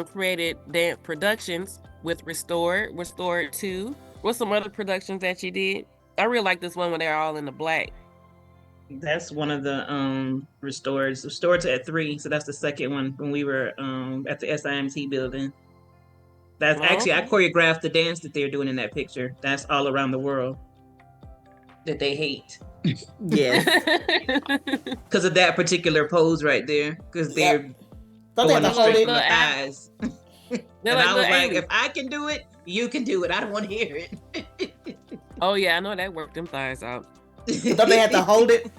created dance productions with Restored 2. What's some other productions that she did? I really like this one when they're all in the black. That's one of the Restored at 3, so that's the second one when we were at the SIMT building. That's actually, I choreographed the dance that they're doing in that picture. That's all around the world that they hate. Yes. Because of that particular pose right there. Because they're going straight from the thighs. And I was like, if I can do it, you can do it. I don't want to hear it. Oh yeah, I know that worked them thighs out. Don't they have to hold it?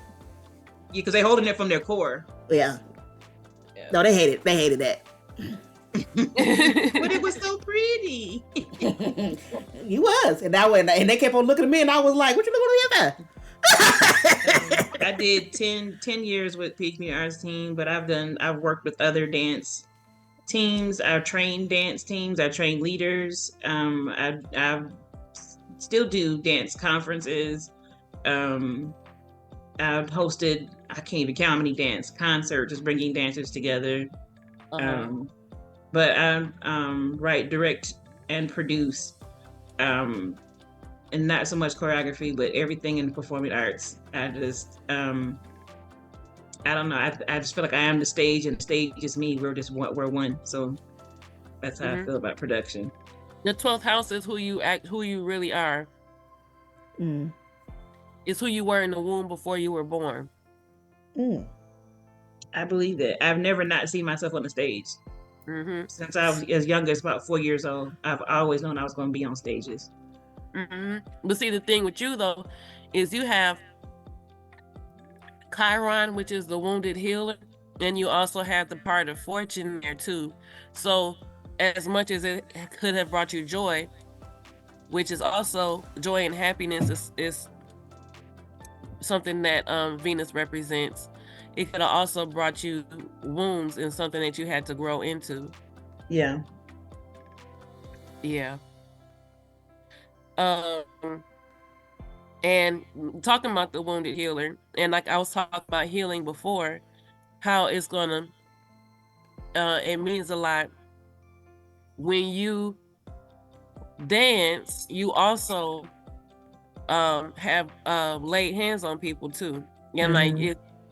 Yeah, because they're holding it from their core. Yeah. No, they hated it. They hated that. But it was so pretty. You was. And they kept on looking at me, and I was like, what you looking at me at? I did 10 years with Peak Community Arts Team, but I've worked with other dance teams. I've trained dance teams. I trained leaders. I still do dance conferences. I've hosted, I can't even count how many dance concerts, just bringing dancers together. But I write, direct, and produce, and not so much choreography, but everything in performing arts. I just, I don't know. I just feel like I am the stage, and the stage is me. We're one. So that's how I feel about production. The 12th house is who you really are. Mm. It's who you were in the womb before you were born. Mm. I believe that. I've never not seen myself on the stage. Mm-hmm. Since I was as young as about 4 years old, I've always known I was going to be on stages. Mm-hmm. But see, the thing with you though, is you have Chiron, which is the wounded healer, and you also have the part of fortune there too. So as much as it could have brought you joy, which is also joy and happiness is something that Venus represents, it could have also brought you wounds and something that you had to grow into. Yeah. And talking about the wounded healer, and like I was talking about healing before, how it's gonna it means a lot when you dance. You also have laid hands on people too, and like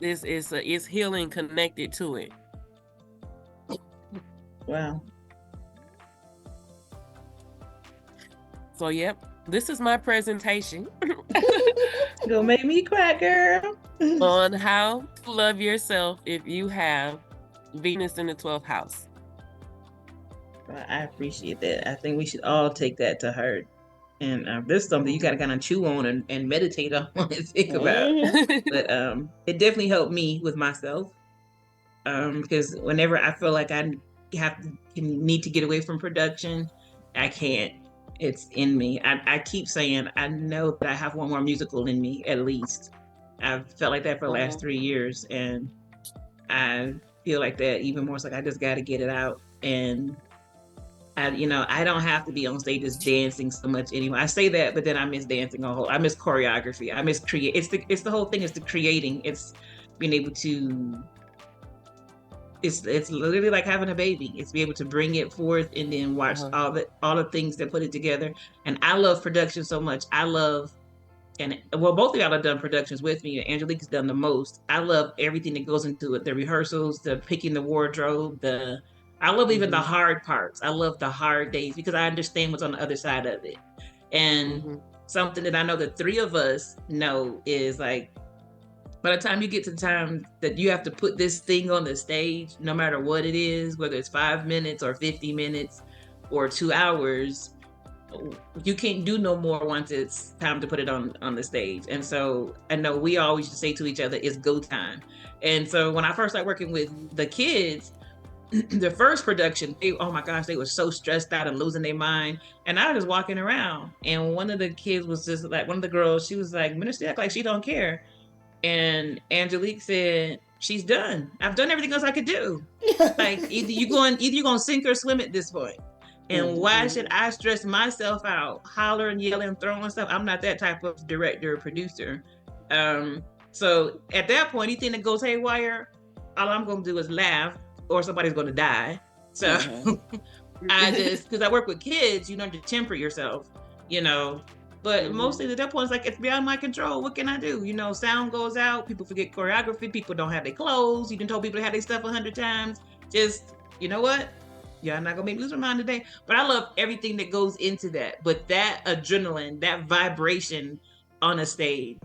it's healing connected to it. Wow. So yep, this is my presentation. Gonna make me cry, girl. On how to love yourself if you have Venus in the 12th house. Well, I appreciate that. I think we should all take that to heart. And this is something you gotta kind of chew on and meditate on and think about. But it definitely helped me with myself. Because whenever I feel like I need to get away from production, I can't. It's in me. I keep saying I know that I have one more musical in me at least. I've felt like that for the last 3 years, and I feel like that even more. It's like I just got to get it out, and I don't have to be on stages dancing so much anymore. I say that, but then I miss dancing a whole. I miss choreography. I miss create. It's the whole thing. It's the creating. It's being able to. It's literally like having a baby. It's be able to bring it forth and then watch all the things that put it together. And I love production so much. I love and well, both of y'all have done productions with me. Angelique's done the most. I love everything that goes into it, the rehearsals, the picking the wardrobe, I love even the hard parts. I love the hard days because I understand what's on the other side of it. And something that I know the three of us know is like, by the time you get to the time that you have to put this thing on the stage, no matter what it is, whether it's 5 minutes or 50 minutes or 2 hours, you can't do no more once it's time to put it on the stage. And so I know we always used to say to each other, it's go time. And so when I first started working with the kids, the first production, oh my gosh, they were so stressed out and losing their mind. And I was just walking around, and one of the kids was just like, one of the girls, she was like, Minister, act like she don't care. And Angelique said, she's done. I've done everything else I could do. Like either you're gonna sink or swim at this point. And why should I stress myself out, hollering, yelling, throwing stuff? I'm not that type of director or producer. So at that point, anything that goes haywire, all I'm gonna do is laugh, or somebody's gonna die. So because I work with kids, you learn to temper yourself, But mostly at that point, it's like, it's beyond my control. What can I do? Sound goes out. People forget choreography. People don't have their clothes. You done told people to have their stuff 100 times. Just, you know what? Y'all not gonna make me lose my mind today. But I love everything that goes into that. But that adrenaline, that vibration on a stage,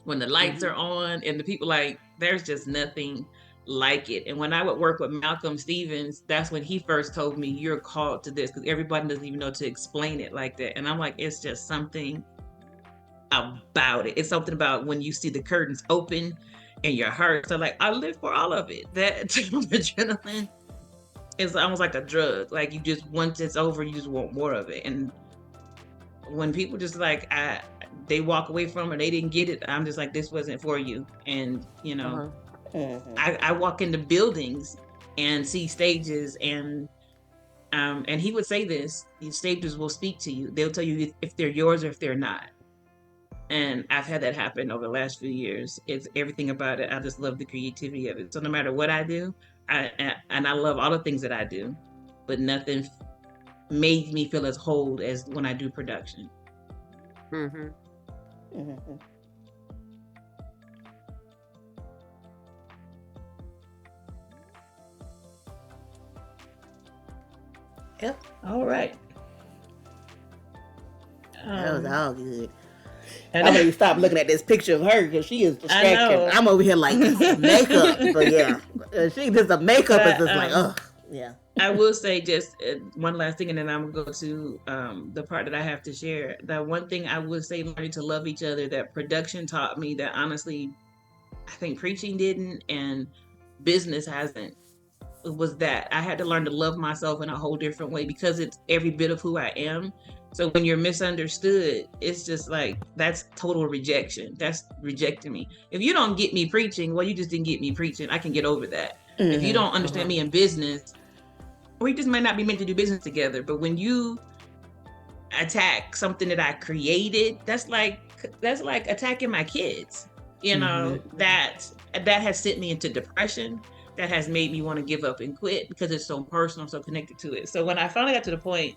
when the lights are on and the people there's just nothing like it. And when I would work with Malcolm Stevens, that's when he first told me, you're called to this, because everybody doesn't even know to explain it like that. And I'm like, it's just something about it. It's something about when you see the curtains open and your heart. So I live for all of it. That type of adrenaline is almost like a drug. Like you just, once it's over, you just want more of it. And when people just they walk away from it, they didn't get it, I'm just like, this wasn't for you. And I walk into buildings and see stages, and he would say this: these stages will speak to you. They'll tell you if they're yours or if they're not. And I've had that happen over the last few years. It's everything about it. I just love the creativity of it. So no matter what I do, I love all the things that I do, but nothing made me feel as whole as when I do production. Yep. All right. That was all good. I'm gonna stop looking at this picture of her because she is distracting. I'm over here like makeup, but yeah, the makeup is just like, ugh, yeah. I will say just one last thing, and then I'm gonna go to the part that I have to share. The one thing I would say, learning to love each other, that production taught me that honestly, I think preaching didn't, and business hasn't. It was that I had to learn to love myself in a whole different way, because it's every bit of who I am. So when you're misunderstood, it's just like, that's total rejection. That's rejecting me. If you don't get me preaching, well, you just didn't get me preaching. I can get over that. If you don't understand me in business, we just might not be meant to do business together. But when you attack something that I created, that's like attacking my kids. That has sent me into depression. That has made me want to give up and quit, because it's so personal, so connected to it. So when I finally got to the point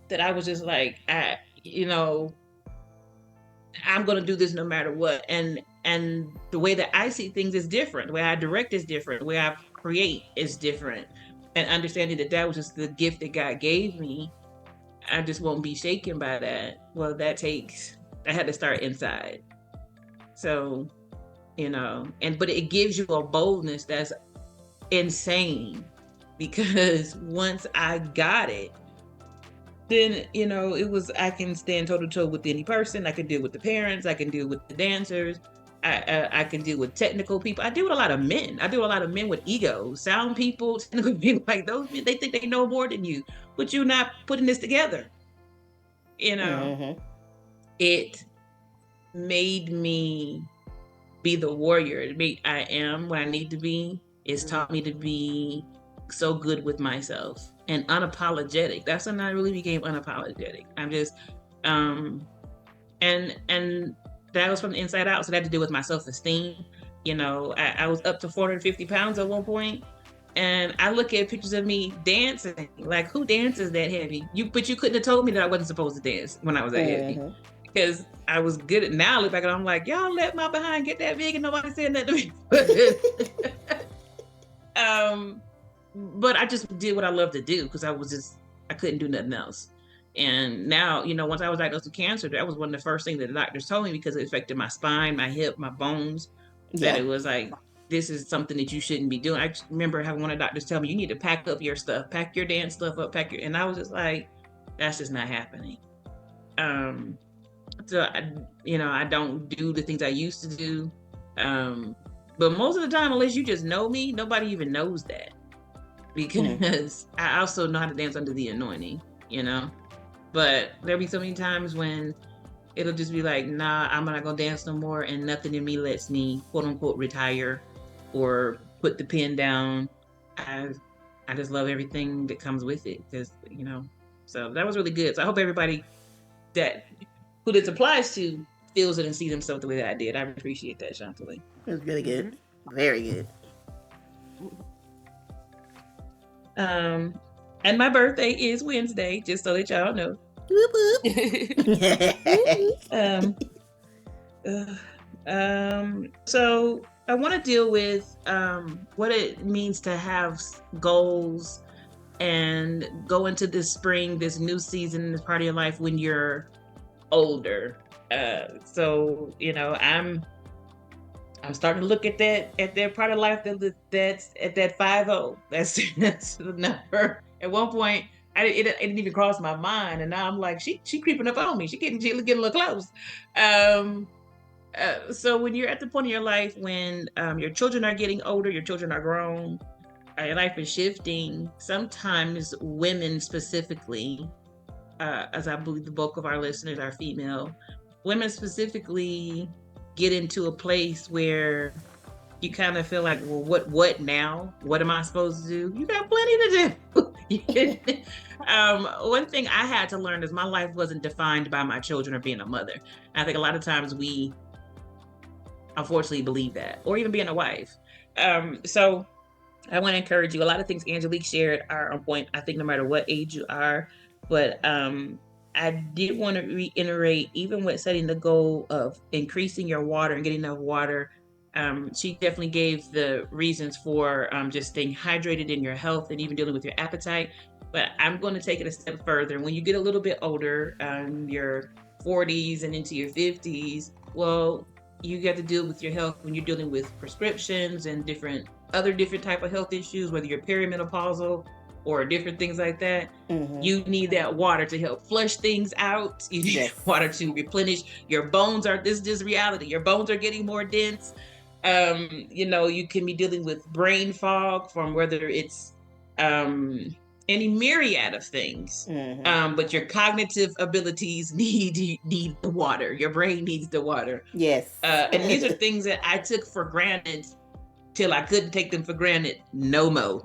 that I was just like, I'm going to do this no matter what. And the way that I see things is different. The way I direct is different. The way I create is different. And understanding that was just the gift that God gave me, I just won't be shaken by that. Well, I had to start inside. So, but it gives you a boldness that's insane, because once I got it, then I can stand toe to toe with any person. I can deal with the parents. I can deal with the dancers. I can deal with technical people. I deal with a lot of men. I deal with a lot of men with egos, sound people, technical people. Like those men, they think they know more than you, but you're not putting this together. It made me be the warrior. I am what I need to be. It's taught me to be so good with myself and unapologetic. That's when I really became unapologetic. I'm just, and that was from the inside out. So that had to do with my self-esteem. I was up to 450 pounds at one point, and I look at pictures of me dancing. Like, who dances that heavy? But you couldn't have told me that I wasn't supposed to dance when I was that heavy, because I was good at. Now I look back and I'm like, y'all let my behind get that big and nobody said that to me. But I just did what I love to do because I couldn't do nothing else. And now, once I was diagnosed with cancer, that was one of the first things that the doctors told me, because it affected my spine, my hip, my bones, that it was like, this is something that you shouldn't be doing. I just remember having one of the doctors tell me, you need to pack up your stuff, pack your dance stuff up, and I was just like, that's just not happening. So I don't do the things I used to do. But most of the time, unless you just know me, nobody even knows that, because I also know how to dance under the anointing, But there'll be so many times when it'll just be like, nah, I'm not gonna dance no more, and nothing in me lets me, quote unquote, retire or put the pen down. I just love everything that comes with it, because So that was really good. So I hope everybody who this applies to feels it and sees themselves the way that I did. I appreciate that, Chantalie. It was really good, very good. And my birthday is Wednesday, just so that y'all know. So I want to deal with what it means to have goals and go into this spring, this new season, this part of your life when you're older. So I'm starting to look at that part of life that's at that 50. That's the number. At one point, it didn't even cross my mind, and now I'm like, she creeping up on me. She getting a little close. So when you're at the point in your life when your children are getting older, your children are grown, your life is shifting. Sometimes women specifically, as I believe the bulk of our listeners are female, women specifically get into a place where you kind of feel like, well, what now? What am I supposed to do? You got plenty to do. One thing I had to learn is my life wasn't defined by my children or being a mother. I think a lot of times we unfortunately believe that, or even being a wife. So I want to encourage you. A lot of things Angelique shared are on point, I think, no matter what age you are. But I did want to reiterate, even with setting the goal of increasing your water and getting enough water, she definitely gave the reasons for just staying hydrated in your health and even dealing with your appetite. But I'm going to take it a step further. When you get a little bit older, your 40s and into your 50s, well, you got to deal with your health when you're dealing with prescriptions and different type of health issues, whether you're perimenopausal or different things like that. You need that water to help flush things out. You need water to replenish. Your bones are, this is reality. Your bones are getting more dense. You can be dealing with brain fog from whether it's any myriad of things. But your cognitive abilities need the water. Your brain needs the water. Yes. And these are things that I took for granted till I couldn't take them for granted no more.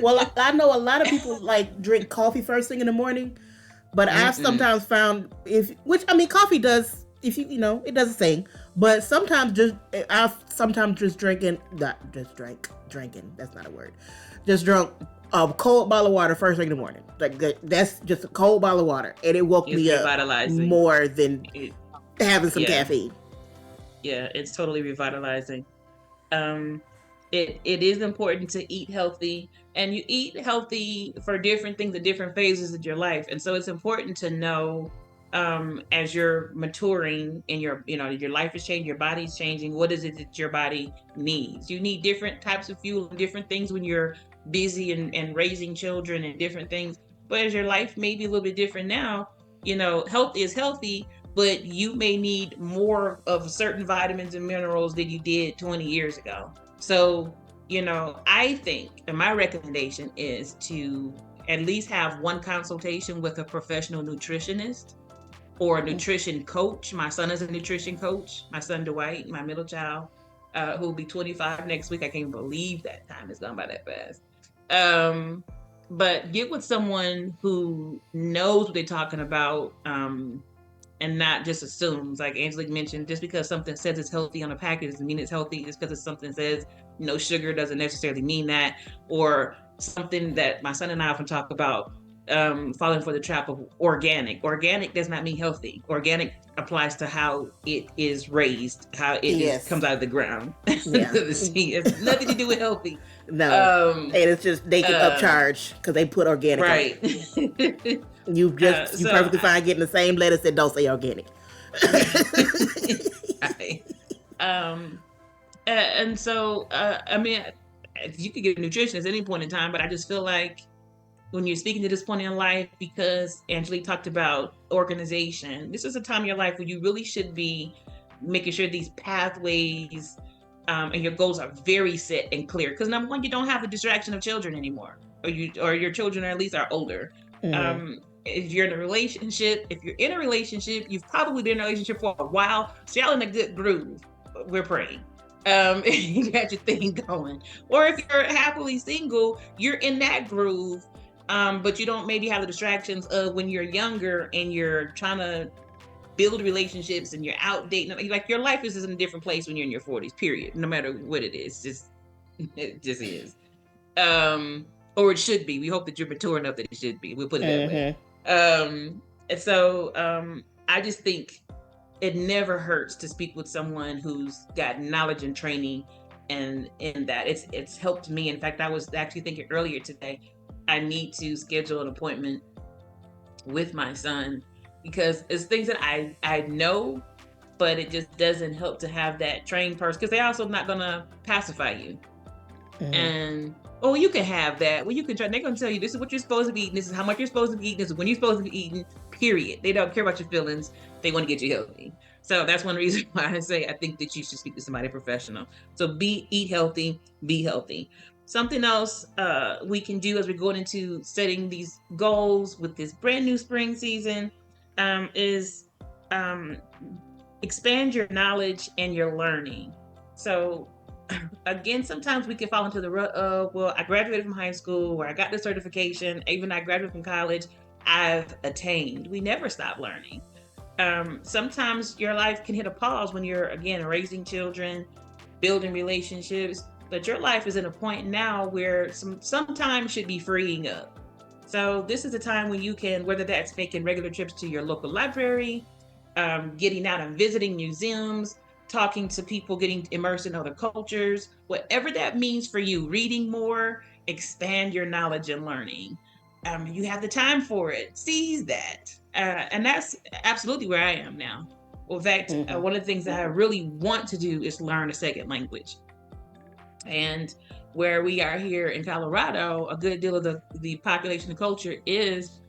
Well, I know a lot of people drink coffee first thing in the morning, but I've sometimes found coffee does, it does the same, but sometimes just drinking, that's not a word, just drunk a cold bottle of water first thing in the morning. That's just a cold bottle of water, and it woke me up more than having some caffeine. Yeah, it's totally revitalizing. It is important to eat healthy, and you eat healthy for different things at different phases of your life. And so it's important to know, as you're maturing and your life is changing, your body's changing, what is it that your body needs? You need different types of fuel and different things when you're busy and raising children and different things. But as your life may be a little bit different now, health is healthy, but you may need more of certain vitamins and minerals than you did 20 years ago. So, I think, and my recommendation is to at least have one consultation with a professional nutritionist or a nutrition coach. My son is a nutrition coach. My son, Dwight, my middle child, who will be 25 next week. I can't believe that time has gone by that fast. But get with someone who knows what they're talking about, and not just assumes. Like Angelique mentioned, just because something says it's healthy on a package doesn't mean it's healthy. Just because something says no sugar doesn't necessarily mean that. Or something that my son and I often talk about, falling for the trap of organic. Organic does not mean healthy. Organic applies to how it is raised, how it is Yes. comes out of the ground. Yeah. It's nothing to do with healthy. No. And it's just they can upcharge because they put organic right. on it. You perfectly fine getting the same lettuce that don't say organic. Right. And so I mean, you could get a nutritionist at any point in time, but I just feel like when you're speaking to this point in life, because Angelique talked about organization, this is a time in your life where you really should be making sure these pathways and your goals are very set and clear. Because number one, you don't have the distraction of children anymore, or your children at least are older. If you're in a relationship, you've probably been in a relationship for a while, so y'all in a good groove. We're praying. You got your thing going. Or if you're happily single, you're in that groove, but you don't maybe have the distractions of when you're younger and you're trying to build relationships and you're out dating. Like your life is in a different place when you're in your 40s, period. No matter what it is, it just is. Or it should be. We hope that you're mature enough that it should be. We'll put it that way. And so I just think it never hurts to speak with someone who's got knowledge and training, and in that it's helped me. In fact, I was actually thinking earlier today, I need to schedule an appointment with my son, because it's things that I know, but it just doesn't help to have that trained person, because they're also not gonna pacify you. And you can have that. Well, you can try. They're gonna tell you this is what you're supposed to be eating. This is how much you're supposed to be eating. This is when you're supposed to be eating. Period. They don't care about your feelings. They want to get you healthy. So that's one reason why I say I think that you should speak to somebody professional. So eat healthy, be healthy. Something else we can do as we're going into setting these goals with this brand new spring season is expand your knowledge and your learning. So again, sometimes we can fall into the rut of, well, I graduated from high school, or I got the certification, even I graduated from college, I've attained. We never stop learning. Sometimes your life can hit a pause when you're, again, raising children, building relationships, but your life is in a point now where some time should be freeing up. So this is a time when you can, whether that's making regular trips to your local library, getting out and visiting museums, talking to people, getting immersed in other cultures, whatever that means for you, reading more, expand your knowledge and learning. You have the time for it. Seize that. And that's absolutely where I am now. In fact, one of the things that I really want to do is learn a second language. And where we are here in Colorado, a good deal of the population and culture is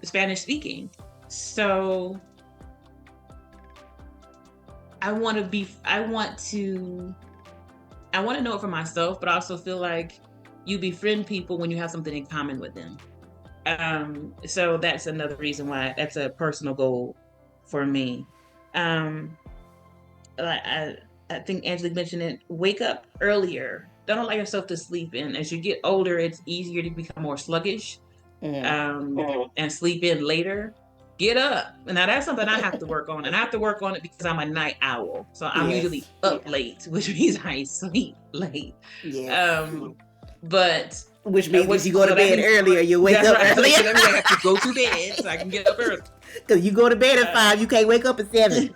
Spanish speaking. So I want to know it for myself, but I also feel like you befriend people when you have something in common with them. So that's another reason why that's a personal goal for me. I think Angelique mentioned it. Wake up earlier. Don't allow yourself to sleep in. As you get older, it's easier to become more sluggish and sleep in later. Get up. Now that's something I have to work on, and I have to work on it because I'm a night owl. So I'm usually up late, which means I sleep late. But which means if you go to bed earlier, you wake up earlier. So I have to go to bed so I can get up early. Because you go to bed at 5, you can't wake up at 7.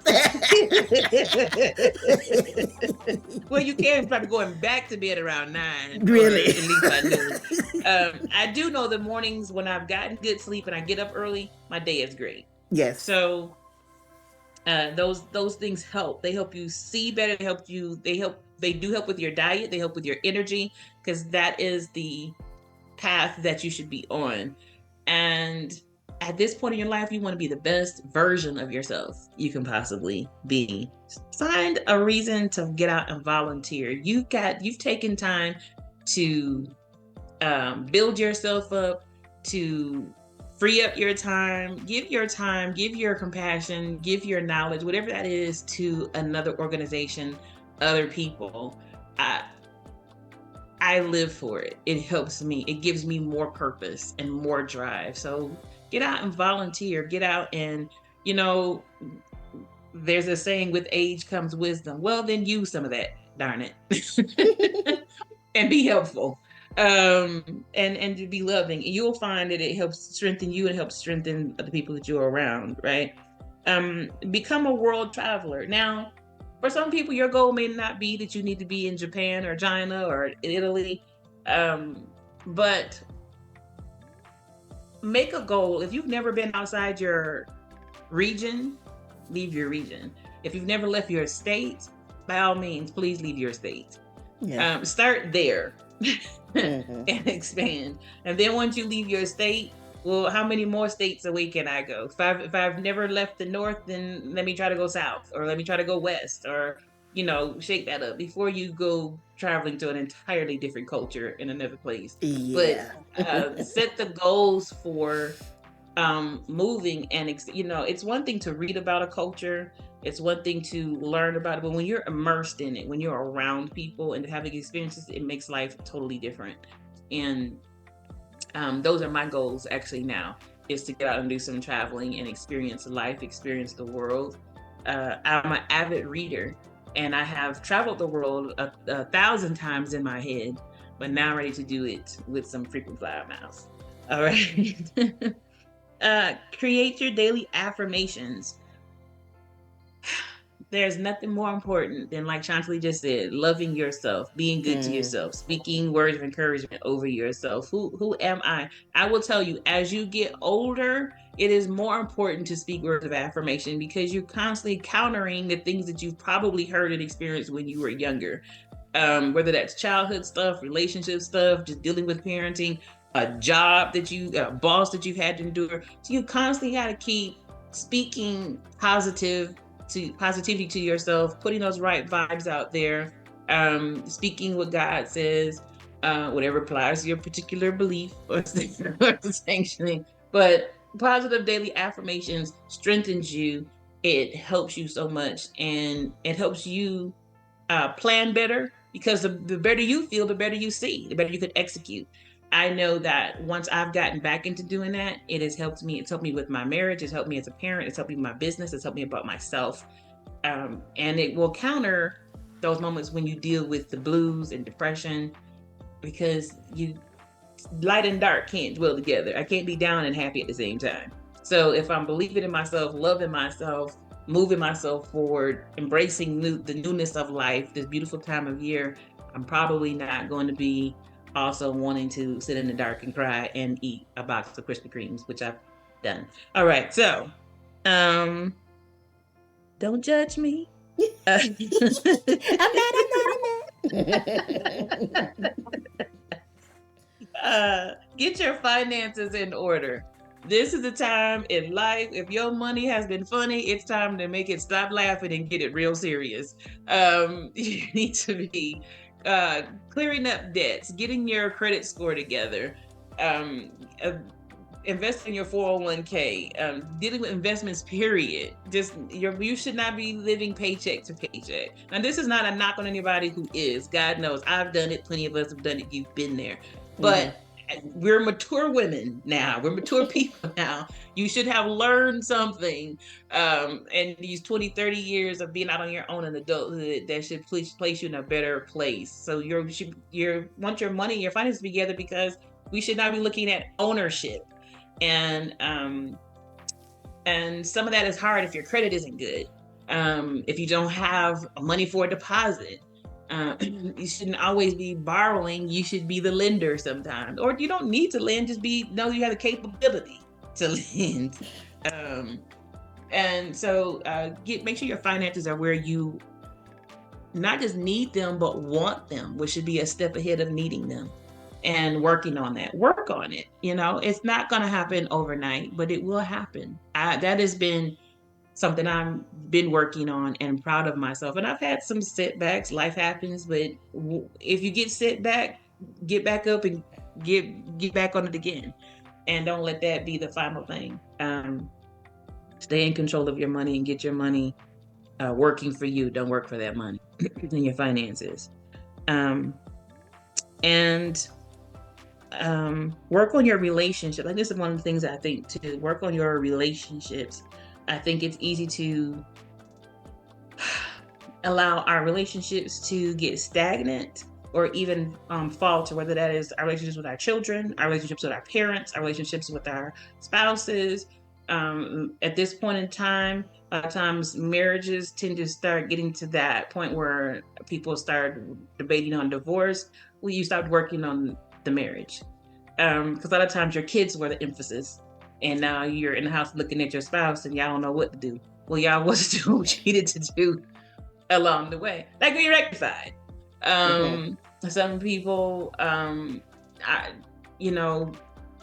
Well, you can probably going back to bed around 9. Really? At least I knew. I do know the mornings when I've gotten good sleep and I get up early, my day is great. Yes. So those things help. They help you see better. They do help with your diet. They help with your energy, because that is the path that you should be on. And at this point in your life, you want to be the best version of yourself you can possibly be. Find a reason to get out and volunteer. You've taken time to build yourself up, to free up your time, give your compassion, give your knowledge, whatever that is, to another organization, other people. I I live for it. It helps me. It gives me more purpose and more drive. So get out and volunteer. Get out and, you know, there's a saying, with age comes wisdom. Well, then use some of that, darn it. And be helpful. And to be loving. You'll find that it helps strengthen you and helps strengthen the people that you're around, right? Become a world traveler. Now, for some people, your goal may not be that you need to be in Japan or China or Italy, but make a goal. If you've never been outside your region, leave your region. If you've never left your state, by all means, please leave your state. Yeah. Start there and expand. And then once you leave your state, well, how many more states away can I go? If I've never left the north, then let me try to go south, or let me try to go west, or shake that up before you go traveling to an entirely different culture in another place. Yeah. But set the goals for moving, and it's one thing to read about a culture, it's one thing to learn about it, but when you're immersed in it, when you're around people and having experiences, it makes life totally different. And those are my goals actually now, is to get out and do some traveling and experience life, experience the world. I'm an avid reader, and I have traveled the world 1,000 times in my head, but now I'm ready to do it with some frequent flyer miles. All right. Create your daily affirmations. There's nothing more important than, like Chantali just said, loving yourself, being good to yourself, speaking words of encouragement over yourself. Who am I? I will tell you, as you get older, it is more important to speak words of affirmation, because you're constantly countering the things that you've probably heard and experienced when you were younger. Whether that's childhood stuff, relationship stuff, just dealing with parenting, a job that a boss that you've had to endure. So you constantly got to keep speaking positivity to yourself, putting those right vibes out there, speaking what God says, whatever applies to your particular belief or sanctioning. But positive daily affirmations strengthens you. It helps you so much, and it helps you plan better, because the better you feel, the better you see, the better you can execute. I know that once I've gotten back into doing that, it has helped me. It's helped me with my marriage. It's helped me as a parent. It's helped me with my business. It's helped me about myself. And it will counter those moments when you deal with the blues and depression, because light and dark can't dwell together. I can't be down and happy at the same time. So if I'm believing in myself, loving myself, moving myself forward, embracing the newness of life, this beautiful time of year, I'm probably not going to be also wanting to sit in the dark and cry and eat a box of Krispy Kremes, which I've done. All right, so don't judge me. I'm not. Get your finances in order. This is the time in life. If your money has been funny, it's time to make it stop laughing and get it real serious. You need to be clearing up debts, getting your credit score together, investing in your 401k, dealing with investments, period. You should not be living paycheck to paycheck. And this is not a knock on anybody who is. God knows I've done it. Plenty of us have done it. You've been there. But we're mature women now. We're mature people now. You should have learned something in these 20, 30 years of being out on your own in adulthood that should place you in a better place. So you want your money, your finances together, because we should not be looking at ownership. And some of that is hard if your credit isn't good. If you don't have money for a deposit. You shouldn't always be borrowing. You should be the lender sometimes, or you don't need to lend. Just know you have the capability to lend. And so make sure your finances are where you not just need them, but want them, which should be a step ahead of needing them, and working on that. Work on it. It's not going to happen overnight, but it will happen. That has been something I've been working on, and I'm proud of myself. And I've had some setbacks. Life happens, but if you get set back, get back up and get back on it again. And don't let that be the final thing. Stay in control of your money and get your money working for you. Don't work for that money and your finances. and work on your relationship. Like, this is one of the things I think too. Work on your relationships. I think it's easy to allow our relationships to get stagnant or even falter, whether that is our relationships with our children, our relationships with our parents, our relationships with our spouses. At this point in time, a lot of times marriages tend to start getting to that point where people start debating on divorce. Well, you start working on the marriage. Because a lot of times your kids were the emphasis, and now you're in the house looking at your spouse and y'all don't know what to do. Well, y'all was doing what you needed to do along the way. That can be rectified. Some people, I, you know,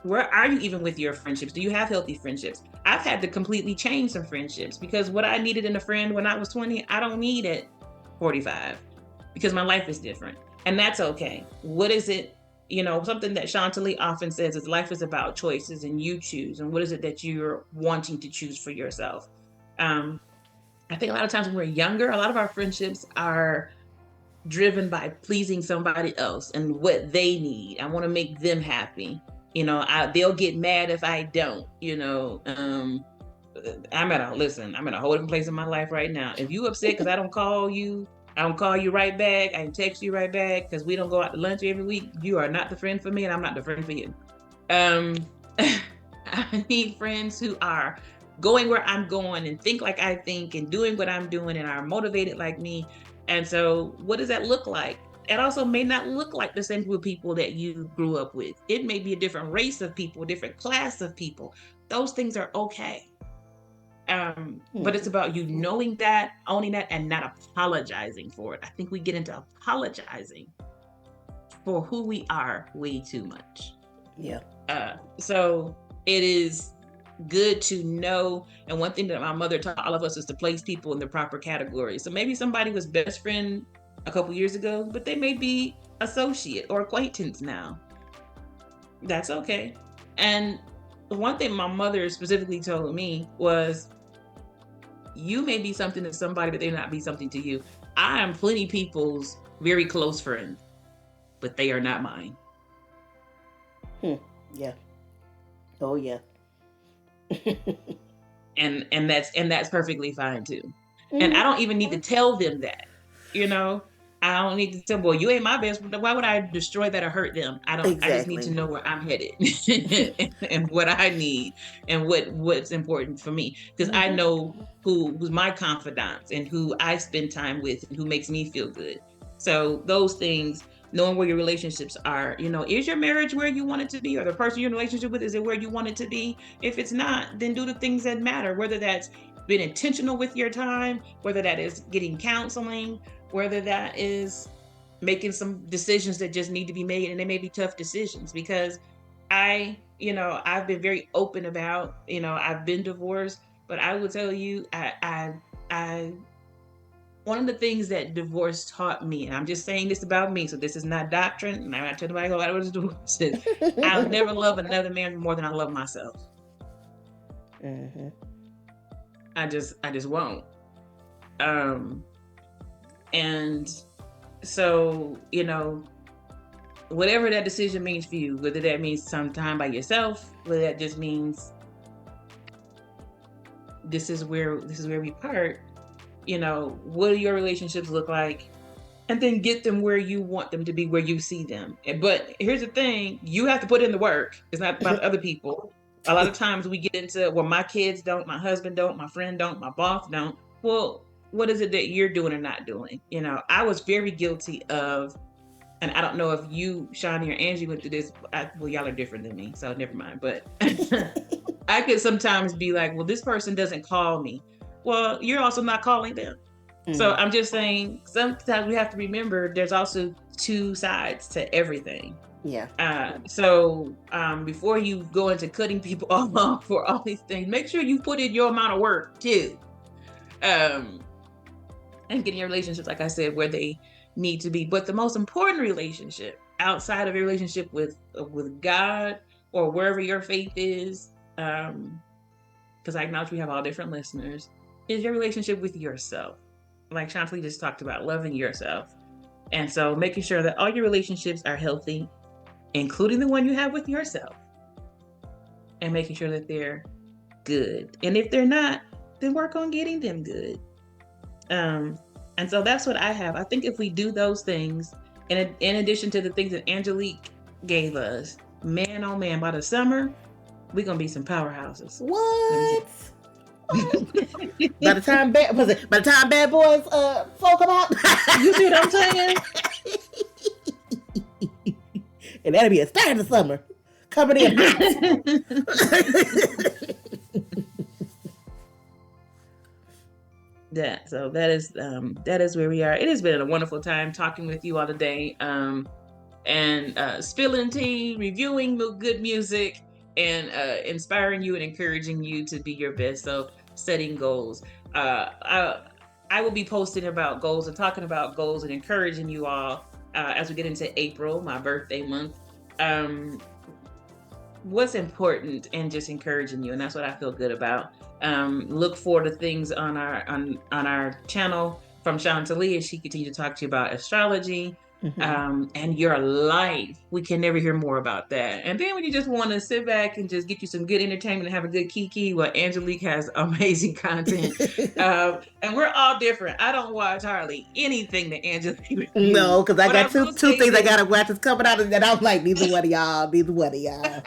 where are you even with your friendships? Do you have healthy friendships? I've had to completely change some friendships because what I needed in a friend when I was 20, I don't need at 45 because my life is different. And that's okay. What is it? Something that Chantilly often says is life is about choices and you choose. And what is it that you're wanting to choose for yourself? I think a lot of times when we're younger, a lot of our friendships are driven by pleasing somebody else and what they need. I want to make them happy. They'll get mad if I don't. I'm at a whole different place in my life right now. If you upset because I don't call you right back, I text you right back because we don't go out to lunch every week, you are not the friend for me and I'm not the friend for you. I need friends who are going where I'm going and think like I think and doing what I'm doing and are motivated like me. And so what does that look like? It also may not look like the same group of people that you grew up with. It may be a different race of people, a different class of people. Those things are okay. But it's about you knowing that, owning that, and not apologizing for it. I think we get into apologizing for who we are way too much. Yeah. So it is good to know. And one thing that my mother taught all of us is to place people in the proper categories. So maybe somebody was best friend a couple years ago, but they may be associate or acquaintance now. That's okay. And the one thing my mother specifically told me was, you may be something to somebody, but they not be something to you. I am plenty people's very close friend, but they are not mine. Yeah. Oh yeah. and that's perfectly fine too. And I don't even need to tell them that. I don't need to tell, boy, you ain't my best. Why would I destroy that or hurt them? I don't. Exactly. I just need to know where I'm headed and what I need and what's important for me, because I know who's my confidants and who I spend time with and who makes me feel good. So those things, knowing where your relationships are, is your marriage where you want it to be, or the person you're in a relationship with, is it where you want it to be? If it's not, then do the things that matter, whether that's being intentional with your time, whether that is getting counseling, whether that is making some decisions that just need to be made, and they may be tough decisions. Because I've been very open about, I've been divorced, but I will tell you, I one of the things that divorce taught me, and I'm just saying this about me, so this is not doctrine, and I'm not telling anybody about what divorce is. I'll never love another man more than I love myself. I just won't. And so, whatever that decision means for you, whether that means some time by yourself, whether that just means this is where we part, what do your relationships look like? And then get them where you want them to be, where you see them. But here's the thing, you have to put in the work. It's not about other people. A lot of times we get into, well, my kids don't, my husband don't, my friend don't, my boss don't. Well, what is it that you're doing or not doing? I was very guilty of, and I don't know if you, Shawnee, or Angie went through this. Well, y'all are different than me, so never mind. But I could sometimes be like, well, this person doesn't call me. Well, you're also not calling them. So I'm just saying, sometimes we have to remember there's also two sides to everything. Yeah. So before you go into cutting people off for all these things, make sure you put in your amount of work too. And getting your relationships, like I said, where they need to be. But the most important relationship outside of your relationship with God or wherever your faith is, because I acknowledge we have all different listeners, is your relationship with yourself. Like Chantilly just talked about, loving yourself. And so making sure that all your relationships are healthy, including the one you have with yourself, and making sure that they're good. And if they're not, then work on getting them good. And so that's what I have. I think if we do those things, in addition to the things that Angelique gave us, man, oh man, by the summer, we're going to be some powerhouses. What? By the time Bad Boys folk come out, you see what I'm saying? And that'll be a start of the summer. Covered in Yeah, so that is where we are. It has been a wonderful time talking with you all today, and spilling tea, reviewing good music, and inspiring you and encouraging you to be your best. So setting goals. I will be posting about goals and talking about goals and encouraging you all as we get into April, my birthday month. What's important, and just encouraging you, and that's what I feel good about. Look for the things on our channel from Chantalie as she continues to talk to you about astrology, and your life. We can never hear more about that. And then when you just want to sit back and just get you some good entertainment and have a good kiki, well, Angelique has amazing content. And we're all different. I don't watch hardly anything that Angelique reviews. No, because I got two things I gotta watch is coming out, and I'm like, neither one of y'all. Neither one of y'all.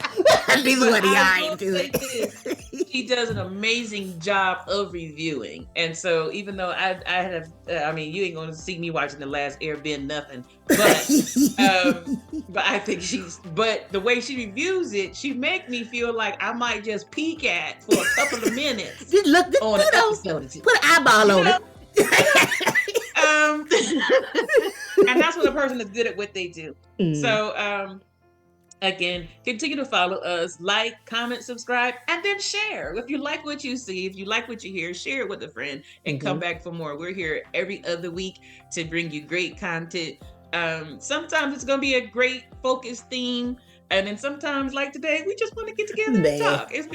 She does an amazing job of reviewing. And so even though I have, you ain't going to see me watching The Last Airbender, nothing. But I think but the way she reviews it, she make me feel like I might just peek at for a couple of minutes. Just look on an episode. Put an eyeball on it. And that's when a person is good at what they do. So, again, continue to follow us, like, comment, subscribe, and then share. If you like what you see, if you like what you hear, share it with a friend and come back for more. We're here every other week to bring you great content. Sometimes it's going to be a great focused theme. And then sometimes, like today, we just want to get together and talk. And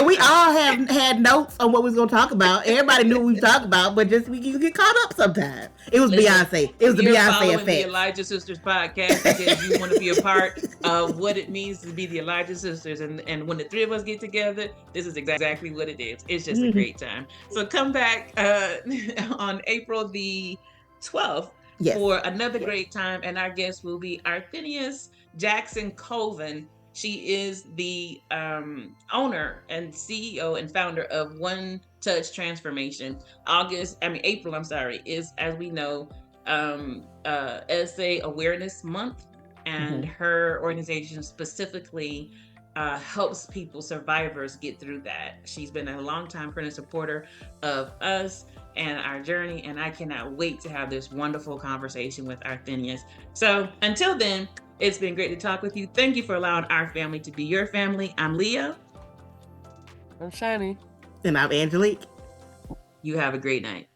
we all have had notes on what we was going to talk about. Everybody knew what we talked about, but you get caught up sometimes. It was Beyonce. It was the Beyonce effect. The Elijah Sisters podcast because you want to be a part of what it means to be the Elijah Sisters. And when the three of us get together, this is exactly what it is. It's just a great time. So come back on April the 12th for another great time. And our guest will be Arthenius Jackson Colvin. She is the owner and CEO and founder of One Touch Transformation. April, is, as we know, SA Awareness Month, and her organization specifically helps people, survivors, get through that. She's been a longtime friend and supporter of us and our journey, and I cannot wait to have this wonderful conversation with Arthenius. So until then, it's been great to talk with you. Thank you for allowing our family to be your family. I'm Leah. I'm Shani. And I'm Angelique. You have a great night.